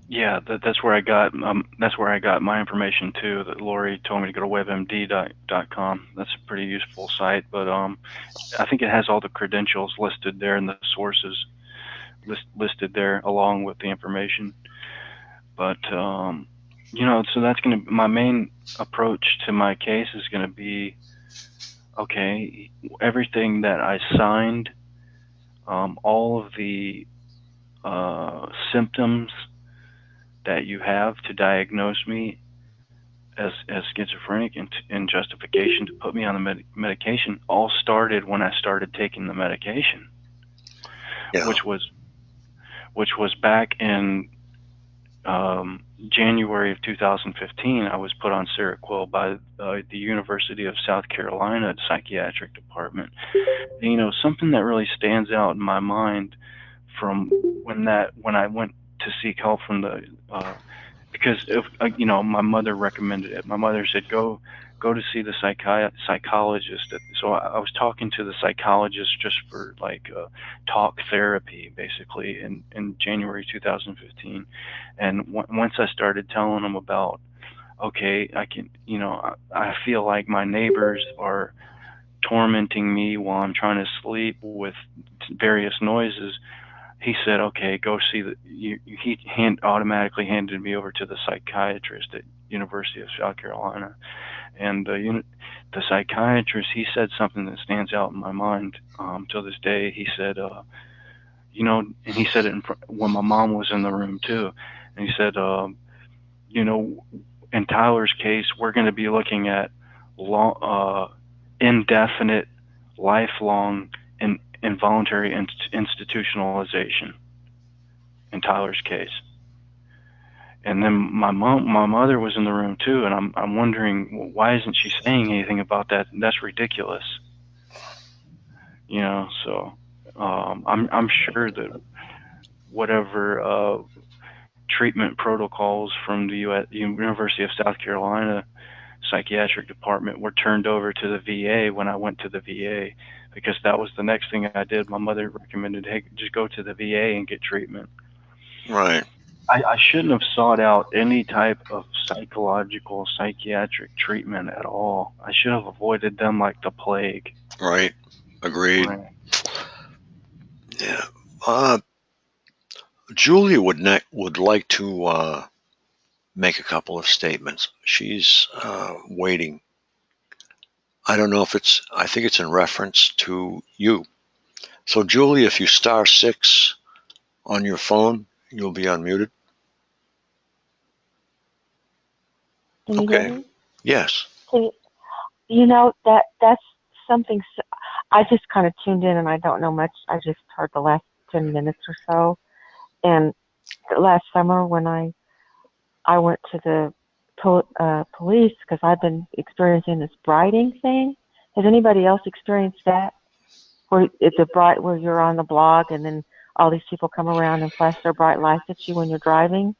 Speaker 10: yeah, that's where I got my information too. That Lori told me to go to webmd.com. That's a pretty useful site, but I think it has all the credentials listed there and the sources listed there along with the information. But so that's going to my main approach to my case is going to be okay, everything that I signed, all of the symptoms that you have to diagnose me as schizophrenic and justification to put me on the medication all started when I started taking the medication,
Speaker 1: Yeah.
Speaker 10: which was back in January of 2015. I was put on Seroquel by the University of South Carolina psychiatric department. And, you know, something that really stands out in my mind from when I went to seek help from the because if, you know, my mother recommended it. My mother said go to see the psychologist. So I was talking to the psychologist just for like talk therapy, basically, in January 2015. And once I started telling him about, okay, I can, you know, I feel like my neighbors are tormenting me while I'm trying to sleep with various noises. He said, "Okay, go see the." He automatically handed me over to the psychiatrist at University of South Carolina, and the psychiatrist, he said something that stands out in my mind till this day. He said, you know, and he said it when my mom was in the room too, and he said, you know, in Tyler's case, we're going to be looking at indefinite, lifelong, and involuntary institutionalization in Tyler's case. And then my mother was in the room too, and I'm wondering, well, why isn't she saying anything about that? That's ridiculous, you know. So I'm sure that whatever treatment protocols from the University of South Carolina psychiatric department were turned over to the VA when I went to the VA, because that was the next thing I did. My mother recommended, hey, just go to the VA and get treatment.
Speaker 1: Right.
Speaker 10: I shouldn't have sought out any type of psychological, psychiatric treatment at all. I should have avoided them like the plague.
Speaker 1: Right. Agreed.
Speaker 10: Right.
Speaker 1: Yeah. Julia would like to make a couple of statements. She's waiting. I don't know if I think it's in reference to you. So, Julie, if you *6 on your phone, you'll be unmuted.
Speaker 12: Can you hear me?
Speaker 1: Yes.
Speaker 12: You know, that's something. I just kind of tuned in and I don't know much. I just heard the last 10 minutes or so. And last summer when I went to the police because I've been experiencing this brighting thing. Has anybody else experienced that? Where it's where you're on the block and then all these people come around and flash their bright lights at you when you're driving?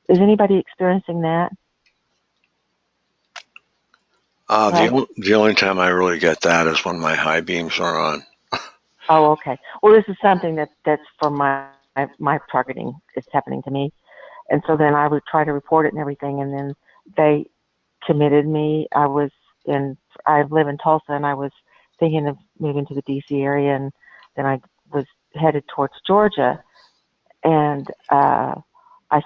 Speaker 12: Is anybody experiencing that?
Speaker 1: The only time I really get that is when my high beams are on.
Speaker 12: Oh, okay. Well, this is something that's for my targeting. It's happening to me, and so then I would try to report it and everything, and then they committed me. I live in Tulsa, and I was thinking of moving to the D.C. area, and then I was headed towards Georgia, and I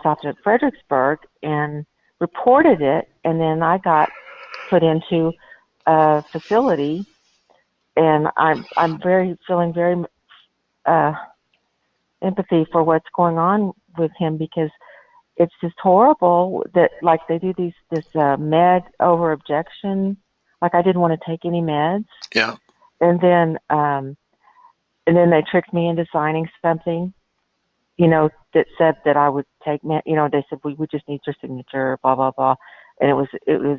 Speaker 12: stopped at Fredericksburg and reported it, and then I got put into a facility, and I'm feeling very empathy for what's going on with him, because it's just horrible that like they do this med over objection. Like I didn't want to take any meds.
Speaker 1: Yeah.
Speaker 12: And then they tricked me into signing something, you know, that said that I would take you know, they said we just need your signature, blah blah blah. And it was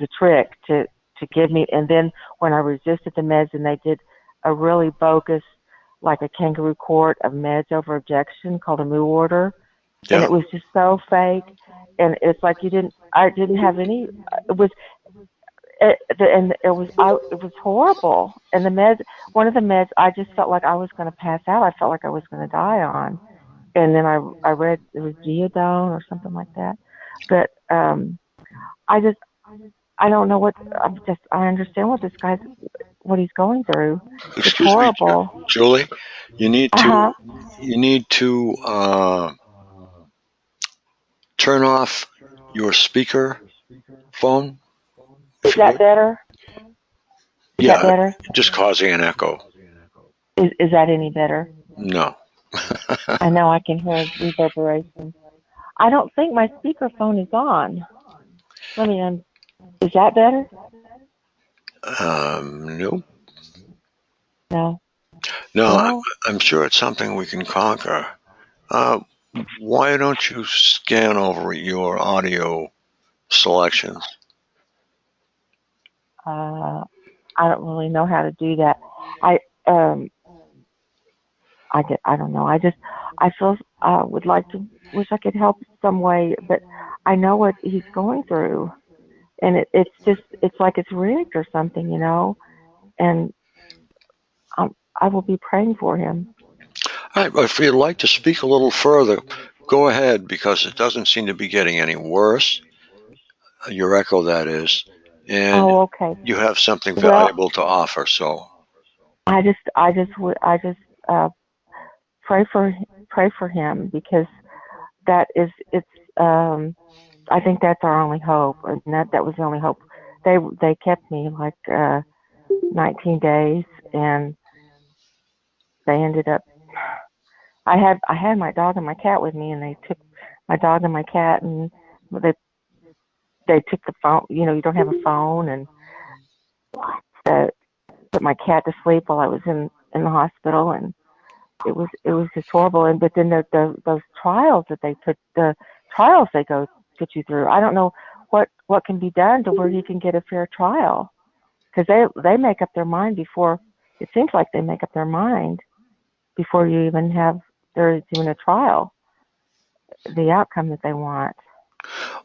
Speaker 12: a trick to give me. And then when I resisted the meds, and they did a really bogus, like a kangaroo court of meds over objection called a moo order. Yeah. And it was just so fake. And it's like I didn't have any, it was horrible. And the meds, one of the meds, I just felt like I was going to pass out. I felt like I was going to die on. And then I read it was Geodone or something like that. But I don't know I understand what he's going through. It's horrible.
Speaker 1: Me, Julie, you need to turn off your speaker phone.
Speaker 12: Is that better? Is that
Speaker 1: Yeah,
Speaker 12: better?
Speaker 1: just causing an echo.
Speaker 12: Is that any better?
Speaker 1: No.
Speaker 12: I know I can hear reverberation. I don't think my speakerphone is on. Let me. Is that better?
Speaker 1: Nope.
Speaker 12: No.
Speaker 1: No,
Speaker 12: Well,
Speaker 1: I'm sure it's something we can conquer. Uh, why don't you scan over your audio selections?
Speaker 12: uh, I don't really know how to do that. I um I don't know. I feel would like to wish I could help some way, but I know what he's going through, and it's like it's rigged or something, And I will be praying for him.
Speaker 1: All right, if you'd like to speak a little further, go ahead because it doesn't seem to be getting any worse. Your echo, that is, and
Speaker 12: Oh, okay.
Speaker 1: you have something
Speaker 12: Well,
Speaker 1: valuable to offer. So,
Speaker 12: I just pray for him because that is it's I think that's our only hope, and that was the only hope. They kept me like 19 days, and they ended up. I had my dog and my cat with me, and they took my dog and my cat, and they took the phone. You don't have a phone, and uh, put my cat to sleep while I was in the hospital, and it was just horrible. And but then those trials that the trials they go put you through. I don't know what can be done to where you can get a fair trial, because they make up their mind before. It seems like they make up their mind before you even have there's even a trial, the outcome that they want.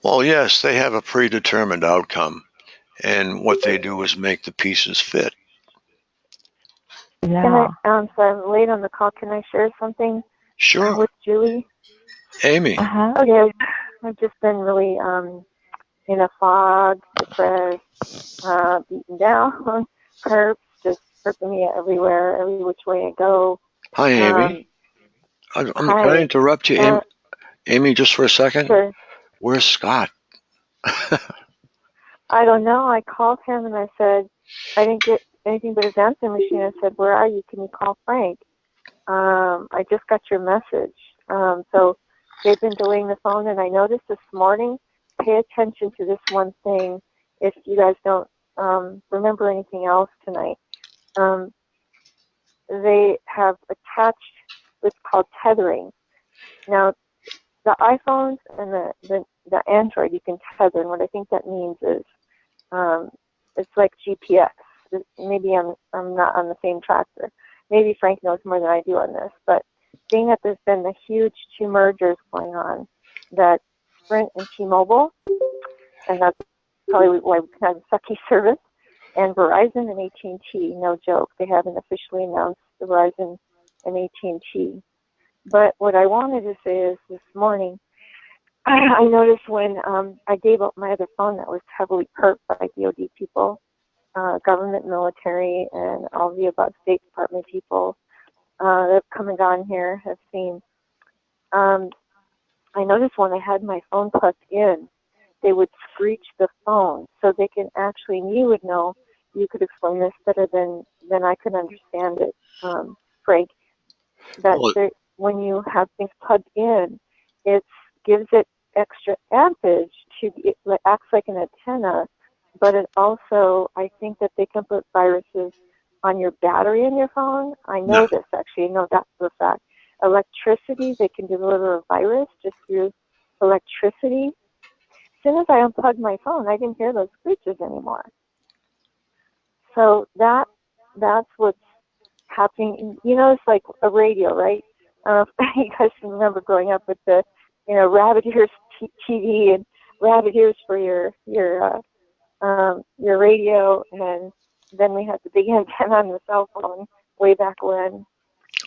Speaker 1: well, yes, they have a predetermined outcome, and what they do is make the pieces fit.
Speaker 12: Yeah.
Speaker 13: So I'm late on the call. Can I share something
Speaker 1: Sure.
Speaker 13: with Julie?
Speaker 1: Amy.
Speaker 12: Uh-huh.
Speaker 13: Okay, I've just been really in a fog, depressed, beaten down, herpes just hurting me everywhere, every which way I go.
Speaker 1: Hi, Amy. Can I
Speaker 13: Hi.
Speaker 1: interrupt you, Amy, just for a second?
Speaker 13: Sure.
Speaker 1: Where's Scott?
Speaker 13: I don't know. I called him and I said, I didn't get anything but his answering machine. I said, where are you? Can you call Frank? I just got your message. So they've been delaying the phone, and I noticed this morning, pay attention to this one thing if you guys don't remember anything else tonight. They have attached what's called tethering. Now, the iPhones and the Android, you can tether, and what I think that means is it's like GPS. Maybe I'm not on the same track there. Maybe Frank knows more than I do on this, but seeing that there's been the huge two mergers going on, that Sprint and T-Mobile, and that's probably why we have a sucky service, and Verizon and AT&T, no joke, they haven't officially announced the Verizon and AT&T. But what I wanted to say is this morning, I noticed when I gave up my other phone that was heavily perked by DoD people, government, military, and all the above State Department people that have come and gone here have seen. I noticed when I had my phone plugged in, they would screech the phone so they can actually, and you would know, you could explain this better than I could understand it, Frank, that when you have things plugged in, it gives it extra ampage it acts like an antenna, but it also, I think that they can put viruses on your battery in your phone. I know this actually, I know that for a fact. Electricity, they can deliver a virus just through electricity. As soon as I unplugged my phone, I didn't hear those screeches anymore. So that's what's happening. It's like a radio, right? You guys can remember growing up with the, rabbit ears TV and rabbit ears for your radio, and then we had the big antenna on the cell phone way back when.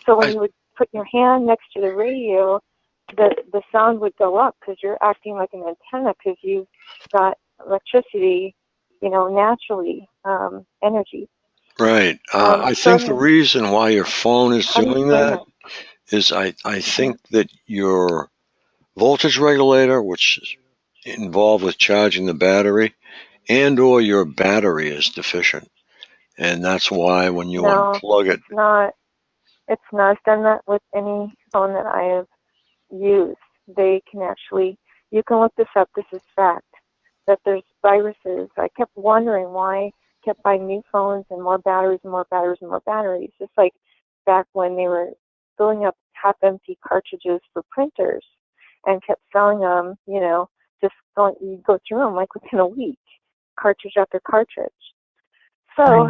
Speaker 13: So when you would put your hand next to the radio, the sound would go up because you're acting like an antenna because you've got electricity, naturally, energy.
Speaker 1: Right. I think the reason why your phone is doing that is I think that your voltage regulator, which is involved with charging the battery, and or your battery is deficient. And that's why when you
Speaker 13: No,
Speaker 1: unplug it,
Speaker 13: it's not. It's not. I've done that with any phone that I have used. They can actually, you can look this up, this is fact, that there's viruses. I kept wondering why I kept buying new phones and more batteries and more batteries and more batteries. Just like back when they were filling up half-empty cartridges for printers and kept selling them, just going, you go through them like within a week, cartridge after cartridge. So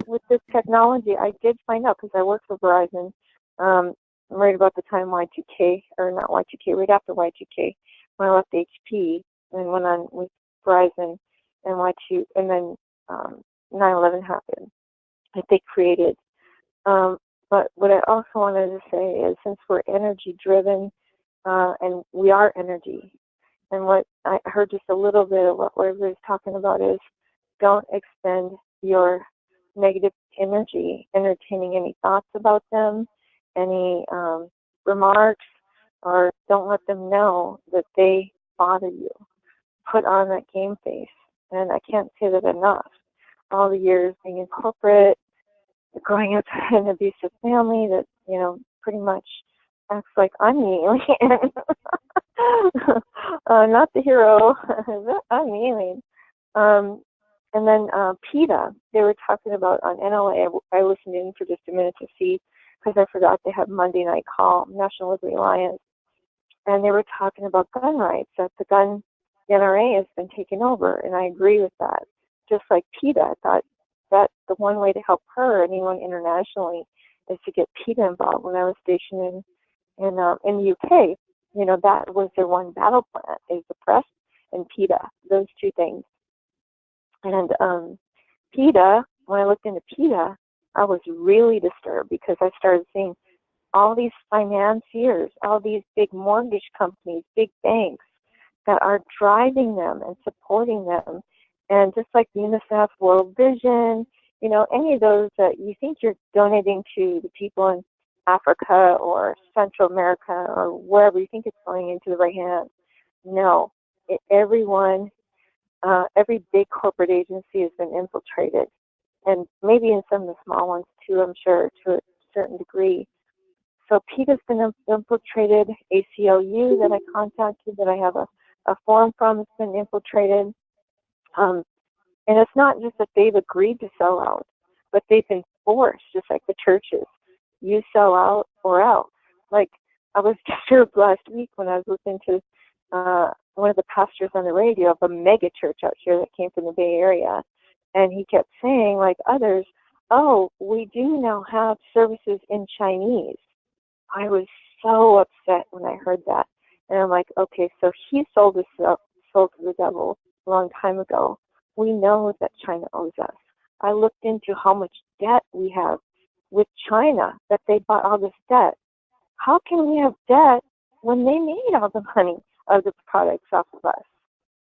Speaker 13: with this technology, I did find out because I worked for Verizon right about the time Y2K, or not Y2K, right after Y2K, when I left HP and went on with Verizon and Y2, and then 9/11 happened. That they created. But what I also wanted to say is, since we're energy driven, and we are energy, and what I heard just a little bit of what everybody's talking about is, don't expend your negative energy entertaining any thoughts about them, any remarks, or don't let them know that they bother you. Put on that game face. And I can't say that enough. All the years being in corporate, growing up in an abusive family that, pretty much acts like I'm the alien. Not the hero. I'm the alien. And then PETA, they were talking about on NLA. I listened in for just a minute to see, because I forgot they have Monday Night Call, National Liberty Alliance, and they were talking about gun rights, that the NRA has been taken over, and I agree with that. Just like PETA, I thought that the one way to help her, anyone internationally, is to get PETA involved. When I was stationed in the UK, that was their one battle plan, is the press and PETA, those two things. And PETA, when I looked into PETA, I was really disturbed because I started seeing all these financiers, all these big mortgage companies, big banks that are driving them and supporting them. And just like UNICEF, World Vision, any of those that you think you're donating to the people in Africa or Central America or wherever you think it's going into the right hands. No, everyone, every big corporate agency has been infiltrated, and maybe in some of the small ones too, I'm sure, to a certain degree. So PETA's been infiltrated, ACLU that I contacted, that I have a form from, has been infiltrated. And it's not just that they've agreed to sell out, but they've been forced, just like the churches. You sell out or else. Like, I was disturbed last week when I was listening to one of the pastors on the radio of a mega church out here that came from the Bay Area. And he kept saying, like others, oh, we do now have services in Chinese. I was so upset when I heard that. And I'm like, okay, so he sold to the devil a long time ago. We know that China owes us. I looked into how much debt we have with China, that they bought all this debt. How can we have debt when they made all the money of the products off of us?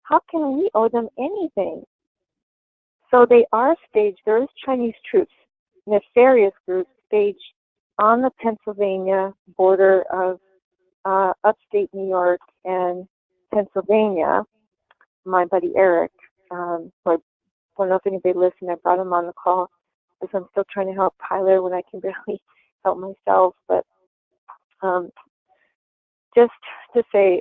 Speaker 13: How can we owe them anything? So they are staged. There is Chinese troops, nefarious groups staged on the Pennsylvania border of upstate New York and Pennsylvania. My buddy Eric, who I don't know if anybody listened, I brought him on the call because I'm still trying to help Tyler when I can barely help myself. But just to say,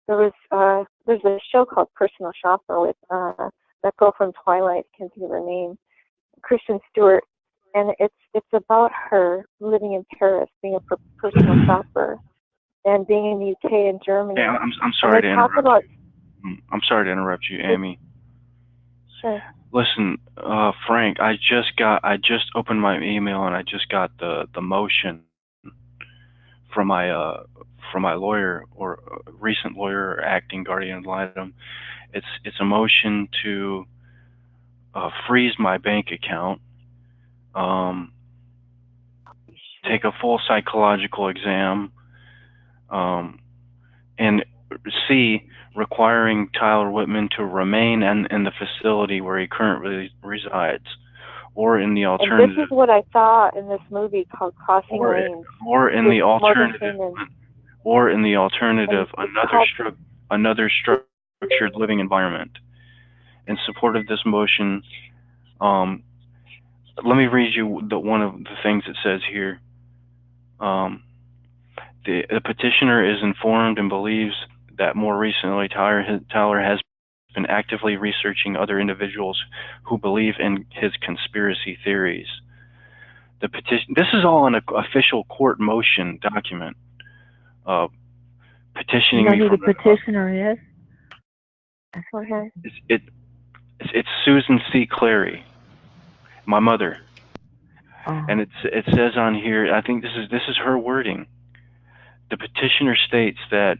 Speaker 13: there's a show called Personal Shopper with that girl from Twilight, I can't think of her name, Kristen Stewart, and it's about her living in Paris, being a personal shopper, and being in the UK and Germany.
Speaker 10: Yeah, I'm sorry to interrupt you. I'm sorry to interrupt you, Amy.
Speaker 13: Sure.
Speaker 10: Listen, Frank, I just opened my email and I just got the motion from my lawyer, or recent lawyer, or acting guardian ad litem. It's a motion to freeze my bank account, take a full psychological exam, and C, requiring Tyler Whitman to remain in the facility where he currently resides, or in the alternative.
Speaker 13: And this is what I saw in this movie called Crossing Lanes.
Speaker 10: Or in the alternative, another structured living environment. In support of this motion, Let me read you one of the things it says here. The petitioner is informed and believes that more recently Tyler has been actively researching other individuals who believe in his conspiracy theories. This is all an official court motion document. Petitioning
Speaker 12: you know
Speaker 10: me
Speaker 12: who
Speaker 10: for
Speaker 12: the petitioner is? Okay.
Speaker 10: it's Susan C. Clary, my mother, and it says on here. I think this is her wording. The petitioner states that.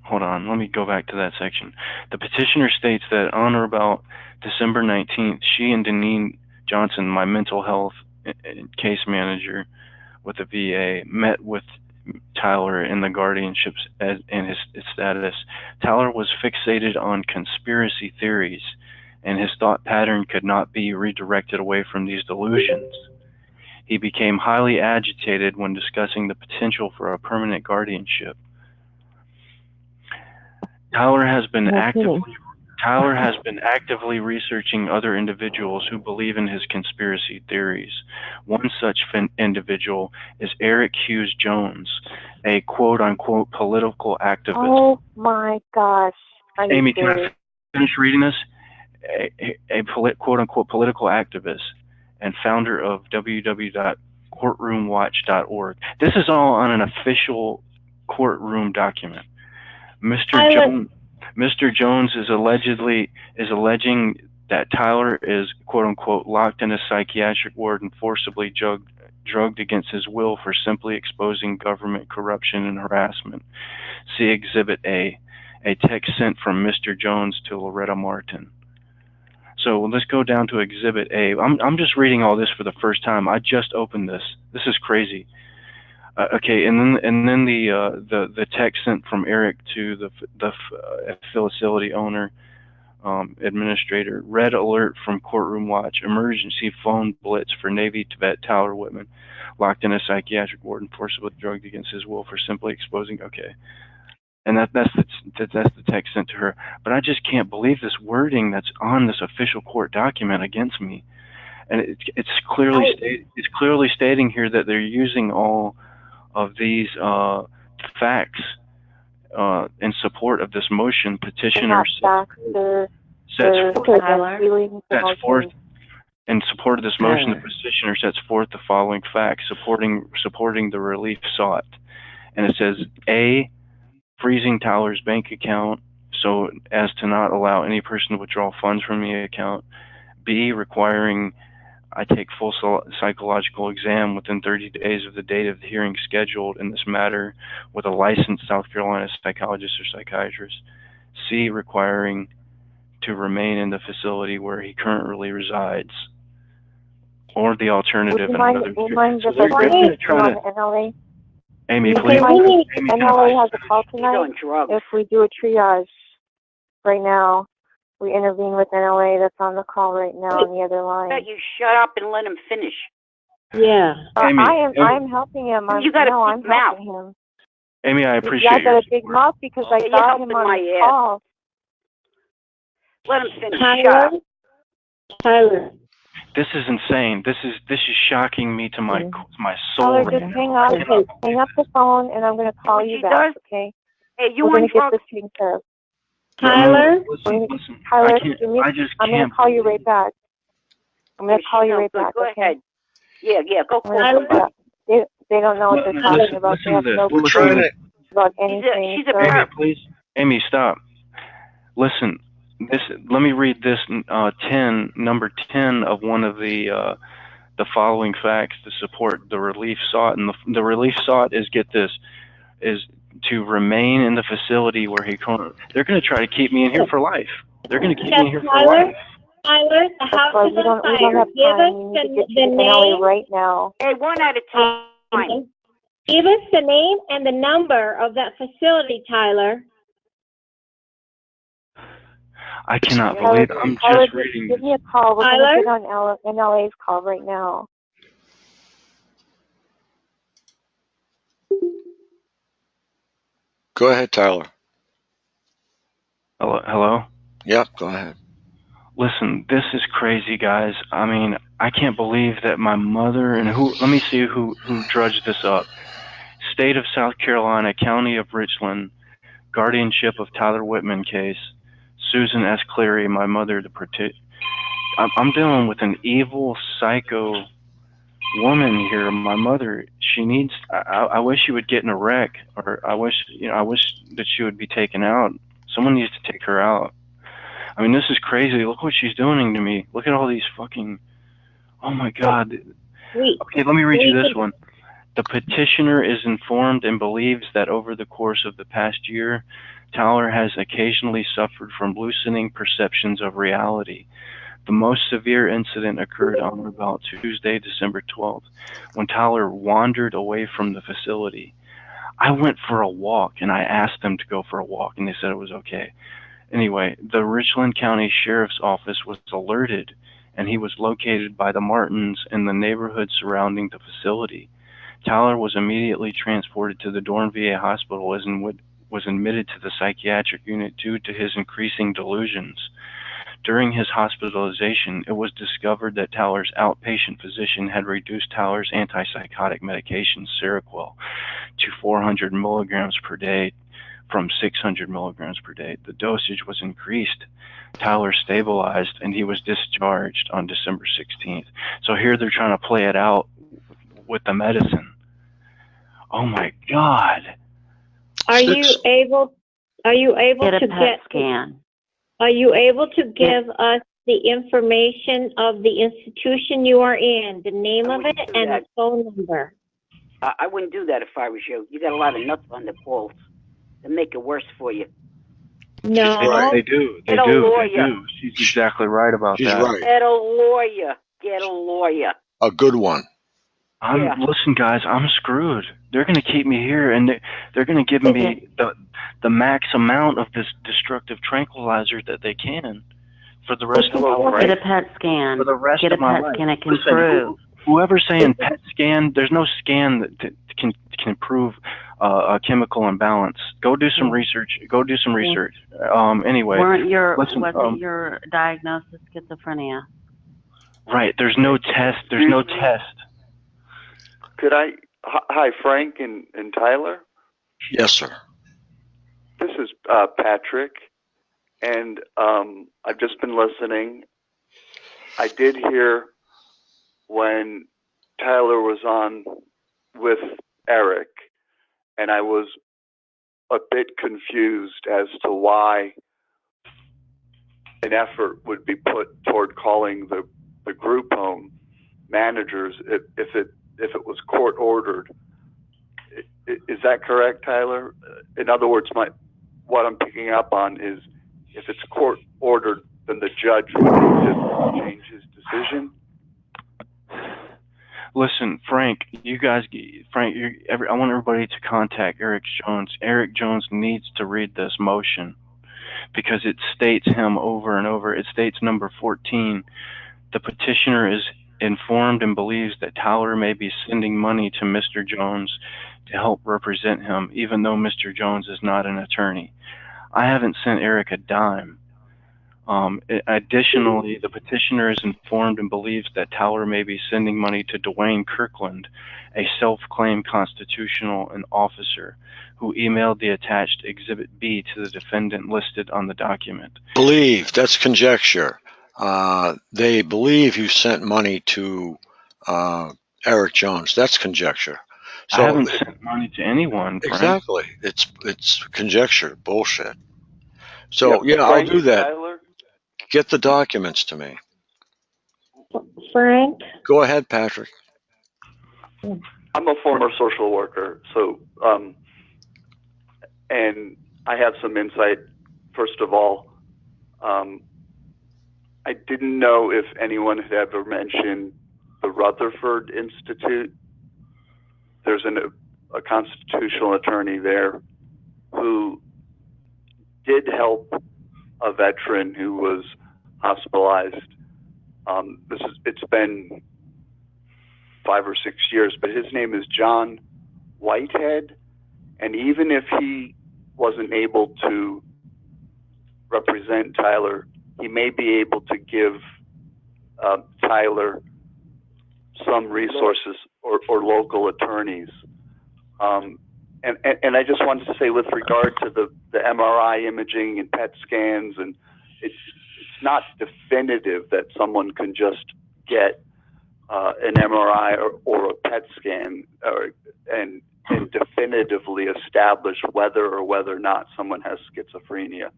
Speaker 10: Hold on, let me go back to that section. The petitioner states that on or about December 19th, she and Deneen Johnson, my mental health case manager with the VA, met with Tyler in the guardianships and his status. Tyler was fixated on conspiracy theories, and his thought pattern could not be redirected away from these delusions. He became highly agitated when discussing the potential for a permanent guardianship. Tyler has been actively researching other individuals who believe in his conspiracy theories. One such individual is Eric Hughes Jones, a quote-unquote political activist.
Speaker 13: Oh my gosh.
Speaker 10: Amy, can I finish reading this? A quote-unquote political activist and founder of www.courtroomwatch.org. This is all on an official courtroom document. Mr. Jones is alleging that Tyler is quote unquote locked in a psychiatric ward and forcibly drugged against his will for simply exposing government corruption and harassment. See Exhibit A text sent from Mr. Jones to Loretta Martin. So let's go down to Exhibit A. I'm just reading all this for the first time. I just opened this. This is crazy. Okay, and then the text sent from Eric to the facility owner, administrator. Red alert from Courtroom Watch. Emergency phone blitz for Navy Tibet Tyler Whitman, locked in a psychiatric ward and forcibly drugged against his will for simply exposing. Okay, and that's the text sent to her. But I just can't believe this wording that's on this official court document against me, and it's clearly stating here that they're using all of these facts in support of this motion. Petitioner sets forth in support of this motion. The petitioner sets forth the following facts supporting the relief sought, and it says: A, freezing Tyler's bank account so as to not allow any person to withdraw funds from the account. B, requiring I take full psychological exam within 30 days of the date of the hearing scheduled in this matter with a licensed South Carolina psychologist or psychiatrist. C, requiring to remain in the facility where he currently resides. Or the alternative. Amy, please.
Speaker 13: NLA has a call tonight. If we do a triage right now, we intervene with NLA that's on the call right now on the other line.
Speaker 14: You shut up and let him finish.
Speaker 7: Yeah.
Speaker 13: I'm helping him. I'm helping him.
Speaker 10: Amy, I appreciate
Speaker 13: I got a big mouth because I got him on the call.
Speaker 14: Let him finish.
Speaker 7: Tyler.
Speaker 10: This is insane. This is shocking me to my soul.
Speaker 13: Tyler, just hang up the phone, and I'm going to call you back. Okay?
Speaker 14: Hey,
Speaker 13: we're going to get this taken care of.
Speaker 7: Tyler?
Speaker 10: Listen,
Speaker 13: Tyler,
Speaker 10: I'm
Speaker 13: going to call you right back. I'm going to call you right back.
Speaker 14: Go ahead. Yeah, go for
Speaker 13: it. They don't know what they're talking about. They have no clue about anything.
Speaker 14: She's a
Speaker 10: Amy, please. Amy, stop. Listen. Let me read this number 10 of one of the following facts to support the relief sought. And the relief sought is, get this, is to remain in the facility where they're going to try to keep me in here for life. They're going to keep me in here for life.
Speaker 13: Tyler, the house is on fire. We don't have time. We need to get you the name right now.
Speaker 14: Hey, one at a time.
Speaker 15: Give us the name and the number of that facility, Tyler.
Speaker 10: I cannot believe it. I'm just reading.
Speaker 13: Give me a call. We're going to get on NLA's call right now.
Speaker 1: Go ahead, Tyler.
Speaker 10: Hello?
Speaker 1: Yep, go ahead.
Speaker 10: Listen, this is crazy, guys. I mean, I can't believe that my mother and let me see who drudged this up. State of South Carolina, County of Richland, guardianship of Tyler Whitman case. Susan S. Cleary, my mother, I'm dealing with an evil psycho woman here. My mother, she needs, I wish she would get in a wreck, or I wish that she would be taken out. Someone needs to take her out. I mean, this is crazy. Look what she's doing to me. Look at all these fucking, oh my God. Okay, let me read you this one. The petitioner is informed and believes that over the course of the past year, Tyler has occasionally suffered from loosening perceptions of reality. The most severe incident occurred on or about Tuesday, December 12th, when Tyler wandered away from the facility. I went for a walk, and I asked them to go for a walk, and they said it was okay. Anyway, the Richland County Sheriff's Office was alerted, and he was located by the Martins in the neighborhood surrounding the facility. Tyler was immediately transported to the Dorn VA hospital and was admitted to the psychiatric unit due to his increasing delusions. During his hospitalization, it was discovered that Tyler's outpatient physician had reduced Tyler's antipsychotic medication, Seroquel, to 400 milligrams per day from 600 milligrams per day. The dosage was increased. Tyler stabilized, and he was discharged on December 16th. So here they're trying to play it out with the medicine. Oh my God!
Speaker 15: Are you able
Speaker 16: Get a
Speaker 15: to
Speaker 16: PET
Speaker 15: get
Speaker 16: scan.
Speaker 15: Are you able to give us the information of the institution you are in, the name of it, and the phone number?
Speaker 14: I wouldn't do that if I was you. You got a lot of nuts on the balls. They make it worse for you.
Speaker 15: No.
Speaker 10: Right. They do. They
Speaker 14: Get a
Speaker 10: do.
Speaker 14: lawyer.
Speaker 10: They do. She's exactly right about
Speaker 1: She's
Speaker 10: that.
Speaker 1: right.
Speaker 14: Get a lawyer. Get a lawyer.
Speaker 1: A good one.
Speaker 10: Listen, guys, I'm screwed. They're going to keep me here, and they're going to give me the max amount of this destructive tranquilizer that they can for the rest of my life.
Speaker 16: Get a PET scan.
Speaker 10: For the rest
Speaker 16: Get a
Speaker 10: of my
Speaker 16: PET
Speaker 10: life.
Speaker 16: scan. It can
Speaker 10: Listen,
Speaker 16: prove.
Speaker 10: Whoever's saying PET scan, there's no scan that can prove a chemical imbalance. Go do some research. Go do some research. Anyway,
Speaker 16: wasn't
Speaker 10: listen,
Speaker 16: your diagnosis schizophrenia?
Speaker 10: Right. There's no test. There's no test.
Speaker 17: Could I? Hi, Frank and Tyler.
Speaker 1: Yes, sir.
Speaker 17: This is Patrick, and I've just been listening. I did hear when Tyler was on with Eric, and I was a bit confused as to why an effort would be put toward calling the group home managers if it was court ordered. Is that correct, Tyler? In other words, what I'm picking up on is if it's court ordered, then the judge would need to change his decision.
Speaker 10: Listen, Frank, I want everybody to contact Eric Jones. Eric Jones needs to read this motion because it states him over and over. It states number 14. The petitioner is informed and believes that Tyler may be sending money to Mr. Jones to help represent him, even though Mr. Jones is not an attorney. I haven't sent Eric a dime. Additionally, the petitioner is informed and believes that Tyler may be sending money to Dwayne Kirkland, a self-claimed constitutional and officer, who emailed the attached Exhibit B to the defendant listed on the document.
Speaker 1: Believe, that's conjecture. They believe you sent money to Eric Jones. That's conjecture. So
Speaker 10: I haven't sent money to anyone, Frank.
Speaker 1: Exactly. It's conjecture, bullshit. So yeah,
Speaker 17: Frank,
Speaker 1: I'll do that.
Speaker 17: Tyler?
Speaker 1: Get the documents to me.
Speaker 15: Frank?
Speaker 1: Go ahead, Patrick.
Speaker 17: I'm a former social worker, so and I have some insight. First of all, I didn't know if anyone had ever mentioned the Rutherford Institute. There's a constitutional attorney there who did help a veteran who was hospitalized. It's been 5 or 6 years, but his name is John Whitehead, and even if he wasn't able to represent Tyler he may be able to give Tyler some resources or local attorneys. And I just wanted to say, with regard to the MRI imaging and PET scans, and it's not definitive that someone can just get an MRI or a PET scan and definitively establish whether or not someone has schizophrenia.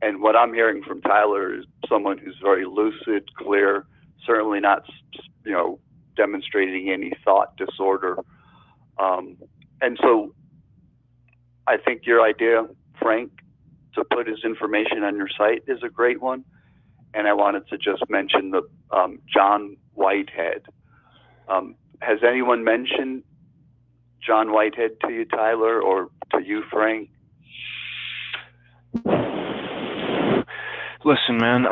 Speaker 17: And what I'm hearing from Tyler is someone who's very lucid, clear, certainly not, demonstrating any thought disorder. And so I think your idea, Frank, to put his information on your site is a great one. And I wanted to just mention the John Whitehead. Has anyone mentioned John Whitehead to you, Tyler, or to you, Frank?
Speaker 10: Listen, man,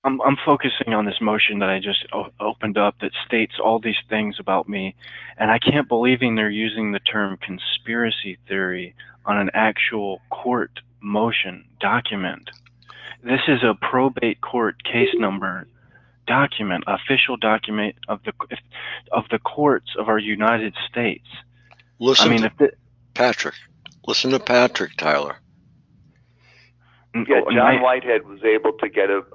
Speaker 10: I'm focusing on this motion that I just opened up that states all these things about me, and I can't believe they're using the term conspiracy theory on an actual court motion document. This is a probate court case number document, official document of the courts of our United States.
Speaker 1: Patrick. Listen to Patrick, Tyler.
Speaker 17: Yeah, John Whitehead was able to get a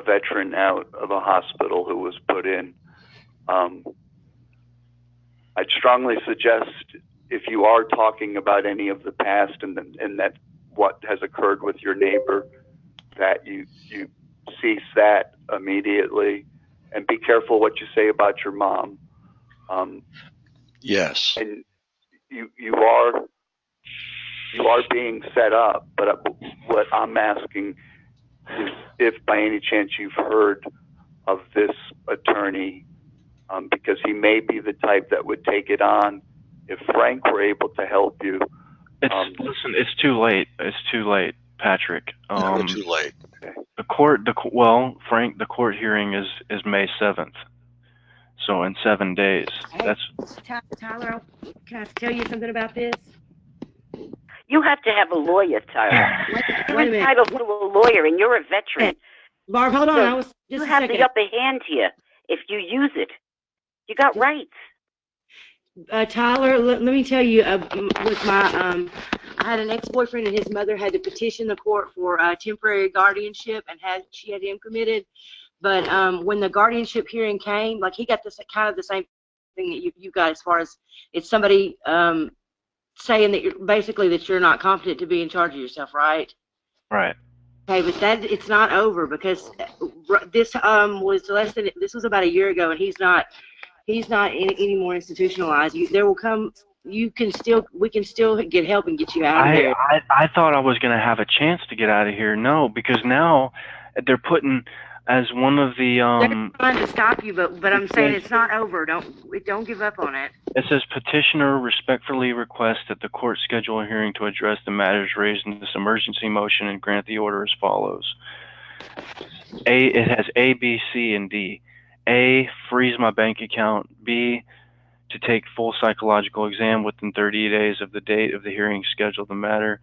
Speaker 17: veteran out of a hospital who was put in. I'd strongly suggest, if you are talking about any of the past and that what has occurred with your neighbor, that you cease that immediately, and be careful what you say about your mom.
Speaker 1: Yes.
Speaker 17: And you are being set up, but what I'm asking is if by any chance you've heard of this attorney, because he may be the type that would take it on. If Frank were able to help you.
Speaker 10: Listen, it's too late. It's too late, Patrick.
Speaker 1: Never too late.
Speaker 10: Frank, the court hearing is May 7th. So in 7 days.
Speaker 18: Hey, Tyler, can I tell you something about this?
Speaker 14: You have to have a lawyer, Tyler. You're entitled to a lawyer, and you're a veteran.
Speaker 18: Barb, hold on.
Speaker 14: You have the upper hand here if you use it. You got rights.
Speaker 18: Tyler, let me tell you, with my, I had an ex-boyfriend, and his mother had to petition the court for temporary guardianship, and she had him committed. But when the guardianship hearing came, like, he got this kind of the same thing that you got, as far as it's somebody saying that you're not competent to be in charge of yourself, right?
Speaker 10: Right.
Speaker 18: Okay, but it's not over, because this this was about a year ago, and he's not any more institutionalized. We can still get help and get you out of there.
Speaker 10: I thought I was going to have a chance to get out of here. No, because now they're putting as one of the
Speaker 18: they're trying to stop you, but I'm saying it's not over. Don't give up on it.
Speaker 10: It says petitioner respectfully requests that the court schedule a hearing to address the matters raised in this emergency motion and grant the order as follows. It has A, B, C, and D. A, freeze my bank account. B, to take full psychological exam within 30 days of the date of the hearing, schedule the matter.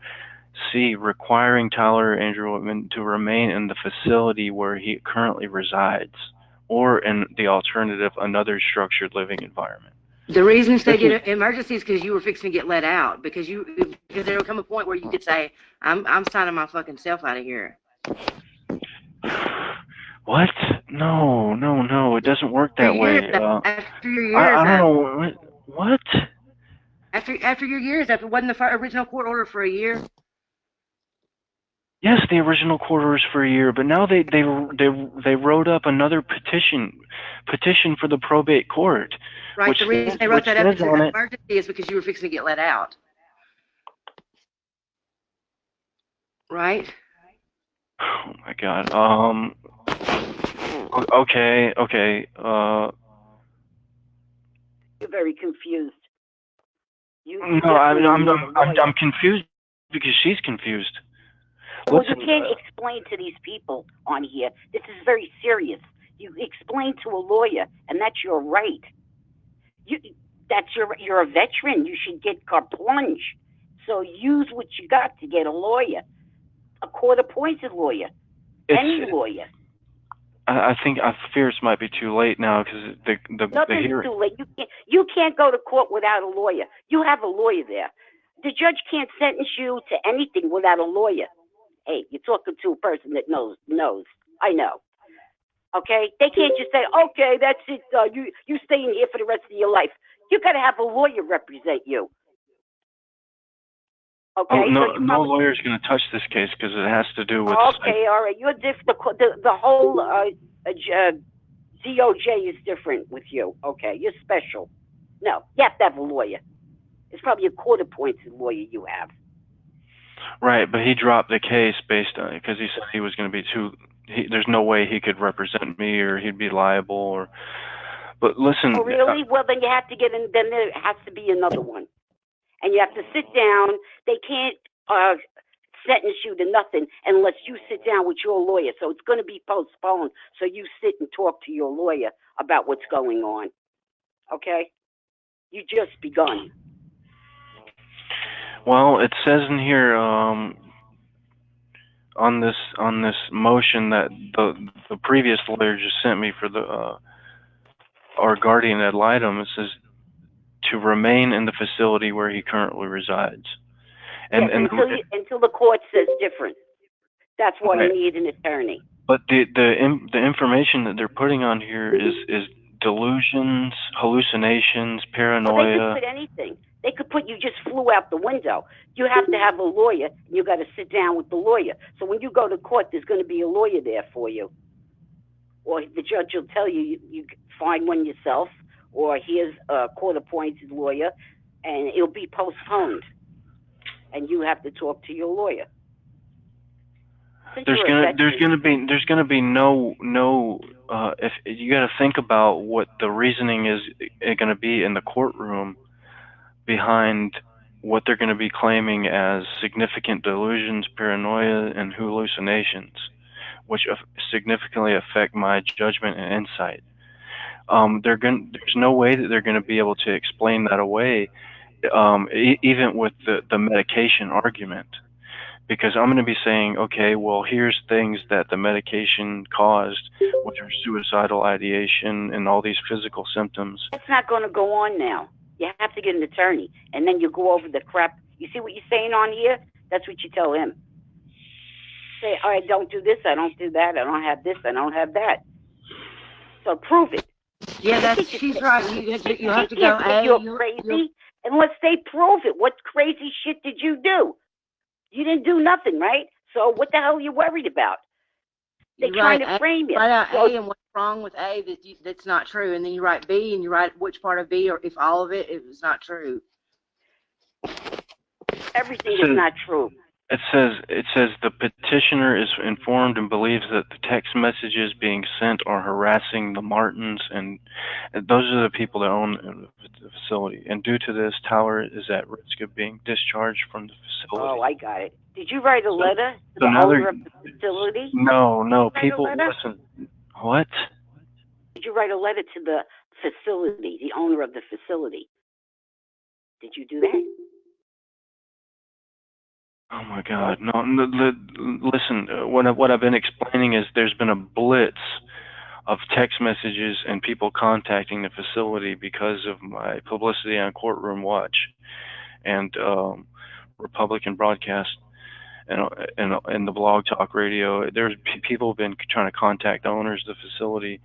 Speaker 10: C, requiring Tyler Andrew Whitman to remain in the facility where he currently resides, or in the alternative, another structured living environment.
Speaker 18: The reason they get emergencies because you were fixing to get let out, because there will come a point where you could say, I'm signing my fucking self out of here.
Speaker 10: What? No, it doesn't work that way.
Speaker 18: After your years,
Speaker 10: I don't know. What?
Speaker 18: After your years, after wasn't the original court order for a year?
Speaker 10: Yes, the original court order is for a year, but now they wrote up another petition for the probate court.
Speaker 18: Right. The reason they wrote that up as an emergency is because you were fixing to get let out. Right.
Speaker 10: Oh my God. Okay.
Speaker 14: You're very confused.
Speaker 10: I'm confused because she's confused.
Speaker 14: Well, you can't explain to these people on here. This is very serious. You explain to a lawyer, and that's your right. You're a veteran. You should get carte blanche. So use what you got to get a lawyer. a court-appointed lawyer. Any lawyer.
Speaker 10: I think I fear it might be too late now because the
Speaker 14: Nothing's
Speaker 10: hearing.
Speaker 14: too late. You can't go to court without a lawyer. You have a lawyer there. The judge can't sentence you to anything without a lawyer. Hey, you're talking to a person that knows. I know. Okay? They can't just say, okay, that's it. You stay in here for the rest of your life. You got to have a lawyer represent you. Okay?
Speaker 10: Oh, no,
Speaker 14: so
Speaker 10: no lawyer's going to touch this case because it has to do with.
Speaker 14: Okay, all right. You're the whole DOJ is different with you. Okay, you're special. No, you have to have a lawyer. It's probably a court-appointed lawyer you have.
Speaker 10: Right, but he dropped the case based on because he said he was going to be there's no way he could represent me or he'd be liable or. But listen.
Speaker 14: Oh, really? Well, then you have to get in. Then there has to be another one, and you have to sit down. They can't sentence you to nothing unless you sit down with your lawyer. So it's going to be postponed. So you sit and talk to your lawyer about what's going on. Okay? You just begun.
Speaker 10: Well, it says in here on this motion that the previous lawyer just sent me for our guardian ad litem. It says to remain in the facility where he currently resides. And,
Speaker 14: yes, until the court says different. That's why
Speaker 10: right.
Speaker 14: you need an attorney.
Speaker 10: But the information that they're putting on here is delusions, hallucinations, paranoia.
Speaker 14: Well, they could put anything. They could put you just flew out the window. You have to have a lawyer, and you got to sit down with the lawyer. So when you go to court, there's going to be a lawyer there for you. Or the judge will tell you you find one yourself, or here's a court-appointed lawyer, and it'll be postponed. And you have to talk to your lawyer.
Speaker 10: There's gonna be no if you got to think about what the reasoning is going to be in the courtroom behind what they're going to be claiming as significant delusions, paranoia, and hallucinations, which significantly affect my judgment and insight. There's no way that they're going to be able to explain that away, even with the medication argument. Because I'm going to be saying, okay, well, here's things that the medication caused, which are suicidal ideation and all these physical symptoms.
Speaker 14: That's not going to go on now. You have to get an attorney, and then you go over the crap. You see what you're saying on here? That's what you tell him. Say, I don't do this, I don't do that, I don't have this, I don't have that. So prove it.
Speaker 18: Yeah, she's right. You have to go.
Speaker 14: You're crazy unless they prove it. What crazy shit did you do? You didn't do nothing, right? So what the hell are you worried about? They're trying to frame you.
Speaker 18: Write out A and what's wrong with A that's not true, and then you write B and you write which part of B or if all of it was not true.
Speaker 14: Everything is not true.
Speaker 10: It says the petitioner is informed and believes that the text messages being sent are harassing the Martins, and those are the people that own the facility. And due to this, Tyler is at risk of being discharged from the facility.
Speaker 14: Oh, I got it. Did you write a letter to the owner of the facility?
Speaker 10: No. People listen. What?
Speaker 14: Did you write a letter to the facility, the owner of the facility? Did you do that?
Speaker 10: Oh my God! No, listen. What I've been explaining is there's been a blitz of text messages and people contacting the facility because of my publicity on Courtroom Watch and Republican Broadcast and the Blog Talk Radio. There's people have been trying to contact the owners of the facility.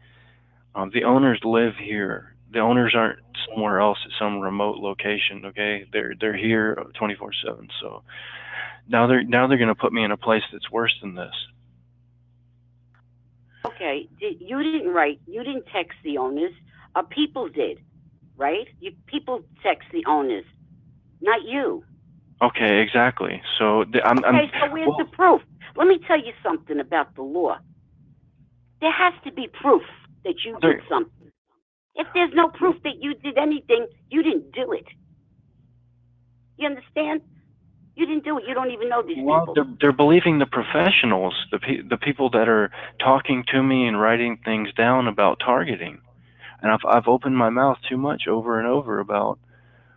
Speaker 10: The owners live here. The owners aren't somewhere else at some remote location. Okay, they're here 24/7. So. Now they're going to put me in a place that's worse than this.
Speaker 14: Okay, you didn't text the owners. People did, right? People text the owners, not you.
Speaker 10: Okay, exactly. So
Speaker 14: so where's the proof? Let me tell you something about the law. There has to be proof that you did something. If there's no proof that you did anything, you didn't do it. You understand? You didn't do it. You don't even know these people.
Speaker 10: They're believing the professionals, the people that are talking to me and writing things down about targeting. And I've opened my mouth too much over and over about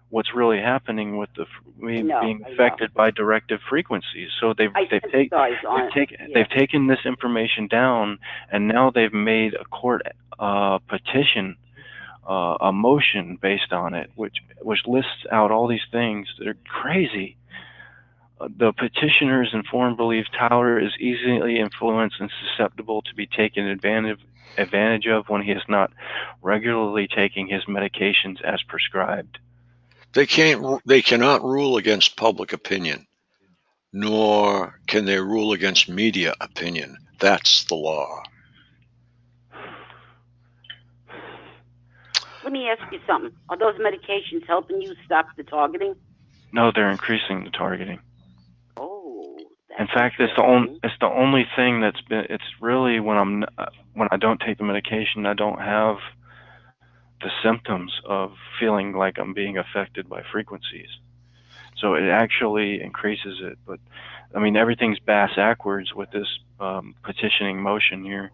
Speaker 10: what's really happening with me
Speaker 14: No,
Speaker 10: being
Speaker 14: I know.
Speaker 10: affected by directive frequencies. So they've taken this information down, and now they've made a court petition, a motion based on it, which lists out all these things that are crazy. The petitioner's informed believes Tyler is easily influenced and susceptible to be taken advantage of when he is not regularly taking his medications as prescribed.
Speaker 1: They cannot rule against public opinion, nor can they rule against media opinion. That's the law.
Speaker 14: Let me ask you something. Are those medications helping you stop the targeting?
Speaker 10: No, they're increasing the targeting.
Speaker 14: Oh,
Speaker 10: in fact, it's the only thing that's been. It's really when I don't take the medication, I don't have the symptoms of feeling like I'm being affected by frequencies. So it actually increases it. But I mean, everything's bass-ackwards with this petitioning motion here.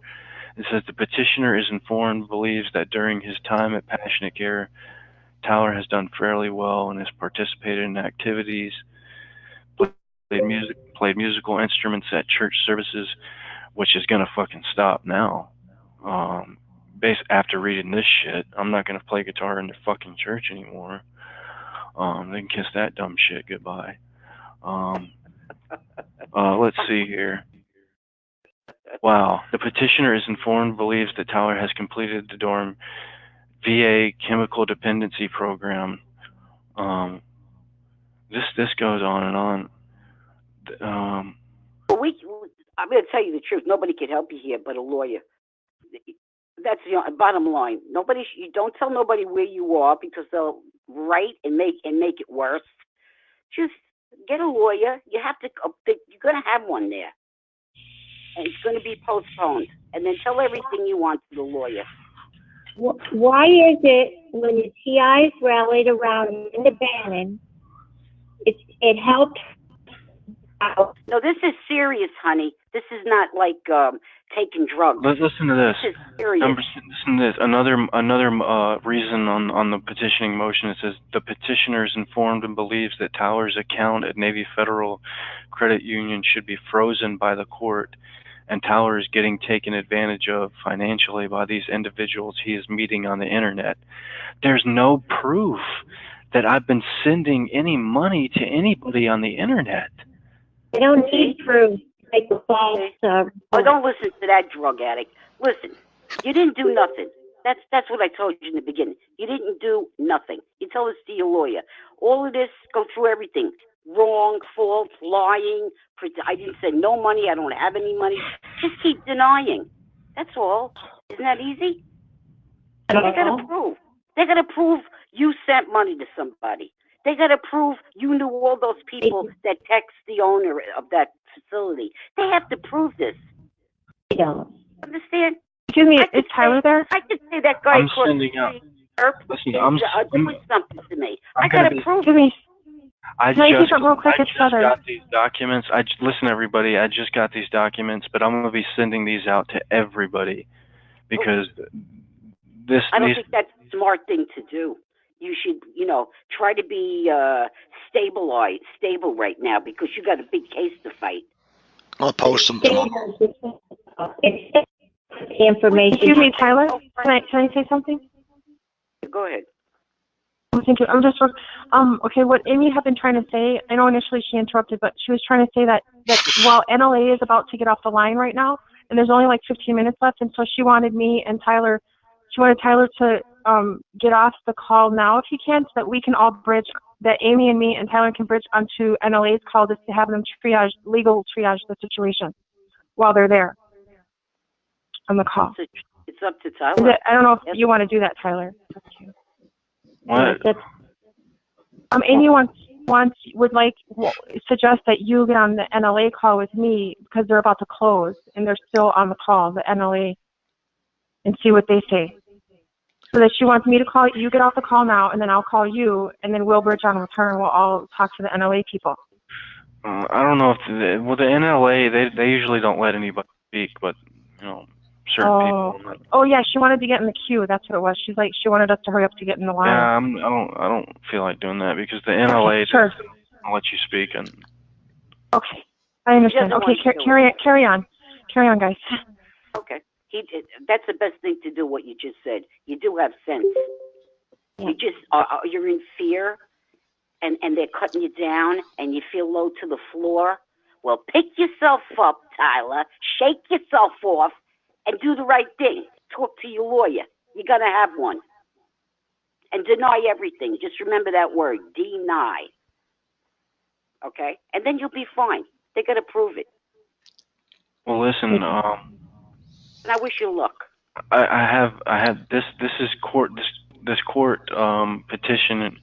Speaker 10: It says the petitioner is informed, believes that during his time at Passionate Care, Tyler has done fairly well and has participated in activities, played musical instruments at church services, which is gonna fucking stop now. After reading this shit, I'm not gonna play guitar in the fucking church anymore. They can kiss that dumb shit goodbye. Let's see here. Wow. The petitioner is informed, believes that Tyler has completed the dorm VA chemical dependency program. This goes on and on.
Speaker 14: Well, I'm going to tell you the truth. Nobody can help you here but a lawyer. That's the bottom line. You don't tell nobody where you are because they'll write and make it worse. Just get a lawyer. You're going to have one there, and it's going to be postponed. And then tell everything you want to the lawyer.
Speaker 15: Why is it when the TIs rallied around Linda Bannon, it helped out?
Speaker 14: No, this is serious, honey. This is not like taking drugs.
Speaker 10: Listen to this.
Speaker 14: This is serious.
Speaker 10: Listen to this. Another reason on the petitioning motion, it says the petitioner is informed and believes that Tyler's account at Navy Federal Credit Union should be frozen by the court, and Tyler is getting taken advantage of financially by these individuals he is meeting on the internet. There's no proof that I've been sending any money to anybody on the internet.
Speaker 15: They don't need proof. Like the false.
Speaker 14: Oh, don't listen to that drug addict. Listen, you didn't do nothing. That's what I told you in the beginning. You didn't do nothing. You tell this to your lawyer. All of this, go through everything. Wrong, false, lying. I didn't send no money. I don't have any money. Just keep denying. That's all. Isn't that easy? They gotta prove. They gotta prove you sent money to somebody. They gotta prove you knew all those people that text the owner of that facility. They have to prove this.
Speaker 15: They don't.
Speaker 14: Understand?
Speaker 19: Excuse me, is Tyler there?
Speaker 14: I could say that guy
Speaker 10: I'm sending out. Listen, I'm
Speaker 14: doing something to me.
Speaker 10: I'm
Speaker 14: I gotta
Speaker 10: gonna
Speaker 14: prove
Speaker 19: Excuse me.
Speaker 10: I
Speaker 19: Can I say
Speaker 10: just
Speaker 19: something real quick? It's Heather.
Speaker 10: got these documents. Listen, everybody. I just got these documents, but I'm going to be sending these out to everybody because this.
Speaker 14: I don't think that's a smart thing to do. You should, try to be stable right now because you got a big case to fight.
Speaker 1: I'll post them tomorrow.
Speaker 15: Information.
Speaker 19: Excuse me, Tyler. Can I say something?
Speaker 14: Go ahead.
Speaker 19: Oh, thank you. I'm just okay. What Amy had been trying to say, I know initially she interrupted, but she was trying to say that while NLA is about to get off the line right now, and there's only like 15 minutes left, and so she wanted me and Tyler, she wanted Tyler to get off the call now if he can, so that we can all bridge, that Amy and me and Tyler can bridge onto NLA's call just to have them legal triage the situation while they're there on the call.
Speaker 14: It's up to Tyler.
Speaker 19: I don't know if you want to do that, Tyler.
Speaker 10: What?
Speaker 19: Amy suggest that you get on the NLA call with me because they're about to close and they're still on the call, the NLA, and see what they say. So that she wants me to call you, get off the call now, and then I'll call you, and then we'll bridge on return. We'll all talk to the NLA people.
Speaker 10: I don't know if the NLA they usually don't let anybody speak, but certain people.
Speaker 19: Oh yeah, she wanted to get in the queue. That's what it was. She's like, she wanted us to hurry up to get in the line.
Speaker 10: Yeah, I don't feel like doing that because the NLA
Speaker 19: Sure.
Speaker 10: I'll let you speak and.
Speaker 19: Okay, I understand. Okay, carry on, guys.
Speaker 14: Okay. That's the best thing to do, what you just said. You do have sense.
Speaker 15: Yeah.
Speaker 14: You just you're in fear, and they're cutting you down, and you feel low to the floor. Well, pick yourself up, Tyler. Shake yourself off, and do the right thing. Talk to your lawyer. You're gonna have one. And deny everything. Just remember that word, deny. Okay? And then you'll be fine. They're gonna prove it.
Speaker 10: Well, listen.
Speaker 14: And I wish you luck.
Speaker 10: I have this is court this court petition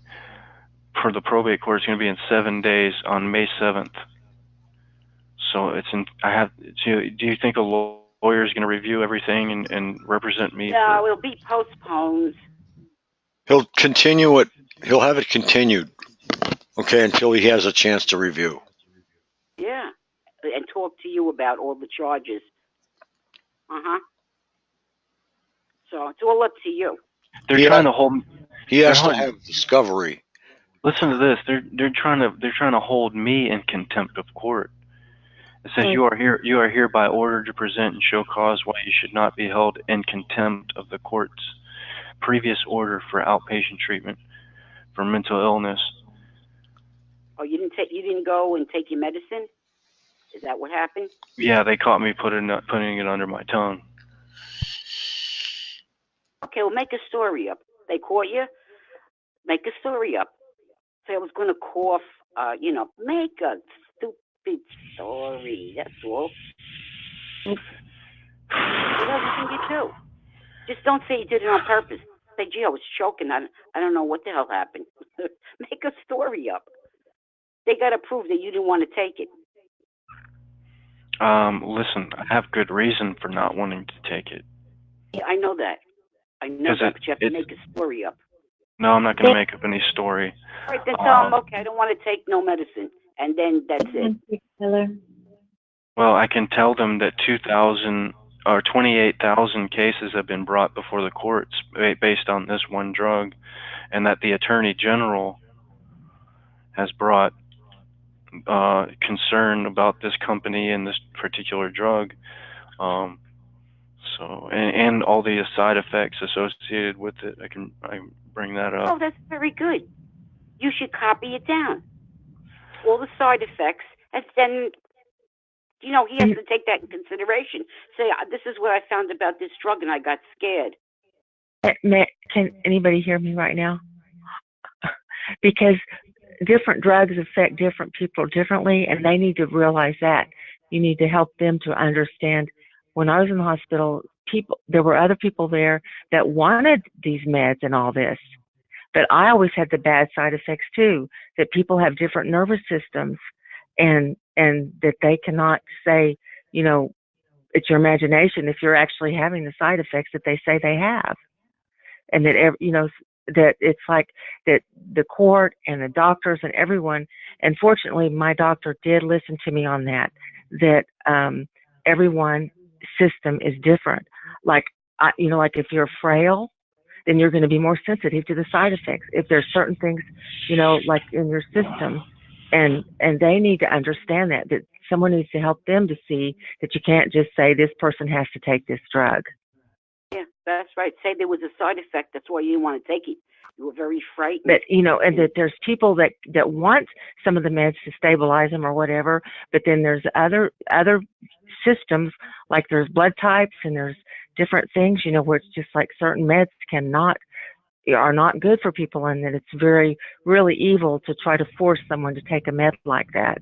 Speaker 10: for the probate court is going to be in 7 days on May 7th. So it's in. Do you think a lawyer is going to review everything and represent me?
Speaker 14: No, it'll be postponed.
Speaker 1: He'll continue it. He'll have it continued, okay, until he has a chance to review.
Speaker 14: Yeah, and talk to you about all the charges. So it's all up to you.
Speaker 10: They're trying to hold.
Speaker 1: He has to have discovery.
Speaker 10: Listen to this. They're trying to hold me in contempt of court. It says you are hereby ordered to present and show cause why you should not be held in contempt of the court's previous order for outpatient treatment for mental illness.
Speaker 14: Oh, you didn't go and take your medicine? Is that what happened?
Speaker 10: Yeah, they caught me putting it under my tongue.
Speaker 14: Okay, well, make a story up. They caught you. Make a story up. Say I was going to cough. Make a stupid story. That's all. Whatever can you do? Just don't say you did it on purpose. Say, gee, I was choking. I don't know what the hell happened. Make a story up. They got to prove that you didn't want to take it.
Speaker 10: Listen, I have good reason for not wanting to take it.
Speaker 14: Yeah, I know that. But you have to make a story up.
Speaker 10: No, I'm not going to make up any story.
Speaker 14: All right, then tell them, okay, I don't want to take no medicine. And then that's it.
Speaker 10: Well, I can tell them that 28,000 cases have been brought before the courts based on this one drug, and that the Attorney General has brought concern about this company and this particular drug. And all the side effects associated with it. I can bring that up.
Speaker 14: Oh, that's very good. You should copy it down. All the side effects, and then, he has to take that in consideration. Say, this is what I found about this drug, and I got scared.
Speaker 12: Can anybody hear me right now? Because different drugs affect different people differently, and they need to realize that. You need to help them to understand. When I was in the hospital, there were other people there that wanted these meds and all this. But I always had the bad side effects too, that people have different nervous systems and that they cannot say, it's your imagination if you're actually having the side effects that they say they have. And that, that it's like that the court and the doctors and everyone, and fortunately my doctor did listen to me on that everyone system is different. Like if you're frail, then you're going to be more sensitive to the side effects. If there's certain things, like in your system, and they need to understand that someone needs to help them to see that you can't just say this person has to take this drug.
Speaker 14: Yeah, that's right. Say there was a side effect. That's why you didn't want to take it. You were very frightened.
Speaker 12: But, and that there's people that want some of the meds to stabilize them or whatever, but then there's other systems, like there's blood types and there's different things, where it's just like certain meds are not good for people, and that it's really evil to try to force someone to take a med like that.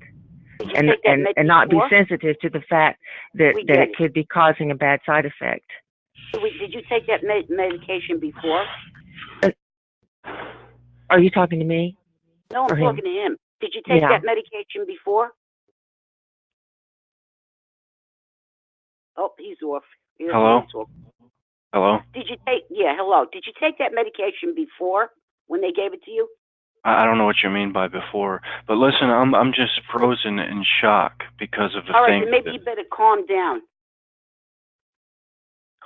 Speaker 12: And not be sensitive to the fact that it could be causing a bad side effect.
Speaker 14: Did you take that medication before?
Speaker 12: Are you talking to me?
Speaker 14: No, I'm talking to him. Did you take that medication before? Oh, he's off.
Speaker 10: Hello? Hello?
Speaker 14: Hello. Did you take that medication before when they gave it to you?
Speaker 10: I don't know what you mean by before, but listen, I'm just frozen in shock because of the
Speaker 14: All right,
Speaker 10: thing.
Speaker 14: then maybe you better calm down.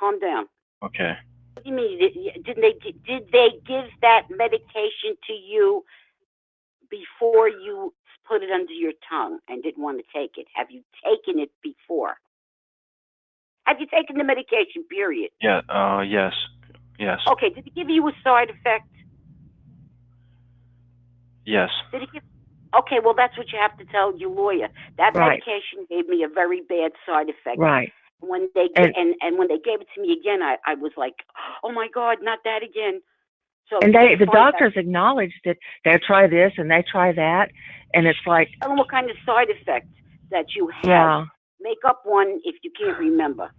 Speaker 14: calm down.
Speaker 10: Okay.
Speaker 14: What do you mean? Did they give that medication to you before you put it under your tongue and didn't want to take it? Have you taken it before? Have you taken the medication, period?
Speaker 10: Yeah, yes. Yes.
Speaker 14: Okay, did it give you a side effect?
Speaker 10: Yes.
Speaker 14: Did it give... Okay, well, that's what you have to tell your lawyer. That medication gave me a very bad side effect.
Speaker 12: Right.
Speaker 14: When they and when they gave it to me again, I was like, oh my God, not that again. So
Speaker 12: and the doctors acknowledged that they try this and they try that, and it's like,
Speaker 14: tell them what kind of side effects that you had.
Speaker 12: Yeah.
Speaker 14: Make up one if you can't remember.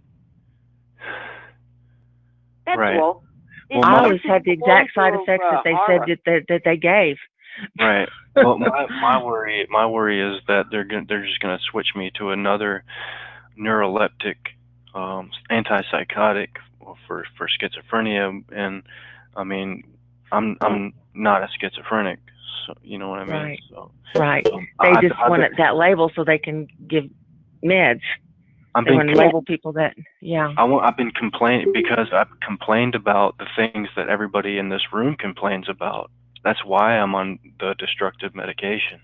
Speaker 14: That's
Speaker 10: Right.
Speaker 14: all.
Speaker 10: Well,
Speaker 12: I always had the exact side effects that they said that they gave.
Speaker 10: Right. Well, my worry is that they're just gonna switch me to another neuroleptic, antipsychotic for schizophrenia, and I mean, I'm not a schizophrenic, so you know what I mean.
Speaker 12: Right.
Speaker 10: So,
Speaker 12: Right. They just want that label so they can give meds. They want to label people that, yeah.
Speaker 10: I've been complaining because I've complained about the things that everybody in this room complains about. That's why I'm on the destructive medication.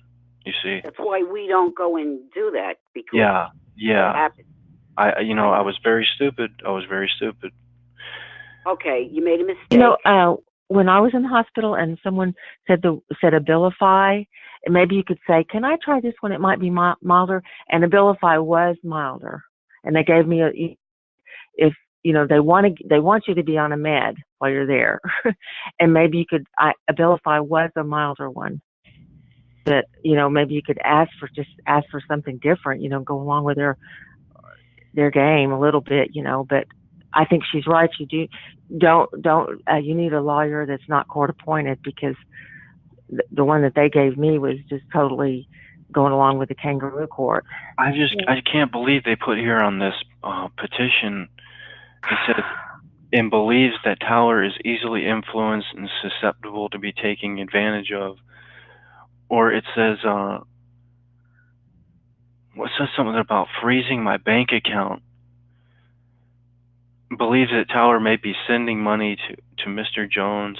Speaker 10: You see.
Speaker 14: That's why we don't go and do that, because
Speaker 10: Yeah.
Speaker 14: that happens.
Speaker 10: I was very stupid.
Speaker 14: Okay, you made a mistake.
Speaker 12: You know, when I was in the hospital and someone said Abilify, and maybe you could say, can I try this one? It might be milder. And Abilify was milder. And they gave me if you know, they want you to be on a med while you're there. And maybe you could, Abilify was a milder one. That, you know, maybe you could ask for something different, you know, go along with their game a little bit, you know, but I think she's right. You you need a lawyer that's not court appointed, because the one that they gave me was just totally going along with the kangaroo court.
Speaker 10: I can't believe they put here on this petition, it says, and believes that Tyler is easily influenced and susceptible to be taken advantage of. Or it says, what says something about freezing my bank account. Believes that Tyler may be sending money to Mr. Jones.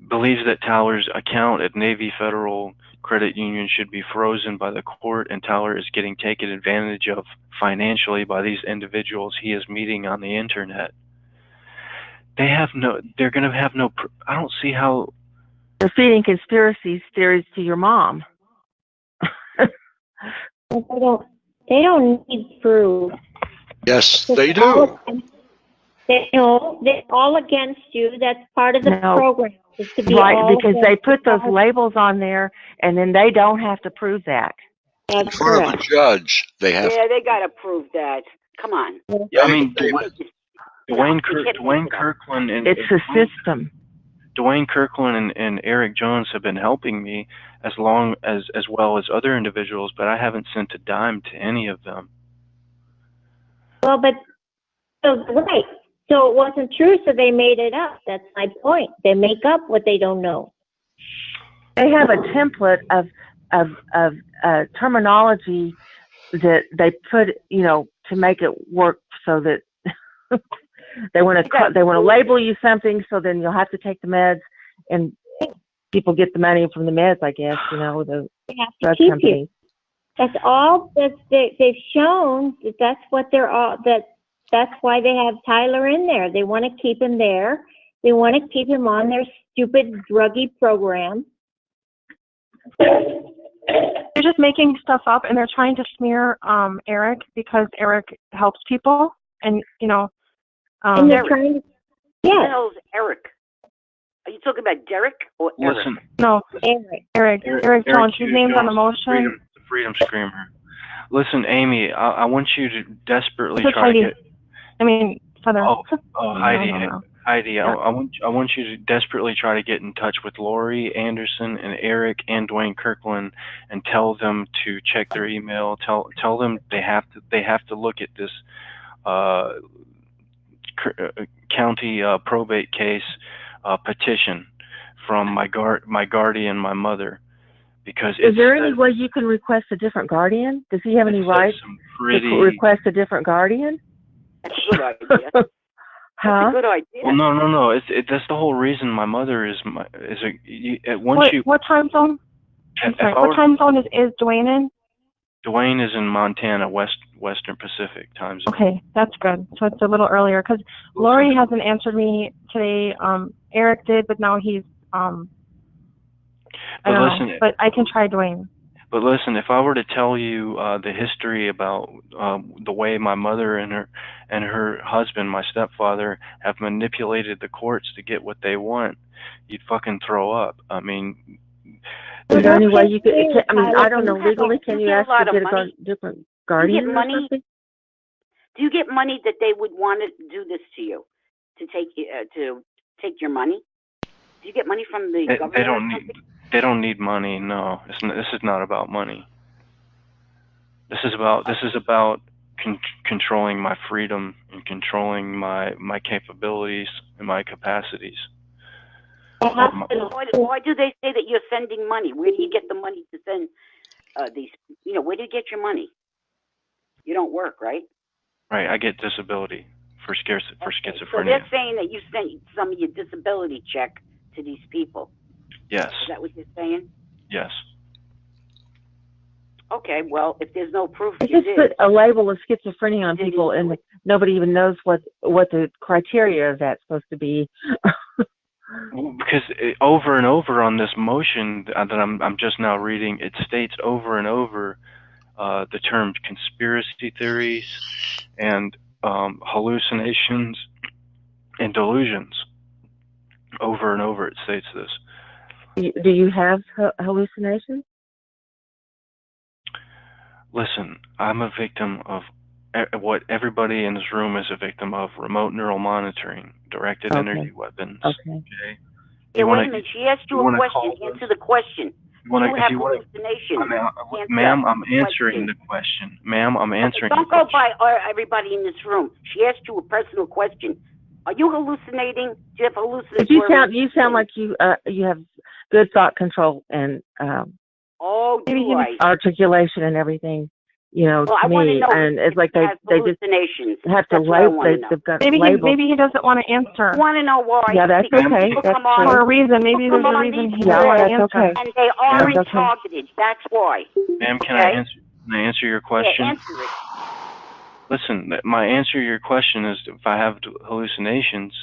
Speaker 10: Believes that Tyler's account at Navy Federal Credit Union should be frozen by the court, and Tyler is getting taken advantage of financially by these individuals he is meeting on the internet. They're going to have no, I don't see how.
Speaker 12: They're feeding conspiracy theories to your mom.
Speaker 15: They don't need proof.
Speaker 1: Yes, they do.
Speaker 15: They're all against you. That's part of the program. Is to be
Speaker 12: right, because they put those labels on there, and then they don't have to prove that.
Speaker 1: In front of a judge, they have.
Speaker 14: Yeah, they got to prove that. Come on.
Speaker 10: Yeah, I mean, Dwayne Kirkland and
Speaker 12: it's a system.
Speaker 10: Dwayne Kirkland and Eric Jones have been helping me as well as other individuals, but I haven't sent a dime to any of them.
Speaker 15: Well, but right. So it wasn't true, so they made it up. That's my point. They make up what they don't know.
Speaker 12: They have a template of terminology that they put, you know, to make it work, so that they want to label you something, so then you'll have to take the meds, and people get the money from the meds, I guess, you know, the drug companies.
Speaker 15: That's all that they've shown. That's what they're all. That's why they have Tyler in there. They want to keep him there. They want to keep him on their stupid druggy program.
Speaker 19: They're just making stuff up, and they're trying to smear Eric, because Eric helps people, and you know.
Speaker 15: And they're trying to.
Speaker 14: Yeah. Who the hell is Eric? Are you talking about Derek or Eric?
Speaker 10: Listen.
Speaker 19: No, Eric Jones. His name's on the motion.
Speaker 10: Freedom Screamer. Listen, Amy, I want you to desperately try to get.
Speaker 19: I mean, Father.
Speaker 10: Heidi,
Speaker 19: Yeah.
Speaker 10: I want you to desperately try to get in touch with Lori Anderson and Eric and Dwayne Kirkland, and tell them to check their email. Tell them they have to look at this county probate case petition from my guardian, my mother. Because
Speaker 12: is there any way you can request a different guardian? Does he have any rights to request a different guardian?
Speaker 14: That's a good idea. That's a good idea.
Speaker 10: Well, no. That's the whole reason my mother is once you.
Speaker 19: What time zone? I'm sorry. What time zone is Dwayne in?
Speaker 10: Dwayne is in Montana, Western Pacific time zone.
Speaker 19: Okay, that's good. So it's a little earlier because Lori hasn't answered me today. Eric did, but now he's I don't know. But I can try Dwayne.
Speaker 10: But listen, if I were to tell you the history about the way my mother and her husband, my stepfather, have manipulated the courts to get what they want, you'd fucking throw up. I mean,
Speaker 12: is there any way you could? I mean, I don't know. Legally, can you ask to get a different guardian or something?
Speaker 14: Do you get money that they would want to do this to you, to take your money? Do you get money from the government?
Speaker 10: They don't need money. No, this is not about money. This is about controlling my freedom and controlling my capabilities and my capacities.
Speaker 14: Why do they say that you're sending money? Where do you get the money to send these? Where do you get your money? You don't work, right?
Speaker 10: Right, I get disability for schizophrenia.
Speaker 14: So they're saying that you sent some of your disability check to these people.
Speaker 10: Yes.
Speaker 14: Is that what you're saying?
Speaker 10: Yes.
Speaker 14: Okay, well, if there's no proof,
Speaker 12: I just put a label of schizophrenia on people, and nobody even knows what the criteria of that's supposed to be.
Speaker 10: Because over and over on this motion that I'm just now reading, it states over and over the term conspiracy theories and hallucinations and delusions. Over and over it states this.
Speaker 12: Do you have hallucinations?
Speaker 10: Listen, I'm a victim of what everybody in this room is a victim of: remote neural monitoring, directed energy weapons.
Speaker 12: Okay.
Speaker 14: Yeah, wait a minute. She asked you a question. Answer the question. You have hallucinations.
Speaker 10: Ma'am, I'm answering the question. Ma'am, I'm answering.
Speaker 14: Don't go by everybody in this room. She asked you a personal question. Are you hallucinating? Do you have hallucinations?
Speaker 12: You sound like you have good thought control and articulation and everything. To me, and it's like they just have to label. They've got labels.
Speaker 19: Maybe he doesn't want to answer.
Speaker 14: I want to know why.
Speaker 12: Yeah, that's okay. That's
Speaker 19: for a reason. Maybe there's a reason he doesn't want to answer.
Speaker 12: Okay.
Speaker 14: And they aren't targeted. That's why.
Speaker 10: Ma'am, can I answer your question?
Speaker 14: Yeah, answer it.
Speaker 10: Listen, my answer to your question is, if I have hallucinations,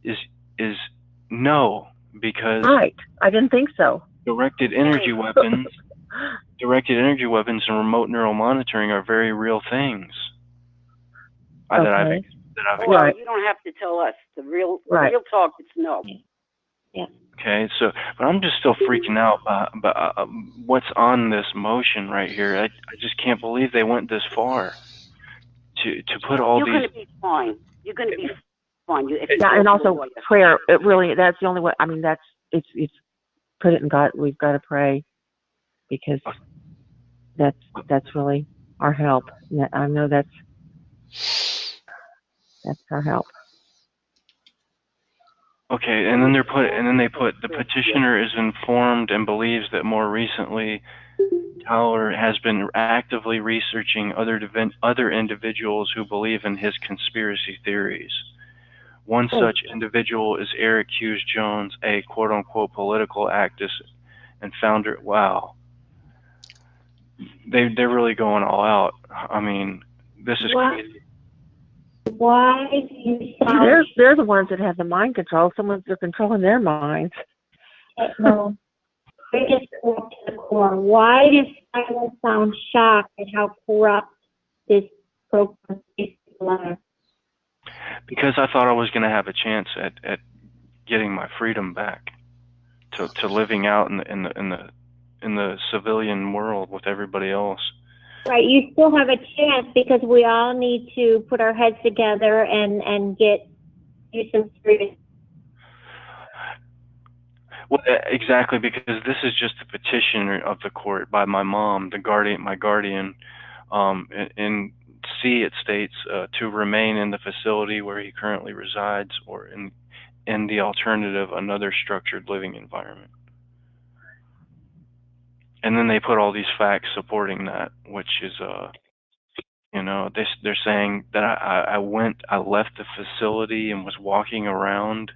Speaker 10: is no, because
Speaker 12: right. I didn't think so.
Speaker 10: Directed energy weapons and remote neural monitoring are very real things. That I've
Speaker 14: well, you don't have to tell us. The real talk is no.
Speaker 12: Yeah.
Speaker 10: Okay, but I'm just still freaking out about what's on this motion right here. I just can't believe they went this far to put all these.
Speaker 14: You're going to be fine. You're going to be fine.
Speaker 12: And also prayer. It really, that's the only way. I mean, it's put it in God. We've got to pray, because that's really our help. I know that's our help.
Speaker 10: Okay, and then they put the petitioner is informed and believes that more recently Towler has been actively researching other individuals who believe in his conspiracy theories. One such individual is Eric Hughes Jones, a quote-unquote political activist and founder. Wow. They're really going all out. I mean, this is crazy.
Speaker 15: Why do you sound...
Speaker 12: They're the ones that have the mind control. They're controlling their minds.
Speaker 15: No. I just want to the core. Why does Tyler sound shocked at how corrupt this program is?
Speaker 10: Because I thought I was going to have a chance at getting my freedom back, to living out in the civilian world with everybody else.
Speaker 15: Right, you still have a chance, because we all need to put our heads together and do some serious.
Speaker 10: Well, exactly, because this is just a petition of the court by my mom, my guardian. In C, it states to remain in the facility where he currently resides, or in the alternative, another structured living environment. And then they put all these facts supporting that, which is You know, they're saying that I left the facility and was walking around.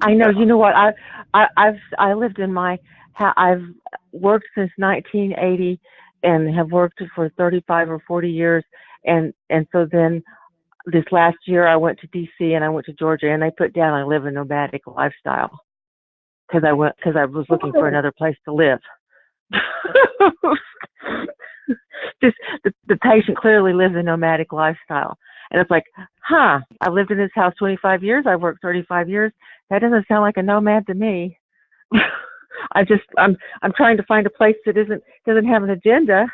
Speaker 12: I know. You know what? I lived in I've worked since 1980 and have worked for 35 or 40 years, and so then this last year I went to DC and I went to Georgia, and they put down I live a nomadic lifestyle because I was looking for another place to live. Just the patient clearly lives a nomadic lifestyle, and it's like, I've lived in this house 25 years. I've worked 35 years. That doesn't sound like a nomad to me. I'm trying to find a place that doesn't have an agenda,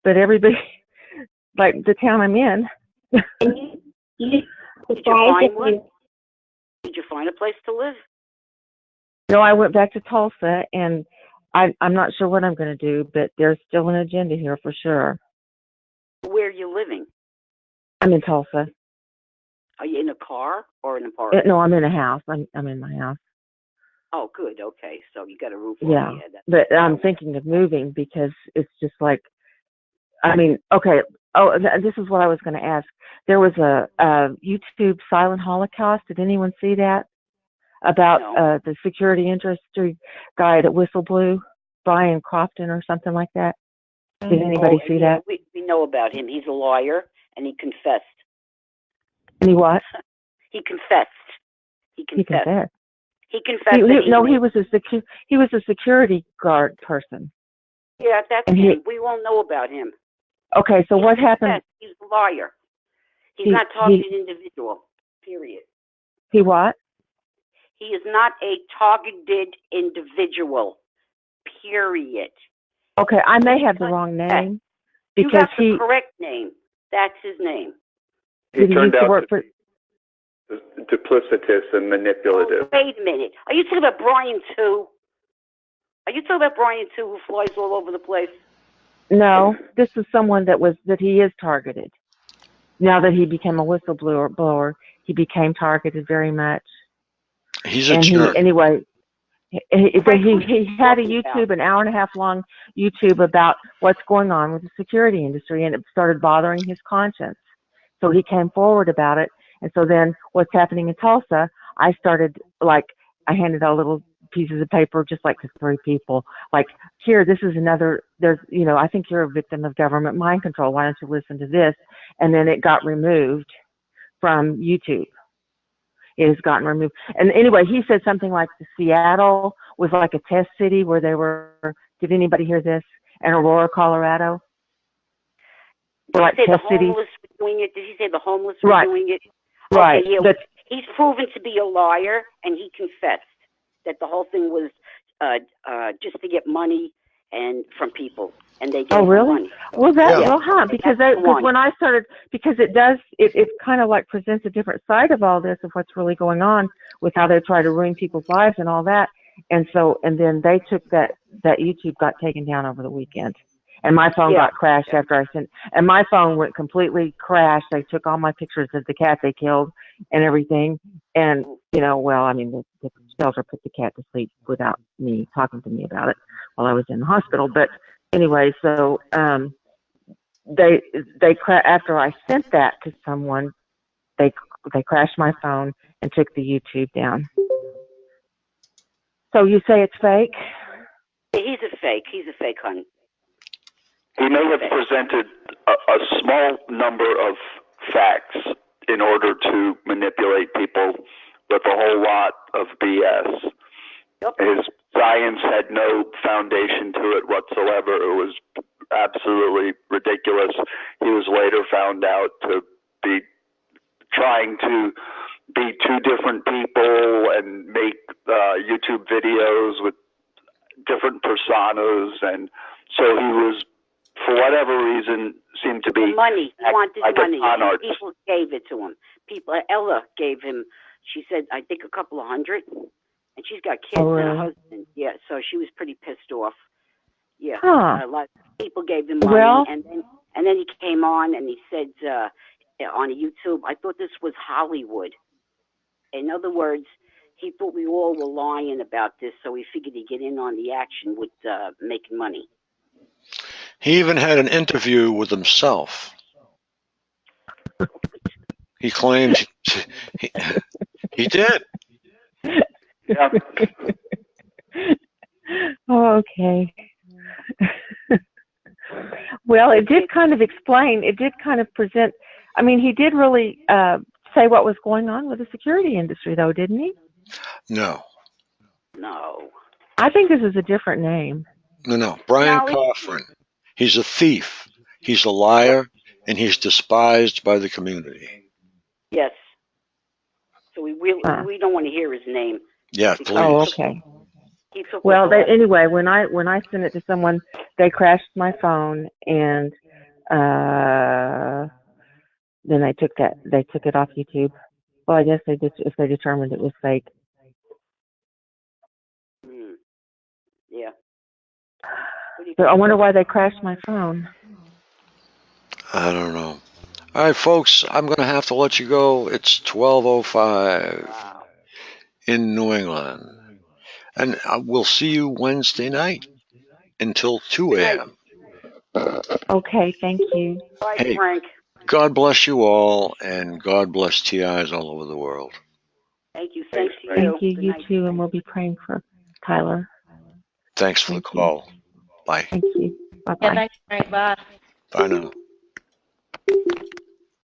Speaker 12: but everybody, like the town I'm in.
Speaker 14: Did you find one? Did you find a place to live?
Speaker 12: No, I went back to Tulsa, and I'm not sure what I'm going to do, but there's still an agenda here for sure.
Speaker 14: Where are you living?
Speaker 12: I'm in Tulsa.
Speaker 14: Are you in a car or an apartment?
Speaker 12: No, I'm in a house. I'm in my house.
Speaker 14: Oh, good. Okay, so you got a roof over
Speaker 12: Yeah,
Speaker 14: your head.
Speaker 12: but I'm thinking of moving because it's just like, okay. Oh, this is what I was going to ask. There was a YouTube Silent Holocaust. Did anyone see that? About the security industry guy that whistle blew, Brian Crofton or something like that. Did anybody see that?
Speaker 14: We know about him. He's a lawyer, and he confessed.
Speaker 12: And he what?
Speaker 14: He confessed. He confessed. He confessed.
Speaker 12: He was a security guard person.
Speaker 14: Yeah, that's him. We won't know about him.
Speaker 12: Okay, so what happened?
Speaker 14: He's a lawyer. He's not targeted individual. Period.
Speaker 12: He what?
Speaker 14: He is not a targeted individual. Period.
Speaker 12: Okay, I may have the wrong name because
Speaker 14: you got the correct name. That's his name.
Speaker 17: He turned out to be duplicitous and manipulative.
Speaker 14: Oh, wait a minute. Are you talking about Brian too? Are you talking about Brian too, who flies all over the place?
Speaker 12: No, this is someone that he is targeted. Now that he became a whistleblower, he became targeted very much.
Speaker 1: He's a jerk.
Speaker 12: Anyway, he had a YouTube, an hour and a half long YouTube about what's going on with the security industry, and it started bothering his conscience. So he came forward about it. And so then what's happening in Tulsa, I handed out little pieces of paper just like to 3 people. Like, here, this is I think you're a victim of government mind control. Why don't you listen to this? And then it got removed from YouTube. It has gotten removed. And anyway, he said something like Seattle was like a test city where they were, did anybody hear this? And Aurora, Colorado.
Speaker 14: Did
Speaker 12: like
Speaker 14: he say
Speaker 12: test
Speaker 14: the
Speaker 12: cities.
Speaker 14: homeless were doing it? Did he say the homeless were doing it?
Speaker 12: Right.
Speaker 14: Okay, yeah. He's proven to be a liar, and he confessed that the whole thing was just to get money and from people, and they gave him money.
Speaker 12: Well, because when I started, because it kind of like presents a different side of all this of what's really going on with how they try to ruin people's lives and all that, and then they took that YouTube got taken down over the weekend. And my phone got crashed after I sent, and my phone went completely crashed. They took all my pictures of the cat they killed and everything. And, the shelter put the cat to sleep without me talking to me about it while I was in the hospital. But anyway, so, after I sent that to someone, they crashed my phone and took the YouTube down. So you say it's fake?
Speaker 14: He's a fake, hon.
Speaker 17: He may have presented a small number of facts in order to manipulate people with a whole lot of BS.
Speaker 14: Yep.
Speaker 17: His science had no foundation to it whatsoever. It was absolutely ridiculous. He was later found out to be trying to be 2 different people and make YouTube videos with different personas, and so he was, for whatever reason, seemed to be
Speaker 14: money. He wanted
Speaker 17: like
Speaker 14: money.
Speaker 17: a con artist.
Speaker 14: People gave it to him. Ella gave him, she said, I think a couple of $100, and she's got kids and a husband. Yeah, so she was pretty pissed off. Yeah, a lot of people gave him money, and then he came on and he said on YouTube, I thought this was Hollywood. In other words, he thought we all were lying about this, so he figured he'd get in on the action with making money.
Speaker 1: He even had an interview with himself. He claimed he, he did.
Speaker 17: Yeah.
Speaker 12: Okay. Well, it did kind of explain, it did kind of present, I mean, he did really say what was going on with the security industry, though, didn't he?
Speaker 1: No.
Speaker 14: No.
Speaker 12: I think this is a different name.
Speaker 1: No. Brian
Speaker 14: No,
Speaker 1: Coffrin. He's a thief. He's a liar, and he's despised by the community.
Speaker 14: Yes. So we don't want to hear his name.
Speaker 1: Yeah,
Speaker 14: because
Speaker 1: please.
Speaker 12: Oh, okay.
Speaker 14: He took
Speaker 12: Well,
Speaker 14: like 11
Speaker 12: anyway, when I sent it to someone, they crashed my phone, and then they took it off YouTube. Well, I guess they did if they determined it was fake.
Speaker 14: Yeah.
Speaker 12: So I wonder why they crashed my phone.
Speaker 1: I don't know. All right, folks, I'm going to have to let you go. It's 12:05 in New England. And we'll see you Wednesday night until 2 a.m.
Speaker 12: Okay, thank you.
Speaker 14: Bye,
Speaker 1: Hey,
Speaker 14: Frank.
Speaker 1: God bless you all, and God bless TIs all over the world.
Speaker 14: Thank you. Thanks to you.
Speaker 12: Thank you,
Speaker 14: Good
Speaker 12: you
Speaker 14: night.
Speaker 12: too, and we'll be praying for Tyler.
Speaker 1: Thanks for the call. Bye.
Speaker 12: Thank you. Bye-bye.
Speaker 16: Yeah, thanks, Frank. Bye.
Speaker 1: Bye now.